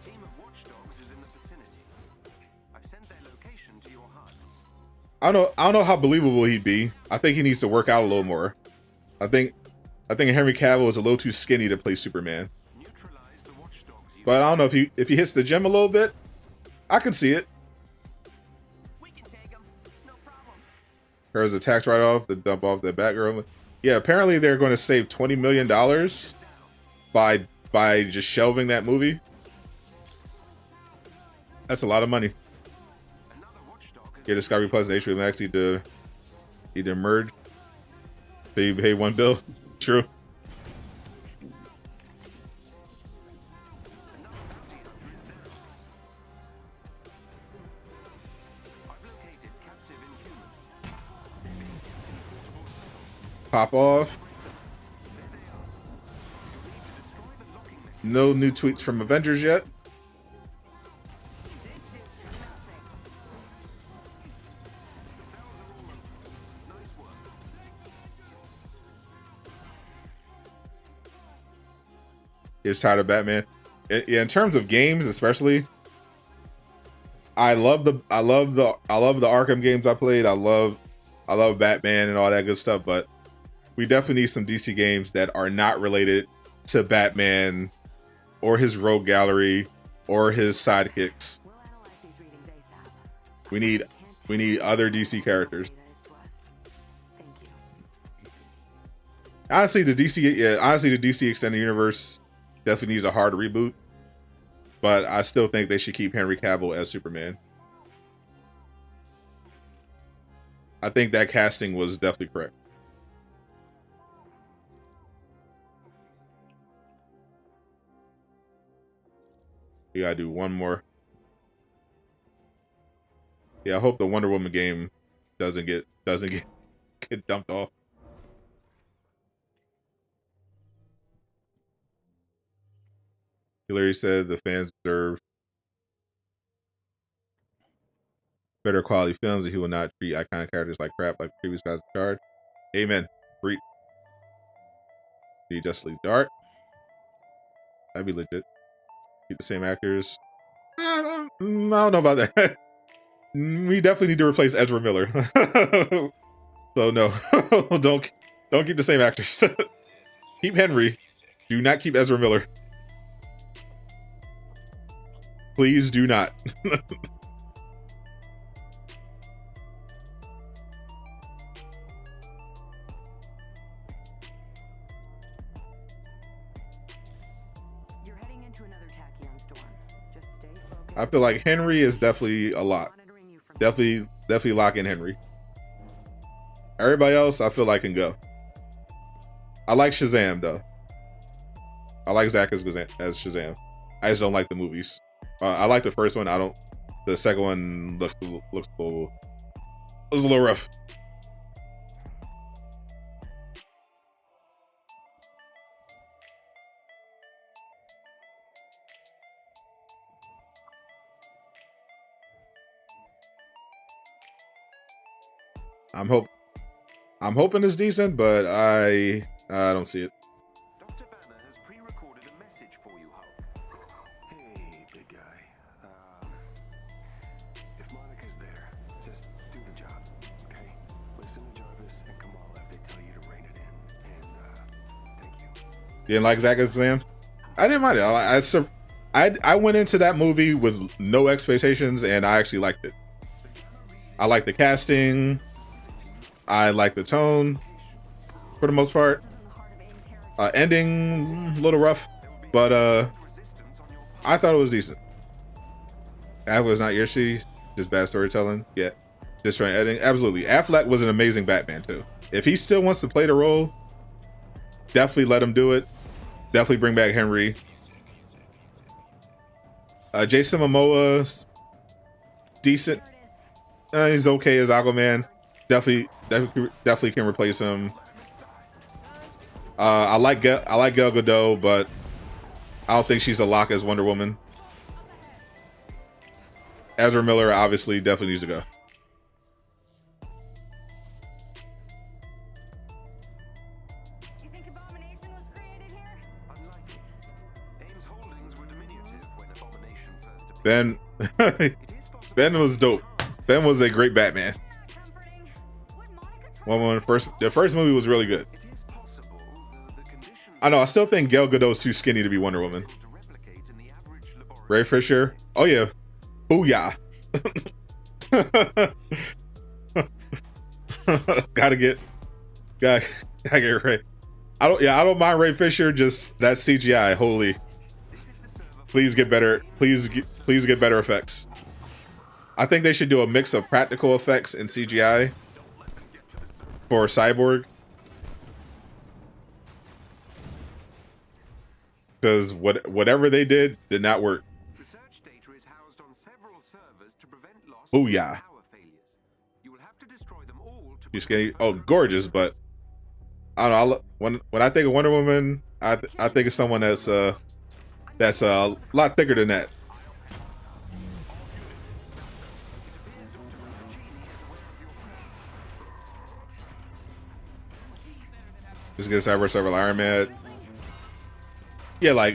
team of watchdogs is in the vicinity. I've sent their location to your hut. I don't know how believable he'd be. I think he needs to work out a little more. I think Henry Cavill is a little too skinny to play Superman. Neutralize the watchdogs. But I don't know if he hits the gym a little bit. I could see it. We can take him. No problem. There's a tax write-off to dump off the Batgirl. Yeah, apparently they're going to save $20 million by just shelving that movie. That's a lot of money. Get Discovery Plus and HBO Max need to either merge. Pay $1 bill. True. Pop off. No new tweets from Avengers yet. Is tired of Batman. In terms of games, especially, I love the Arkham games I played. I love Batman and all that good stuff, but we definitely need some DC games that are not related to Batman or his rogue gallery or his sidekicks. We'll analyze these readings ASAP. We need other DC characters. Thank you. Honestly, the DC Extended Universe definitely needs a hard reboot, but I still think they should keep Henry Cavill as Superman. I think that casting was definitely correct. We gotta do one more. Yeah, I hope the Wonder Woman game doesn't get dumped off. Hillary said the fans deserve better quality films, and he will not treat iconic characters like crap like previous guys in charge. Amen. Breed. The Justice League Dart. That'd be legit. Keep the same actors. I don't know about that. We definitely need to replace Ezra Miller. So no, don't keep the same actors. Keep Henry. Do not keep Ezra Miller. Please do not. You're heading into another tachyon storm. Just stay focused. I feel like Henry is definitely a lot. Monitoring you from Definitely lock in Henry. Everybody else, I feel like can go. I like Shazam though. I like Zach as Shazam. I just don't like the movies. I like the first one. The second one looks a little rough. I'm hoping it's decent, but I don't see it. Dr. Banner has pre-recorded a message for you, Hulk. Hey, big guy. If Monica's there, just didn't like Zack as Sam? I didn't mind it. I went into that movie with no expectations, and I actually liked it. I liked the casting. I liked the tone, for the most part. Ending, a little rough, but I thought it was decent. Affleck was not your she, just bad storytelling. Yeah, just trying editing. Absolutely, Affleck was an amazing Batman too. If he still wants to play the role, definitely let him do it. Definitely bring back Henry. Jason Momoa's decent. He's okay as Aquaman. Definitely can replace him. I like Gal Gadot, but I don't think she's a lock as Wonder Woman. Ezra Miller obviously definitely needs to go. You think Abomination was created here? Unlikely. AIM's holdings were diminutive when Abomination first appeared. Ben, It is possible Ben was dope. Ben was a great Batman. Comforting. Would Monica The first movie was really good. It is possible the conditions I know. I still think Gal Gadot's too skinny to be Wonder Woman. to replicate in the average laboratory. Ray Fisher. Oh yeah. Booyah. gotta get Ray. I don't mind Ray Fisher, just that CGI. Holy. Please get better. Please get better effects. I think they should do a mix of practical effects and CGI for Cyborg. Because whatever they did not work. Research data is housed on several servers to prevent loss Booyah. and power failures. You will have to destroy them all to She's skinny. Oh, gorgeous, but I don't know. When I think of Wonder Woman, I think of someone that's a lot thicker than that. Just get Cyber Several Iron Man. Yeah,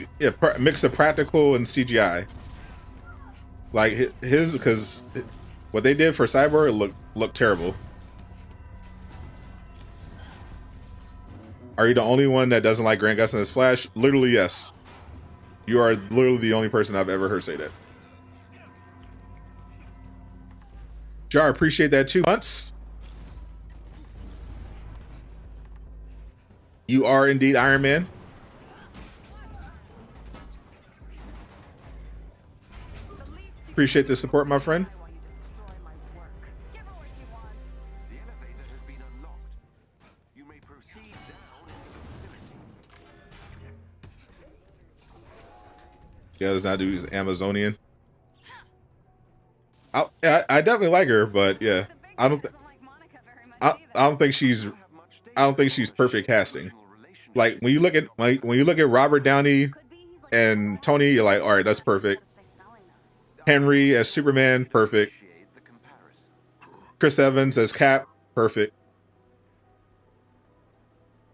mix of practical and CGI. Like his, because what they did for Cyborg looked terrible. Are you the only one that doesn't like Grant Gustin as Flash? Literally, yes. You are literally the only person I've ever heard say that. Jar, appreciate that 2 months. You are indeed Iron Man. Appreciate the support, my friend. while you destroy my work? Give her what she wants. The elevator has been unlocked. You may proceed down into the facility. Yeah, let's not do he's Amazonian. I definitely like her, but yeah, I don't Doesn't like Monica very much I either. don't think she's perfect casting. Like when you look at Robert Downey Could be he's like and Tony, you're like, all right, that's perfect. by smelling them. Henry as Superman, perfect. Appreciate the comparison. Chris Evans as Cap, perfect.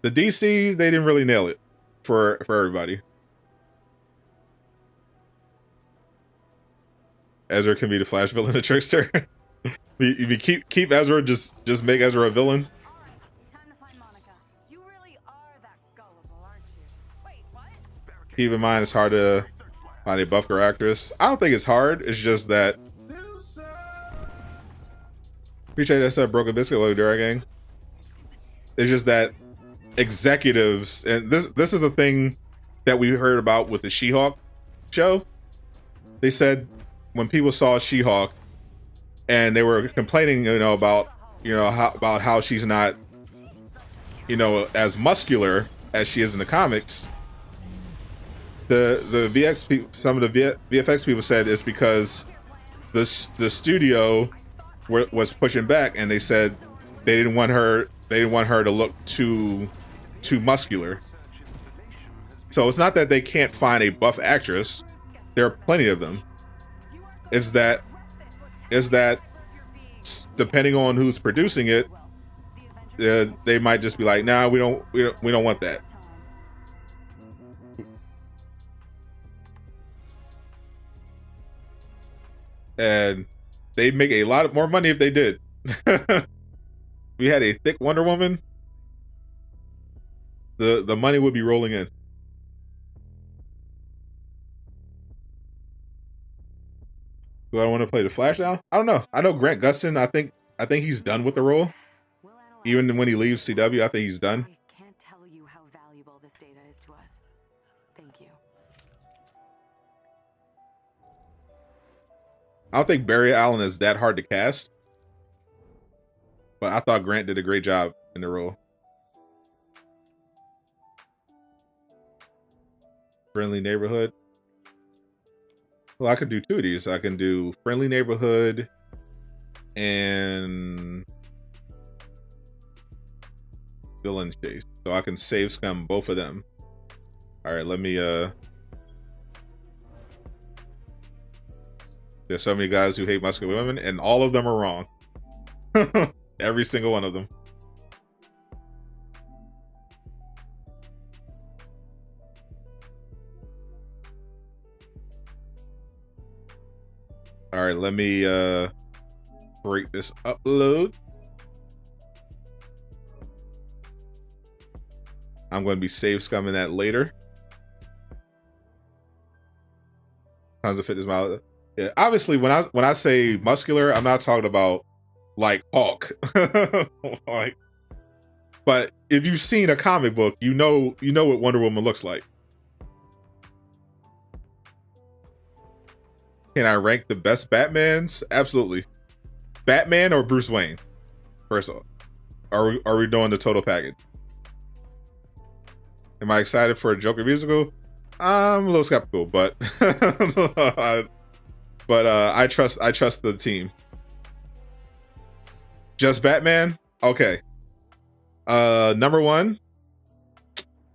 The DC, they didn't really nail it for everybody. Ezra can be the Flash villain, the trickster. you keep Ezra, just make Ezra a villain. All right, time to find Monica. You really are that gullible, aren't you? Wait, what? Keep in mind, it's hard to find a buff girl actress. I don't think it's hard. It's just that. Appreciate that stuff, Broken Biscuit, with Durag gang. It's just that executives, and this is the thing that we heard about with the She-Hulk show. They said when people saw She-Hulk and they were complaining, about how she's not, as muscular as she is in the comics. The some of the VFX people said it's because the studio was pushing back, and they said they didn't want her to look too muscular. So it's not that they can't find a buff actress. There are plenty of them. Is that depending on who's producing it, they might just be like, nah, we don't want that. And they'd make a lot more money if they did. We had a thick Wonder Woman, the money would be rolling in. Do I want to play the Flash now? I don't know. I know Grant Gustin. I think he's done with the role. We'll analyze Even when he leaves CW, I think he's done. I can't tell you how valuable this data is to us. Thank you. I don't think Barry Allen is that hard to cast. But I thought Grant did a great job in the role. Friendly Neighborhood. Well, I could do two of these. I can do Friendly Neighborhood and Villain Chase. So I can save scum both of them. All right, let me there's so many guys who hate muscular women, and all of them are wrong. Every single one of them. All right, let me break this upload. I'm going to be save scumming that later. Tons of fitness model. Yeah, obviously when I say muscular, I'm not talking about like Hulk. Like, but if you've seen a comic book, you know what Wonder Woman looks like. Can I rank the best Batmans? Absolutely. Batman or Bruce Wayne? First off, are we doing the total package? Am I excited for a Joker musical? I'm a little skeptical, but I trust the team. Just Batman? Okay. Number 1,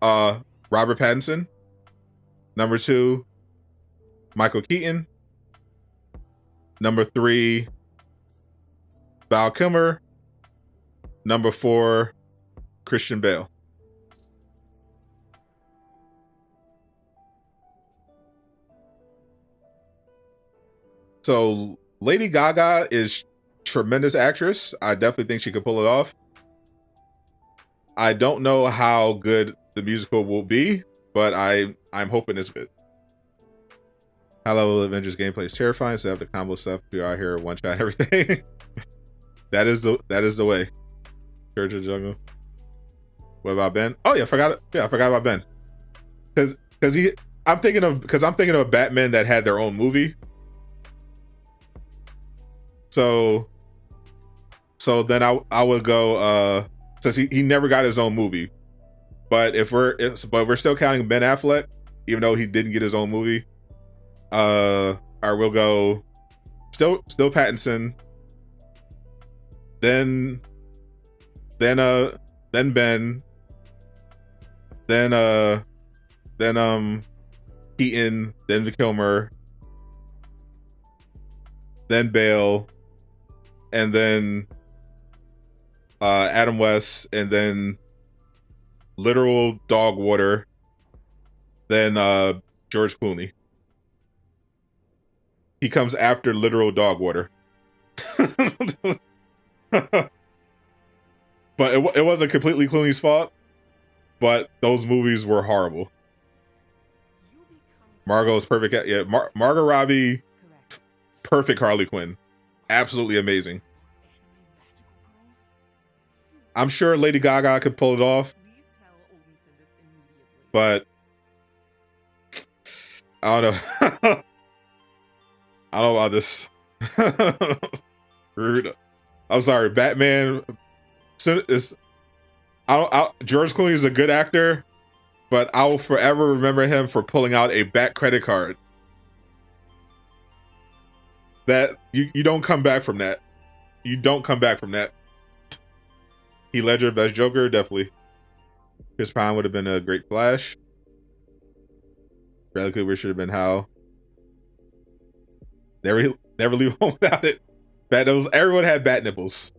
Robert Pattinson. Number 2, Michael Keaton. Number 3, Val Kilmer. Number 4, Christian Bale. So Lady Gaga is tremendous actress. I definitely think she could pull it off. I don't know how good the musical will be, but I'm hoping it's good. High level Avengers gameplay is terrifying, so I have the combo stuff. You're out here one shot everything. that is the way. Church of Jungle. What about Ben? Oh yeah, I forgot about Ben. Because I'm thinking of a Batman that had their own movie. So then I would go since he never got his own movie. But we're still counting Ben Affleck, even though he didn't get his own movie. Or we'll go still Pattinson. Then Ben. Then Keaton. Then the Kilmer. Then Bale. And then Adam West, and then literal dog water, then George Clooney. He comes after literal dog water. But it wasn't completely Clooney's fault, but those movies were horrible. Margot's perfect. Yeah, Margot Robbie, perfect Harley Quinn. Absolutely amazing. I'm sure Lady Gaga could pull it off, but I don't know. I don't know about this. Rude. I'm sorry, Batman. George Clooney is a good actor, but I will forever remember him for pulling out a Bat credit card. That you don't come back from that. You don't come back from that. Heath Ledger, best Joker, definitely. Chris Pine would have been a great Flash. Bradley Cooper should have been Hal. Never leave home without it. Bat nipples. Everyone had bat nipples.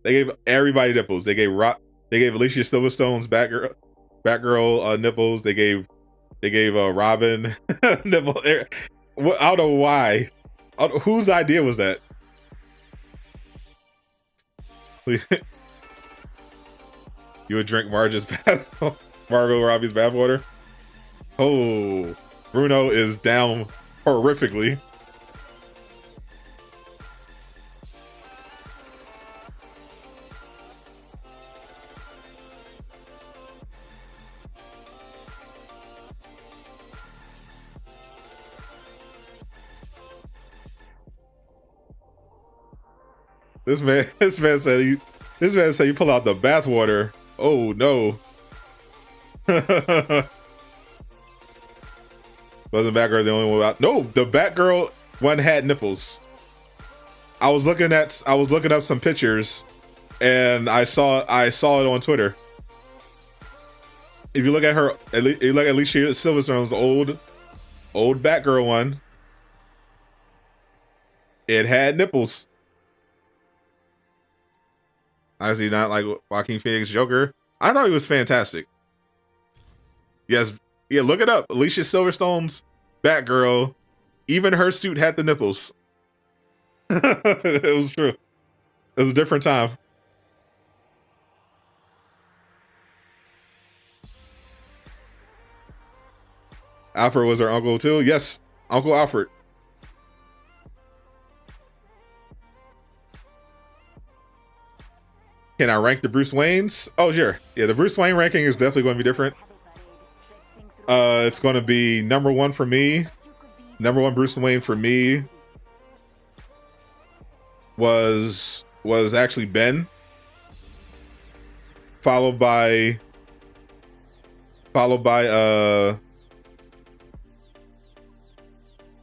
They gave everybody nipples. They gave Alicia Silverstone's Batgirl nipples. They gave Robin nipple. I don't know why. Whose idea was that? You would drink Margot Robbie's bathwater? Oh, Bruno is down horrifically. This man said you pull out the bathwater. Oh no. Wasn't Batgirl the only one out? No, the Batgirl one had nipples. I was looking up some pictures, and I saw it on Twitter. If you look at her, you look at Alicia Silverstone's old Batgirl one, it had nipples. Honestly, not like Joaquin Phoenix Joker. I thought he was fantastic. Yes, yeah, look it up. Alicia Silverstone's Batgirl, even her suit had the nipples. It was true. It was a different time. Alfred was her uncle too. Yes, Uncle Alfred. Can I rank the Bruce Waynes? Oh, sure. Yeah, the Bruce Wayne ranking is definitely going to be different. It's going to be number one for me. Number one Bruce Wayne for me was actually Ben, followed by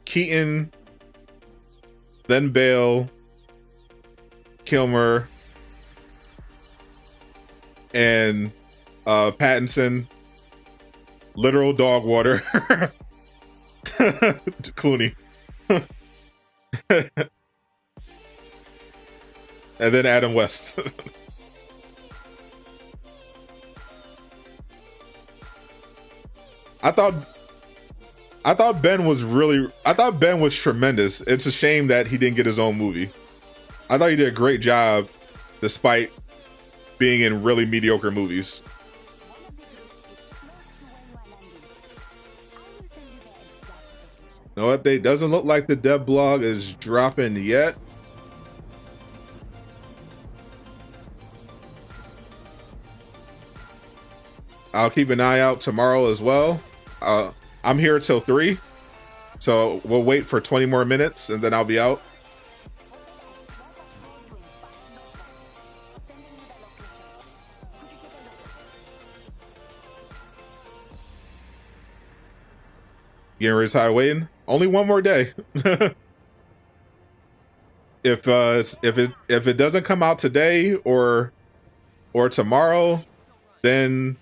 Keaton, then Bale, Kilmer, and Pattinson, literal dog water, Clooney, and then Adam West. I thought Ben was tremendous. It's a shame that he didn't get his own movie. I thought he did a great job despite being in really mediocre movies. No update. Doesn't look like the dev blog is dropping yet. I'll keep an eye out tomorrow as well. I'm here till 3, so we'll wait for 20 more minutes and then I'll be out. Getting ready to tired waiting. Only one more day. If it doesn't come out today or tomorrow, then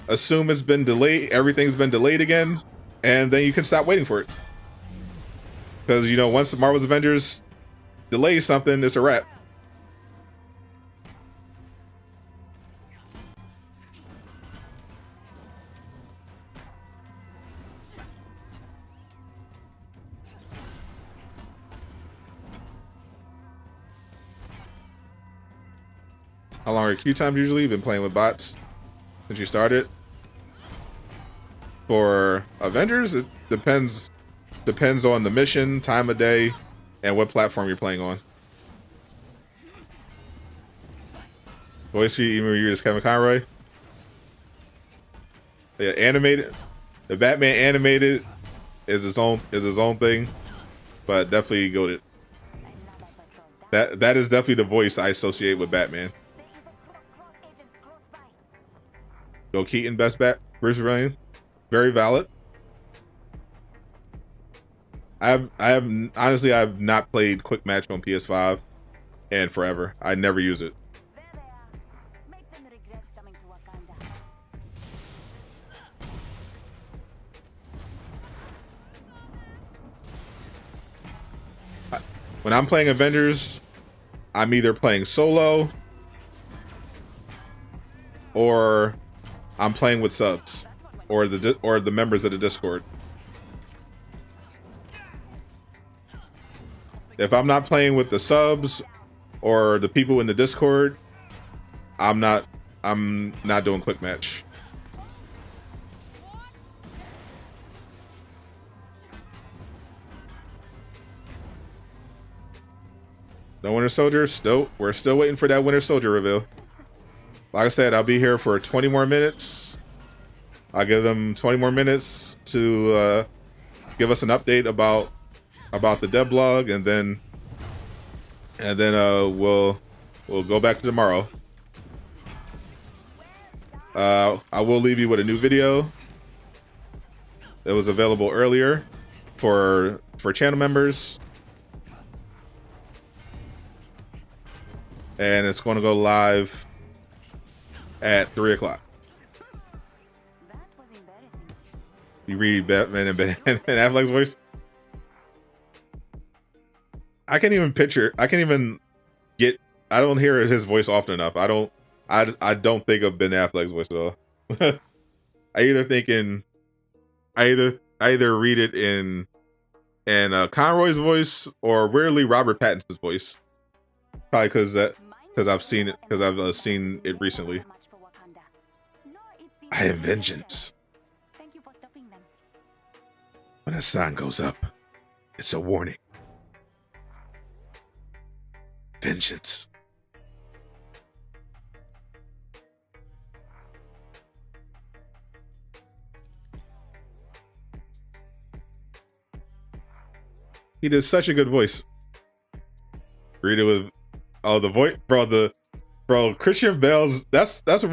assume it's been delayed. Everything's been delayed again, and then you can stop waiting for it. Because you know, once the Marvel's Avengers delays something, it's a wrap. How long are queue times usually? You've been playing with bots since you started. For Avengers, it depends on the mission, time of day, and what platform you're playing on. Voice feed, even you're just Kevin Conroy. Yeah, animated. The Batman animated is his own thing, but definitely goated. That is definitely the voice I associate with Batman. Go Keaton, best bat. Bruce Wayne, very valid. I have honestly, I've not played Quick Match on PS5 and forever. I never use it. When I'm playing Avengers, I'm either playing solo or I'm playing with subs or the members of the Discord. If I'm not playing with the subs or the people in the Discord, I'm not doing Quick Match. No Winter Soldier? We're still waiting for that Winter Soldier reveal. Like I said, I'll be here for 20 more minutes. I'll give them 20 more minutes to give us an update about the dev blog, and then and then we'll go back to tomorrow. I will leave you with a new video that was available earlier for channel members, and it's going to go live at 3 o'clock. That was embarrassing. You read Batman and Ben and Affleck's voice? I can't even get. I don't hear his voice often enough. I don't think of Ben Affleck's voice at all. I either read it in Conroy's voice or rarely Robert Pattinson's voice. Probably because I've seen it recently. I am vengeance. Thank you for stopping them. When a sign goes up, it's a warning. Vengeance. He did such a good voice. Read it with the voice, bro. Christian Bale's that's the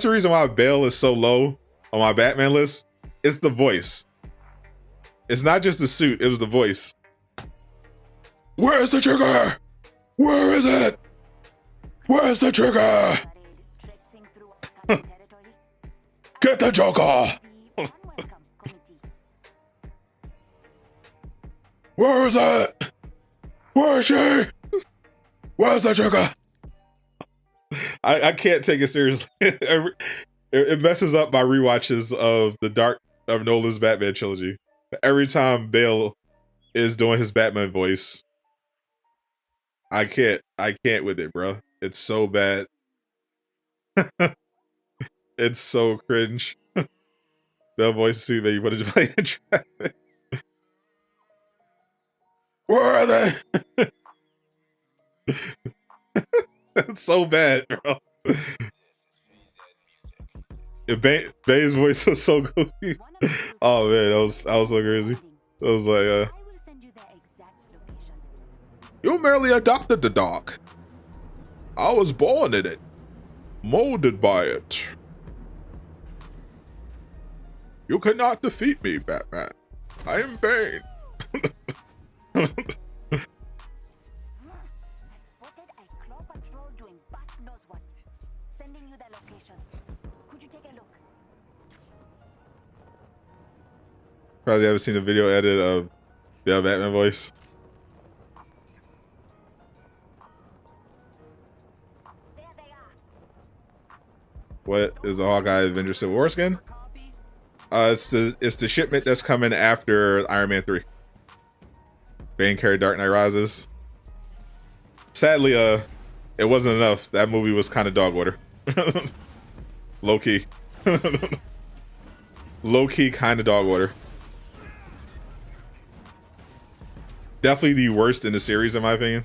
reason why Bale is so low on my Batman list. It's the voice. It's not just the suit. It was the voice. Where's the trigger? Where is it? Where's the trigger? Get the Joker! Where is it? Where is she? Where's the trigger? I can't take it seriously. It messes up my rewatches of Nolan's Batman trilogy. Every time Bale is doing his Batman voice, I can't with it, bro. It's so bad. It's so cringe. That voice suit that you put in traffic. Where are they? It's so bad, bro. Bane's voice was so goofy. Oh man, that was so crazy. I was like, you merely adopted the dog. I was born in it, molded by it. You cannot defeat me, Batman. I am Bane. Probably haven't seen a video edit of the Batman voice. What is the Hawkeye Avenger Civil War skin? It's the shipment that's coming after Iron Man 3. Bane carried Dark Knight Rises. Sadly, it wasn't enough. That movie was kind of dog water. Low key. Low key kind of dog water. Definitely the worst in the series, in my opinion.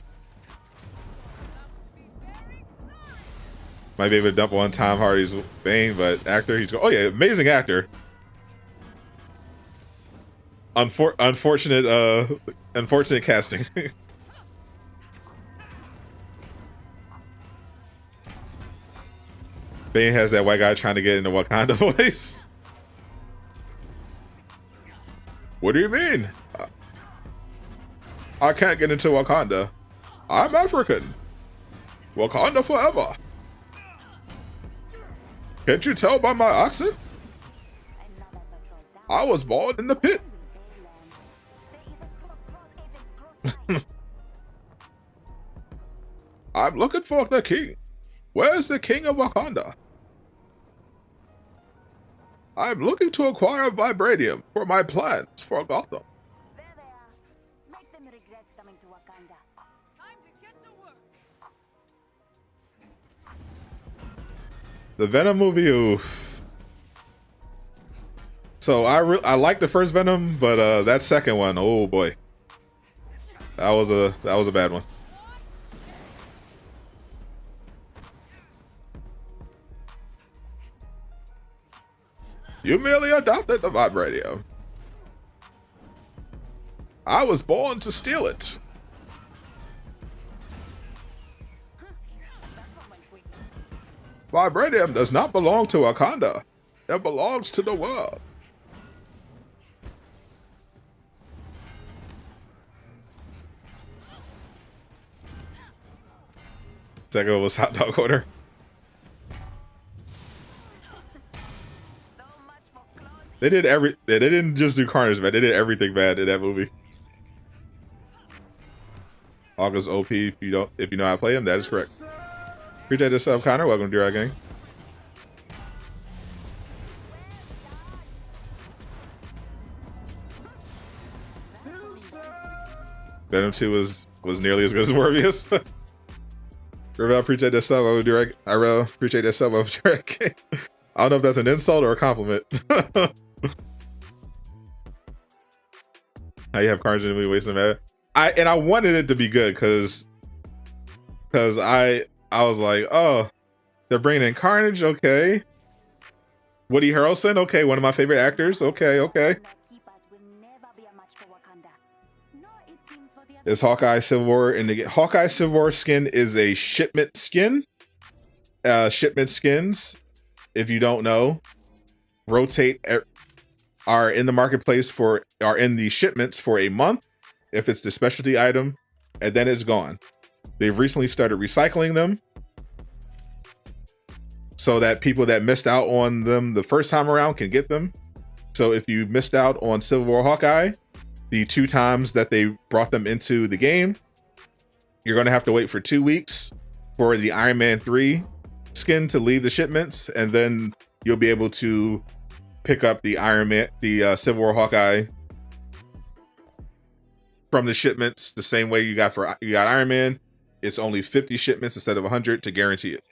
Might be able to dump on Tom Hardy's Bane, but actor, oh yeah, amazing actor. Unfortunate casting. Bane has that white guy trying to get into Wakanda voice. What do you mean? I can't get into Wakanda. I'm African. Wakanda forever. Can't you tell by my accent? I was born in the pit. I'm looking for the king. Where's the king of Wakanda? I'm looking to acquire vibranium for my plans for Gotham. The Venom movie, oof. So I like the first Venom, but that second one, oh boy, that was a bad one. You merely adopted the vibranium. I was born to steal it. Vibranium does not belong to Wakanda. It belongs to the world. Second was hot dog order. They didn't just do Carnage, man. They did everything bad in that movie. August OP, if you know how to play him, that is correct. Appreciate the sub, Connor. Welcome to Durag gang. Venom 2 was nearly as good as Morbius. Revel, appreciate that sub over Durag. I appreciate that sub over Durag. I don't know if that's an insult or a compliment. How you have Carnage in the movie wasting that? I wanted it to be good because I was like, oh, they're bringing in Carnage, okay. Woody Harrelson, okay, one of my favorite actors, okay. Is Hawkeye Civil War in the game? Hawkeye Civil War skin is a shipment skin. Shipment skins, if you don't know, are in the marketplace are in the shipments for a month if it's the specialty item, and then it's gone. They've recently started recycling them so that people that missed out on them the first time around can get them. So if you missed out on Civil War Hawkeye, the 2 times that they brought them into the game, you're going to have to wait for 2 weeks for the Iron Man 3 skin to leave the shipments, and then you'll be able to pick up the Civil War Hawkeye from the shipments the same way you got Iron Man. It's only 50 shipments instead of 100 to guarantee it.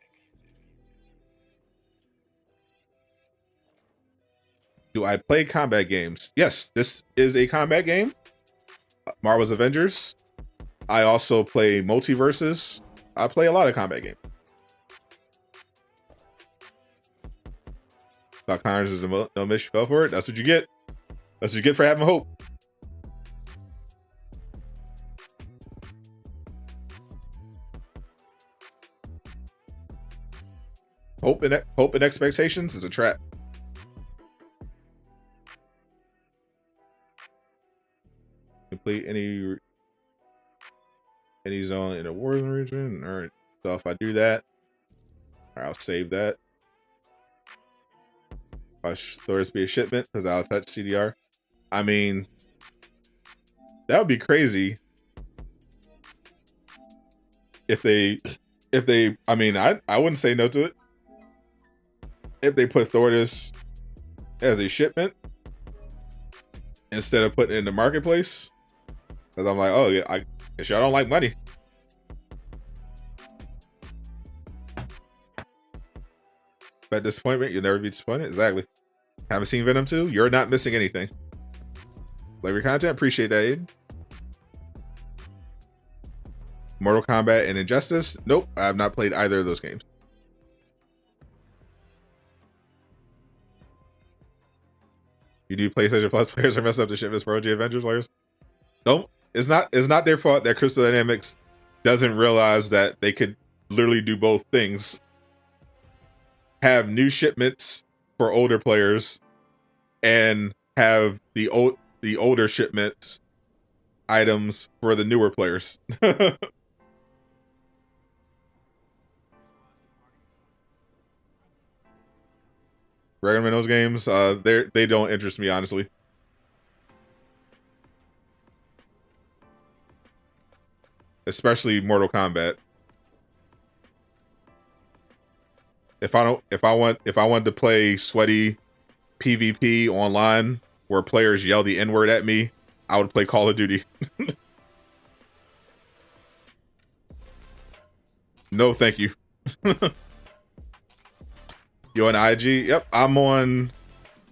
Do I play combat games? Yes, this is a combat game. Marvel's Avengers. I also play multiverses. I play a lot of combat games. Thought Connors is no miss, you fell for it. That's what you get. That's what you get for having hope. Hope and expectations is a trap. Complete any zone in a war region. All right. So if I do that, I'll save that. I'll throw this be a shipment because I'll touch CDR. I mean, that would be crazy if they I mean, I wouldn't say no to it if they put Thordis as a shipment instead of putting it in the marketplace. Because I'm like, oh yeah, I guess y'all don't like money. But disappointment, you'll never be disappointed. Exactly. Haven't seen Venom 2? You're not missing anything. Love your content. Appreciate that, Aiden. Mortal Kombat and Injustice? Nope. I have not played either of those games. You do PlayStation Plus players are messing up the shipments for OG Avengers players? Don't. It's not their fault that Crystal Dynamics doesn't realize that they could literally do both things. Have new shipments for older players and have the older shipments items for the newer players. Recommend those games. They don't interest me, honestly. Especially Mortal Kombat. If I want to play sweaty PvP online where players yell the N-word at me, I would play Call of Duty. No, thank you. You on IG? Yep, I'm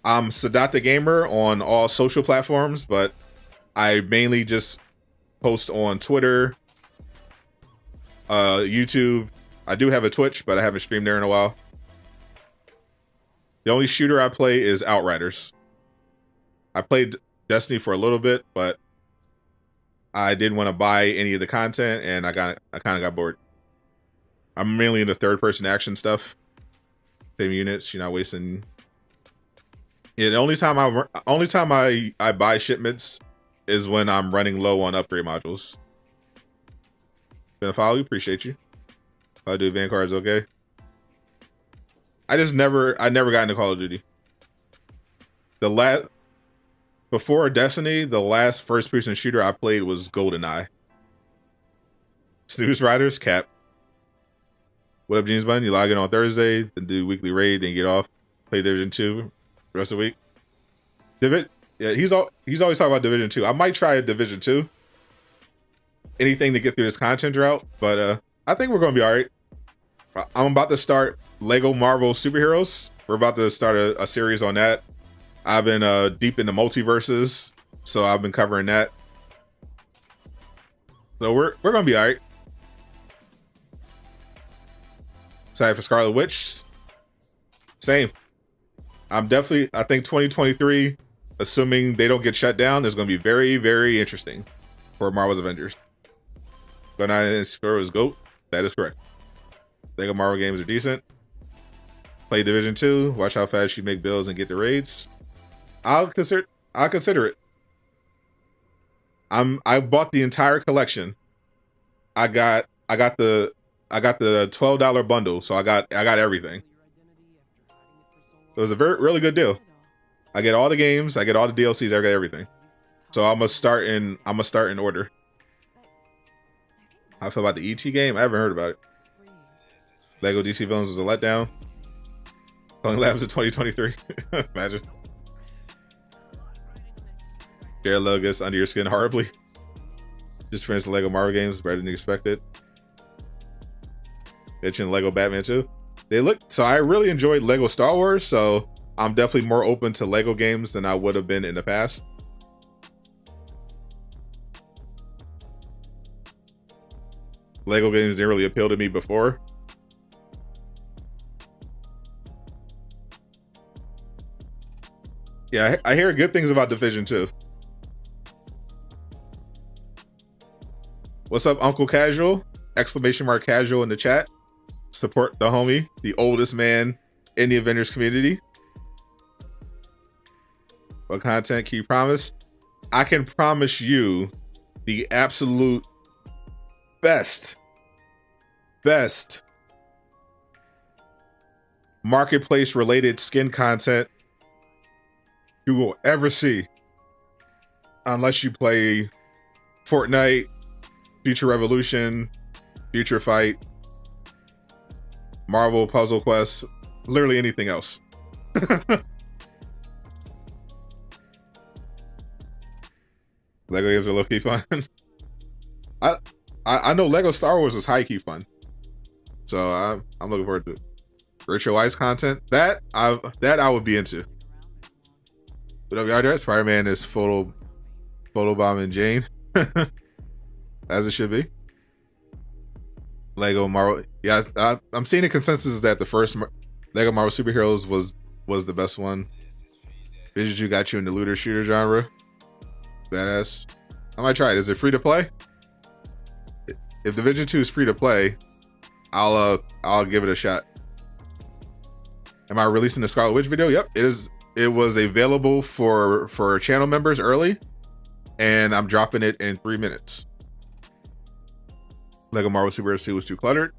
Sadot the Gamer on all social platforms, but I mainly just post on Twitter, YouTube. I do have a Twitch, but I haven't streamed there in a while. The only shooter I play is Outriders. I played Destiny for a little bit, but I didn't want to buy any of the content, and I kind of got bored. I'm mainly into third-person action stuff. Same units. You're not wasting. Yeah, the only time I buy shipments is when I'm running low on upgrade modules. Been a follow, we appreciate you. If I do van cards, okay. I never got into Call of Duty. Before Destiny, the last first-person shooter I played was GoldenEye. Snooze Riders, cap. What up, Jeans Bun? You log in on Thursday, then do weekly raid, then get off. Play Division 2 the rest of the week. Yeah, he's always talking about Division 2. I might try a Division 2. Anything to get through this content drought, but I think we're gonna be alright. I'm about to start Lego Marvel Superheroes. We're about to start a series on that. I've been deep into multiverses, so I've been covering that. So we're gonna be alright. Excited for Scarlet Witch. Same. I think 2023, assuming they don't get shut down, is gonna be very, very interesting for Marvel's Avengers. But not Sparrow is GOAT. That is correct. Lego Marvel games are decent. Play Division 2. Watch how fast you make builds and get the raids. I'll consider it. I bought the entire collection. I got the $12 bundle, so I got everything. It was a really good deal. I get all the games, I get all the DLCs, I got everything. So I'm gonna start in order. How I feel about the ET game? I haven't heard about it. Lego DC Villains was a letdown. Calling Labs in 2023. Imagine. Jared Leto gets under your skin horribly. Just finished the Lego Marvel games, better than expected. Mentioned Lego Batman too. So I really enjoyed Lego Star Wars, so I'm definitely more open to Lego games than I would have been in the past. Lego games didn't really appeal to me before. Yeah, I hear good things about Division 2. What's up, Uncle Casual? Exclamation mark casual in the chat. Support the homie, the oldest man in the Avengers community. What content can you promise? I can promise you the absolute best marketplace related skin content you will ever see, unless you play Fortnite, Future Revolution, Future Fight, Marvel Puzzle Quest, literally anything else. Lego games are low-key fun. I know Lego Star Wars is high-key fun, so I'm looking forward to it. Virtual Ice content that I would be into. What up, y'all? Spider-Man is photobombing Jane, as it should be. Lego Marvel, yeah, I'm seeing a consensus that the first Lego Marvel Superheroes was the best one. Division 2 got you in the looter shooter genre. Badass. I might try it. Is it free to play? If Division 2 is free to play, I'll give it a shot. Am I releasing the Scarlet Witch video? Yep, it is. It was available for channel members early, and I'm dropping it in 3 minutes. Lego Marvel Superheroes 2 was too cluttered.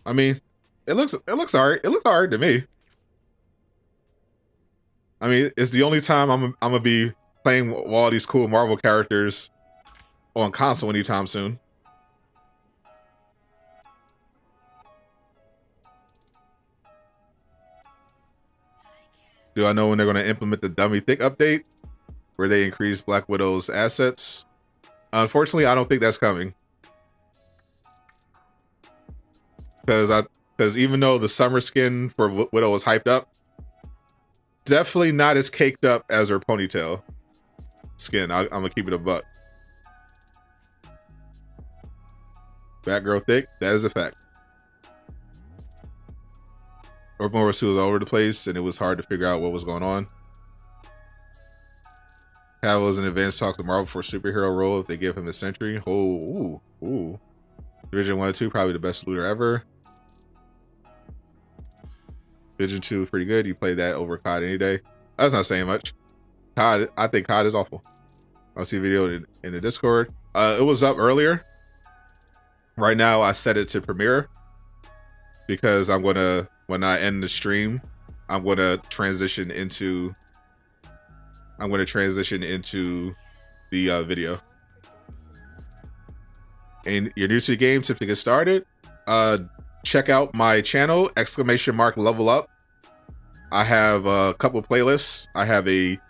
I mean, it looks alright. It looks alright to me. I mean, it's the only time I'm gonna be playing all these cool Marvel characters on console anytime soon. Do I know when they're going to implement the Dummy Thick update, where they increase Black Widow's assets? Unfortunately, I don't think that's coming. Because even though the summer skin for Widow was hyped up, definitely not as caked up as her ponytail skin. I'm gonna keep it a buck. Batgirl thick, that is a fact. Urban Wars 2 was all over the place, and it was hard to figure out what was going on. Cavill's in advance talks to Marvel for superhero role if they give him a century. Oh, ooh. Division 1 and 2, probably the best looter ever. Division 2 pretty good. You play that over COD any day. That's not saying much. COD, I think COD is awful. I'll see a video in the Discord. It was up earlier. Right now, I set it to premiere because I'm gonna, when I end the stream, I'm gonna transition into the video. And you're new to the game, tip to get started. Check out my channel, !level up. I have a couple playlists. I have a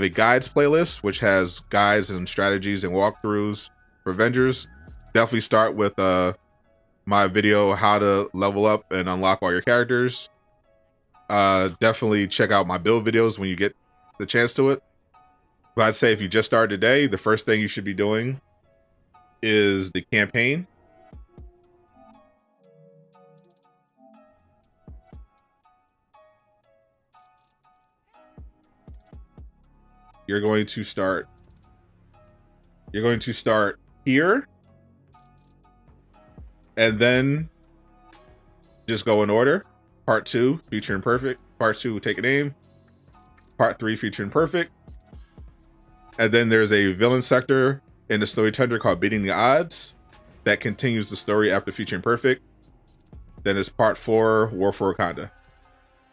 guides playlist, which has guides and strategies and walkthroughs for Avengers. Definitely start with my video, how to level up and unlock all your characters. Definitely check out my build videos when you get the chance to it. But I'd say if you just started today, the first thing you should be doing is the campaign. You're going to start here, and then just go in order. Part 2, featuring perfect. Part 2, take an aim. Part 3, featuring perfect. And then there's a villain sector in the story tender called Beating the Odds that continues the story after featuring perfect. Then there's part 4, War for Wakanda.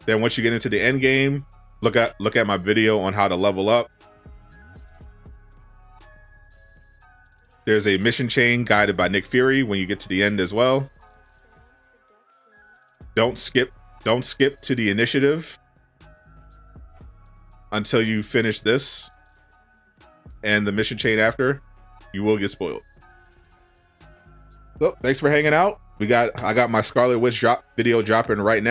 Then once you get into the end game, look at my video on how to level up. There's a mission chain guided by Nick Fury when you get to the end as well. Don't skip to the initiative until you finish this and the mission chain after. You will get spoiled. So thanks for hanging out. I got my Scarlet Witch video dropping right now.